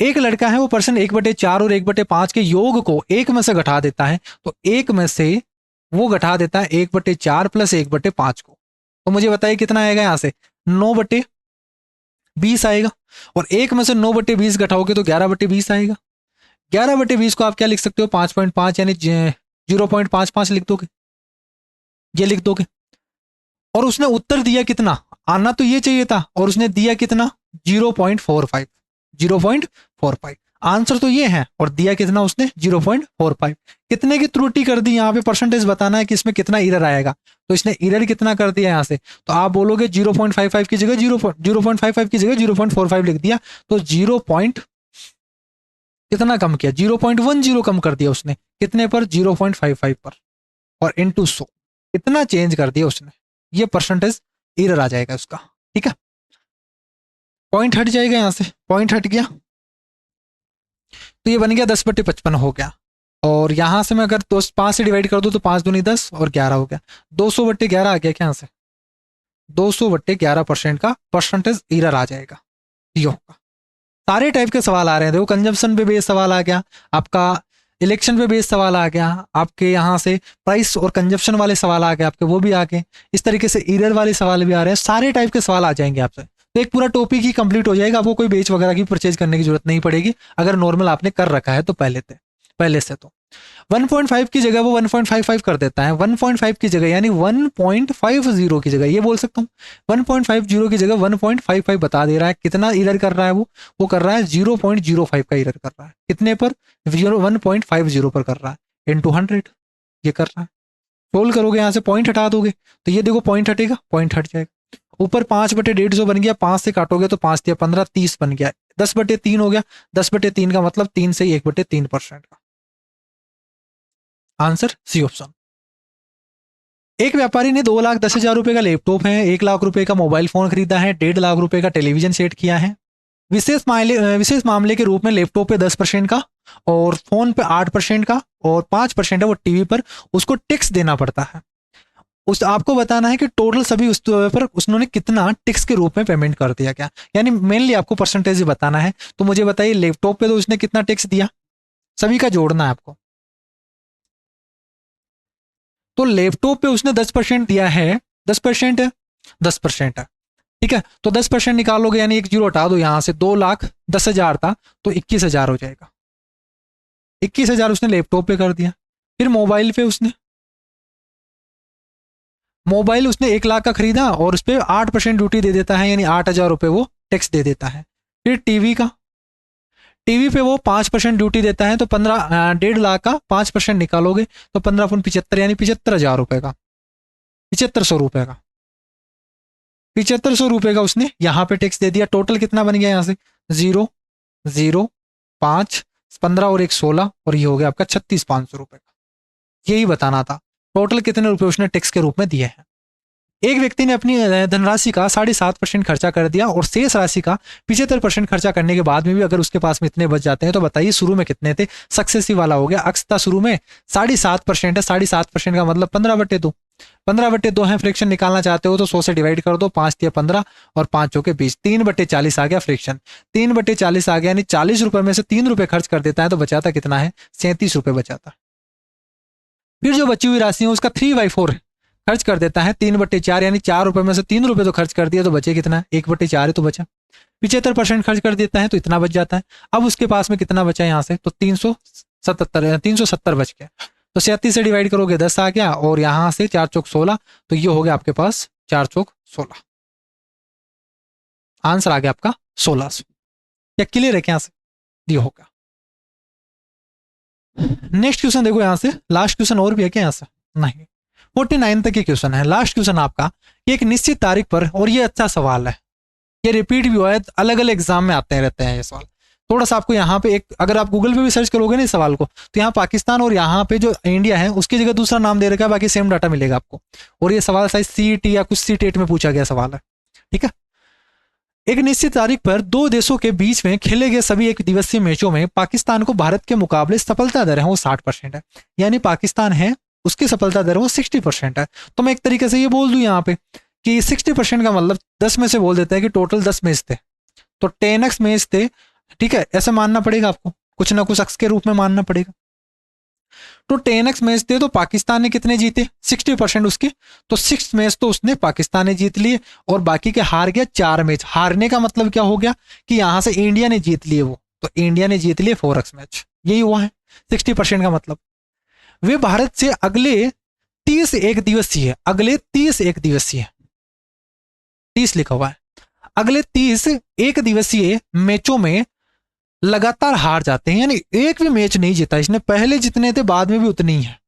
एक लड़का है वो पर्सन 1/4 और 1/5 के योग को 1 में से घटा देता है, तो 1 में से वो घटा देता है 1/4 प्लस 1/5 को। तो मुझे बताइए कितना आएगा यहां से 9/20 आएगा, और 1 में से 9/20 घटाओगे तो 11/20 आएगा। 11/20 को आप क्या लिख सकते हो 5.5 यानी 0.55 लिख दोगे, ये लिख दोगे। और उसने उत्तर दिया कितना, आना तो ये चाहिए था, और उसने दिया कितना 0.45, 0.45 आंसर तो ये है, और दिया कितना उसने 0.45। कितने की त्रुटि कर दी, यहाँ पे परसेंटेज बताना है कि इसमें कितना एरर आएगा, तो इसने एरर कितना कर दिया यहाँ से, तो आप बोलोगे 0.55 की जगह 0.55 की जगह 0.45 लिख दिया, तो कितना कम किया, 0.10 कम कर दिया उसने, कितने पर, 0.55 पर, और इनटू 100, इतना चेंज कर दिया उसने, ये परसेंटेज एरर आ जाएगा उसका। ठीक है, पॉइंट हट जाएगा यहाँ से, पॉइंट हट गया तो ये बन गया 10/55 हो गया। और यहां से मैं अगर 5 से डिवाइड कर दूं तो 5 दूनी 10 और 11 हो गया, 200/11 आ गया क्या यहाँ से, 200/11% का परसेंटेज एरर आ जाएगा, ये होगा। सारे टाइप के सवाल आ रहे हैं, देखो कंजम्पशन पे बेस्ड सवाल आ गया आपका, इलेक्शन पे बेस्ड सवाल आ गया आपके, यहाँ से प्राइस और कंजम्पशन वाले सवाल आ गए आपके, वो भी आ गए, इस तरीके से एरर वाले सवाल भी आ रहे हैं, सारे टाइप के सवाल आ जाएंगे आपसे। तो एक पूरा टॉपिक ही कंप्लीट हो जाएगा, आपको कोई बेच वगैरह की परचेज करने की जरूरत नहीं पड़ेगी अगर नॉर्मल आपने कर रखा है तो पहले से तो 1.5 की जगह वो 1.55 कर देता है, 1.5 की जगह यानी 1.50 की जगह, ये बोल सकता हूँ 1.50 की जगह 1.55 बता दे रहा है। कितना इरर कर रहा है वो कर रहा है 0.05 का इरर कर रहा है, कितने पर, 1.50 पर कर रहा है, इंटू 100 ये कर रहा है। सोल्व करोगे यहाँ से पॉइंट हटा दोगे तो ये देखो पॉइंट हटेगा, पॉइंट हट जाएगा, ऊपर 5/150 बन गया, 5 से काटोगे तो 5 या 15 30 बन गया, 10/3 हो गया, 10/3 का मतलब 3 से 1/3% का आंसर सी ऑप्शन। एक व्यापारी ने 2,10,000 रुपए का लैपटॉप है, 1 लाख रुपए का मोबाइल फोन खरीदा है, 1.5 लाख रुपए का टेलीविजन सेट किया है। विशेष मामले के रूप में लैपटॉप पे 10% का और फोन पे 8% का और 5% है वो टीवी पर, उसको टैक्स देना पड़ता है। उस आपको बताना है कि टोटल सभी उस पर उसने कितना टैक्स के रूप में पेमेंट कर दिया क्या, यानी मेनली आपको परसेंटेज बताना है। तो मुझे बताइए लैपटॉप पे तो उसने कितना टैक्स दिया, सभी का जोड़ना है आपको। तो लैपटॉप पे उसने 10% दिया है, 10% है, 10% है, ठीक है। तो 10% निकालोगे यानी एक जीरो हटा दो यहां से, 2,10,000 था तो 21,000 हो जाएगा, 21,000 उसने लैपटॉप पे कर दिया। फिर मोबाइल उसने 1 लाख का खरीदा और उस पर 8% ड्यूटी दे देता है, यानी 8,000 रुपये वो टैक्स दे देता है। फिर टीवी पे वो 5% ड्यूटी देता है, तो 1.5 लाख का 5% निकालोगे तो 15×75 यानी 75,000 रुपए का, 7500 रुपए का, 7500 रुपए का उसने यहाँ पे टैक्स दे दिया। टोटल कितना बन गया यहाँ से, 0 0 5 15 और 1 16 और ये हो गया आपका 36,500 रुपए का। यही बताना था टोटल कितने रुपए उसने टैक्स के रूप में दिए हैं। एक व्यक्ति ने अपनी धनराशि का 7.5% खर्चा कर दिया और शेष राशि का 75% खर्चा करने के बाद में भी अगर उसके पास में इतने बच जाते हैं तो बताइए शुरू में कितने थे। सक्सेसिव वाला हो गया, अक्स था शुरू में 7.5% है, 7.5% का मतलब 15/2, 15/2 है। फ्रैक्शन निकालना चाहते हो तो 100 से डिवाइड कर दो, 5 या 15 और 5 के 20, 3/40 आ गया फ्रैक्शन, 3/40 आ गया, यानी 40 रुपए में से 3 रुपए खर्च कर देता है तो बचाता कितना है, 37 रुपए बचाता। फिर जो बची हुई राशि है उसका 3/4 खर्च कर देता है, 3/4 यानी 4 रुपए में से 3 रुपए तो खर्च कर दिया तो बचे कितना, 1/4 है तो बचा। 75% खर्च कर देता है तो इतना बच जाता है। अब उसके पास में कितना बचा यहाँ से, तो 370 बच गया, तो 37 से डिवाइड करोगे 10 आ गया और यहाँ से 4 चौक 16, तो ये हो गया आपके पास 4 चौक 16, आंसर आ गया आपका 1600। क्या क्लियर है क्या यहाँ से, ये होगा। नेक्स्ट क्वेश्चन देखो यहाँ से, लास्ट क्वेश्चन और भी है क्या यहाँ से, नहीं, 49 तक के क्वेश्चन है। लास्ट क्वेश्चन आपका, एक निश्चित तारीख पर, और ये अच्छा सवाल है, ये रिपीट भी हुआ है, अलग अलग एग्जाम में आते रहते हैं ये सवाल। थोड़ा सा आपको यहाँ पे एक, अगर आप गूगल पे भी सर्च करोगे ना इस सवाल को, तो यहाँ पाकिस्तान और यहाँ पे जो इंडिया है उसकी जगह दूसरा नाम दे रखा है, बाकी सेम डाटा मिलेगा आपको। और ये सवाल शायद CET या कुछ CTET में पूछा गया सवाल है, ठीक है। एक निश्चित तारीख पर दो देशों के बीच में खेले गए सभी एक दिवसीय मैचों में पाकिस्तान को भारत के मुकाबले सफलता दर है वो 60% है, यानी पाकिस्तान है उसकी सफलता दर वो 60% है। तो मैं एक तरीके से ये बोल दूं यहाँ पे कि 60% का मतलब 10 में से बोल देता है कि टोटल 10 मैच थे, तो 10x मैच थे, ठीक है, ऐसे मानना पड़ेगा आपको, कुछ ना कुछ अक्स के रूप में मानना पड़ेगा। तो 10x मैच थे तो पाकिस्तान ने कितने जीते, 60% उसके, तो 6 मैच तो उसने पाकिस्तान ने जीत लिए और बाकी के हार गया 4 मैच। हारने का मतलब क्या हो गया कि यहां से इंडिया ने जीत लिए वो, तो इंडिया ने जीत लिए 4x मैच, यही हुआ है 60% का मतलब। वे भारत से अगले 30 एक दिवसीय, अगले 30 एक दिवसीय, 30 लिखा हुआ है, अगले 30 एक दिवसीय मैचों में लगातार हार जाते हैं, यानी एक भी मैच नहीं जीता इसने, पहले जितने थे बाद में भी उतने ही है,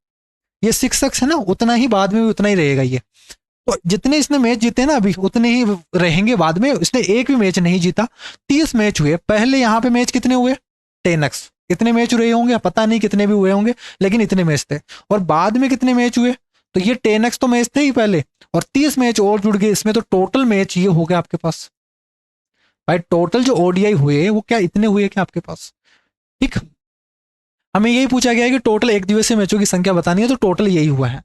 ये 6x है ना, उतना ही बाद में भी उतना ही रहेगा ये। तो जितने इसने मैच जीते ना अभी उतने ही रहेंगे बाद में, इसने एक भी मैच नहीं जीता। 30 मैच हुए, पहले यहाँ पे मैच कितने हुए, 10x, इतने मैच हुए होंगे, पता नहीं कितने भी हुए होंगे, लेकिन इतने मैच थे। और बाद में कितने मैच हुए, तो ये 10x तो मैच थे ही पहले, और 30 मैच और जुड़ गए इसमें, तो टोटल मैच ये हो गया आपके पास भाई। टोटल जो ओडीआई हुए वो क्या इतने हुए क्या आपके पास, ठीक। हमें यही पूछा गया है कि टोटल एक दिवसीय मैचों की संख्या बतानी है, तो टोटल यही हुआ है।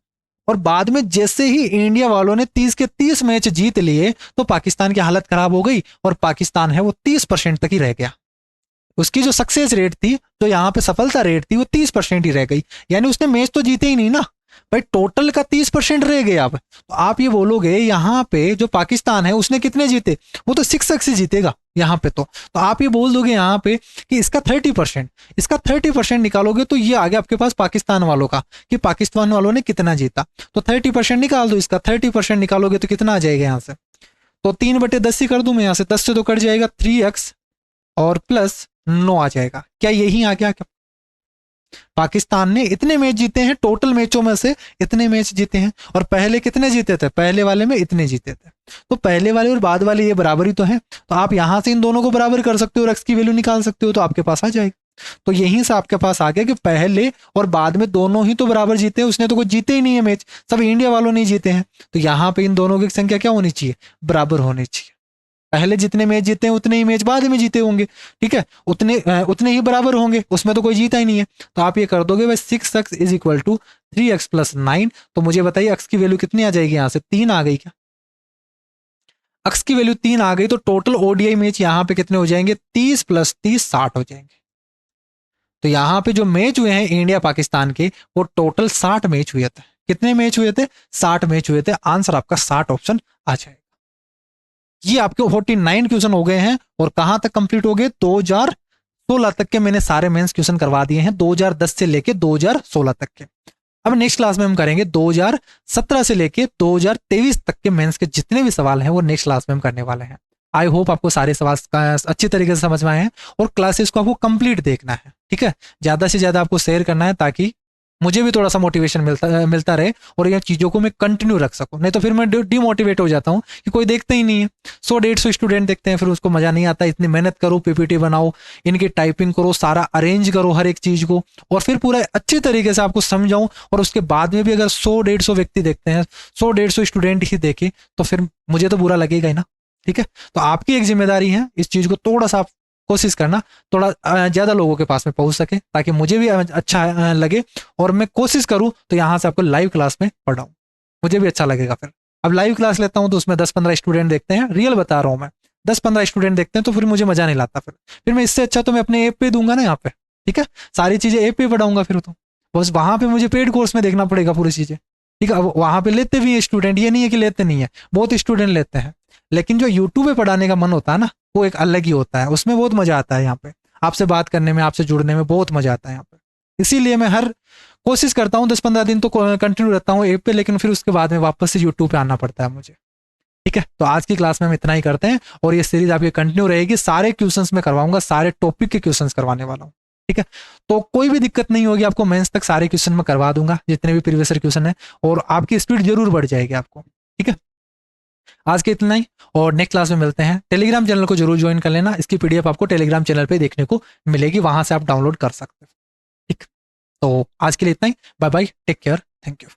और बाद में जैसे ही इंडिया वालों ने 30 के 30 मैच जीत लिए, तो पाकिस्तान की हालत खराब हो गई, और पाकिस्तान है वो 30% तक ही रह गया। उसकी जो सक्सेस रेट थी, जो यहाँ पे सफलता रेट थी, वो 30% ही रह गई। यानी उसने मैच तो जीते ही नहीं ना भाई, टोटल का 30% रह गया। अब तो आप ये बोलोगे यहाँ पे जो पाकिस्तान है उसने कितने जीते, वो तो 6x ही जीतेगा यहाँ पे। तो आप ये बोल दोगे यहाँ पे कि इसका 30%, इसका 30% निकालोगे, तो ये आ गया आपके पास पाकिस्तान वालों का, कि पाकिस्तान वालों ने कितना जीता। तो 30% निकाल दो, इसका 30% निकालोगे तो कितना आ जाएगा यहाँ से, तो 3/10 ही कर दूं मैं यहाँ से, 10 से तो कट जाएगा 3x और प्लस 9 आ जाएगा। क्या यही आ गया, क्या पाकिस्तान ने इतने मैच जीते हैं, टोटल मैचों में से इतने मैच जीते हैं। और पहले कितने जीते थे, पहले वाले में इतने जीते थे, तो पहले वाले और बाद वाले ये बराबर ही तो है। तो आप यहां से इन दोनों को बराबर कर सकते हो और एक्स की वैल्यू निकाल सकते हो, तो आपके पास आ जाएगा। तो यहीं से आपके पास आ गया कि पहले और बाद में दोनों ही तो बराबर जीते हैं, उसने तो कुछ जीते ही नहीं है मैच, सब इंडिया वालों ने जीते हैं। तो यहाँ पे इन दोनों की संख्या क्या होनी चाहिए, बराबर होनी चाहिए। पहले जितने मैच जीते हैं उतने ही मैच बाद में जीते होंगे, ठीक है, उतने ही बराबर होंगे, उसमें तो कोई जीता ही नहीं है। तो आप ये कर दोगे भाई 6x is equal to 3x plus 9। तो मुझे बताइए x की वैल्यू कितनी आ जाएगी, यहाँ से 3 आ गई क्या, x की वैल्यू 3 आ गई, तो टोटल ओडीआई मैच यहाँ पे कितने हो जाएंगे, 30 प्लस 30 60 हो जाएंगे। तो यहाँ पे जो मैच हुए हैं इंडिया पाकिस्तान के, वो टोटल 60 मैच हुए थे। कितने मैच हुए थे, 60 मैच हुए थे। आंसर आपका 60 ऑप्शन आ जाएगा। ये आपके 49 क्वेश्चन हो गए हैं, और कहां तक कंप्लीट हो गए, 2016 तक के मैंने सारे मेंस क्वेश्चन करवा दिए हैं, 2010 से लेके 2016 तक के। अब नेक्स्ट क्लास में हम करेंगे 2017 से लेके 2023 तक के मेंस के जितने भी सवाल हैं, वो नेक्स्ट क्लास में हम करने वाले हैं। आई होप आपको सारे सवाल अच्छी तरीके से समझ में आए हैं, और क्लासेस को आपको कंप्लीट देखना है, ठीक है। ज्यादा से ज्यादा आपको शेयर करना है, ताकि मुझे भी थोड़ा सा मोटिवेशन मिलता रहे, और ये चीज़ों को मैं कंटिन्यू रख सकूं। नहीं तो फिर मैं डिमोटिवेट हो जाता हूं कि कोई देखता ही नहीं है। 100-150 स्टूडेंट देखते हैं, फिर उसको मजा नहीं आता। इतनी मेहनत करो, पीपीटी बनाओ, इनकी टाइपिंग करो, सारा अरेंज करो हर एक चीज़ को, और फिर पूरा अच्छी तरीके से आपको समझाऊं, और उसके बाद में भी अगर 100-150 व्यक्ति देखते हैं, 100-150 स्टूडेंट ही देखे, तो फिर मुझे तो बुरा लगेगा ही ना, ठीक है। तो आपकी एक जिम्मेदारी है इस चीज़ को थोड़ा सा कोशिश करना, थोड़ा ज़्यादा लोगों के पास में पहुंच सके, ताकि मुझे भी अच्छा लगे, और मैं कोशिश करूं तो यहाँ से आपको लाइव क्लास में पढ़ाऊं, मुझे भी अच्छा लगेगा। फिर अब लाइव क्लास लेता हूं तो उसमें 10-15 स्टूडेंट देखते हैं, रियल बता रहा हूं मैं, 10-15 स्टूडेंट देखते हैं, तो फिर मुझे मजा नहीं लाता। फिर मैं इससे अच्छा तो मैं अपने ऐप पे दूंगा ना यहाँ पे, ठीक है, सारी चीज़ें ऐप पे पढ़ाऊंगा। फिर तो बस वहां पे मुझे पेड कोर्स में देखना पड़ेगा पूरी चीज़ें, ठीक है। अब वहां पे लेते भी हैं स्टूडेंट, ये नहीं है कि लेते नहीं है, बहुत स्टूडेंट लेते हैं, लेकिन जो यूट्यूब पे पढ़ाने का मन होता है ना, वो एक अलग ही होता है, उसमें बहुत मजा आता है। यहाँ पे आपसे बात करने में, आपसे जुड़ने में बहुत मजा आता है यहाँ पे। इसीलिए मैं हर कोशिश करता हूँ 10-15 दिन तो कंटिन्यू रहता हूँ ऐप पे, लेकिन फिर उसके बाद में वापस से यूट्यूब पे आना पड़ता है मुझे, ठीक है। तो आज की क्लास में हम इतना ही करते हैं, और ये सीरीज आपकी कंटिन्यू रहेगी, सारे क्वेश्चंस में करवाऊंगा, सारे टॉपिक के क्वेश्चंस करवाने वाला हूँ, ठीक है। तो कोई भी दिक्कत नहीं होगी आपको, मेंस तक सारे क्वेश्चन में करवा दूंगा, जितने भी प्रीवियस क्वेश्चन है, और आपकी स्पीड जरूर बढ़ जाएगी आपको, ठीक है। आज के इतना ही, और नेक्स्ट क्लास में मिलते हैं। टेलीग्राम चैनल को जरूर ज्वाइन कर लेना, इसकी पीडीएफ आपको टेलीग्राम चैनल पे देखने को मिलेगी, वहां से आप डाउनलोड कर सकते हैं, ठीक। तो आज के लिए इतना ही, bye bye, take care, thank you.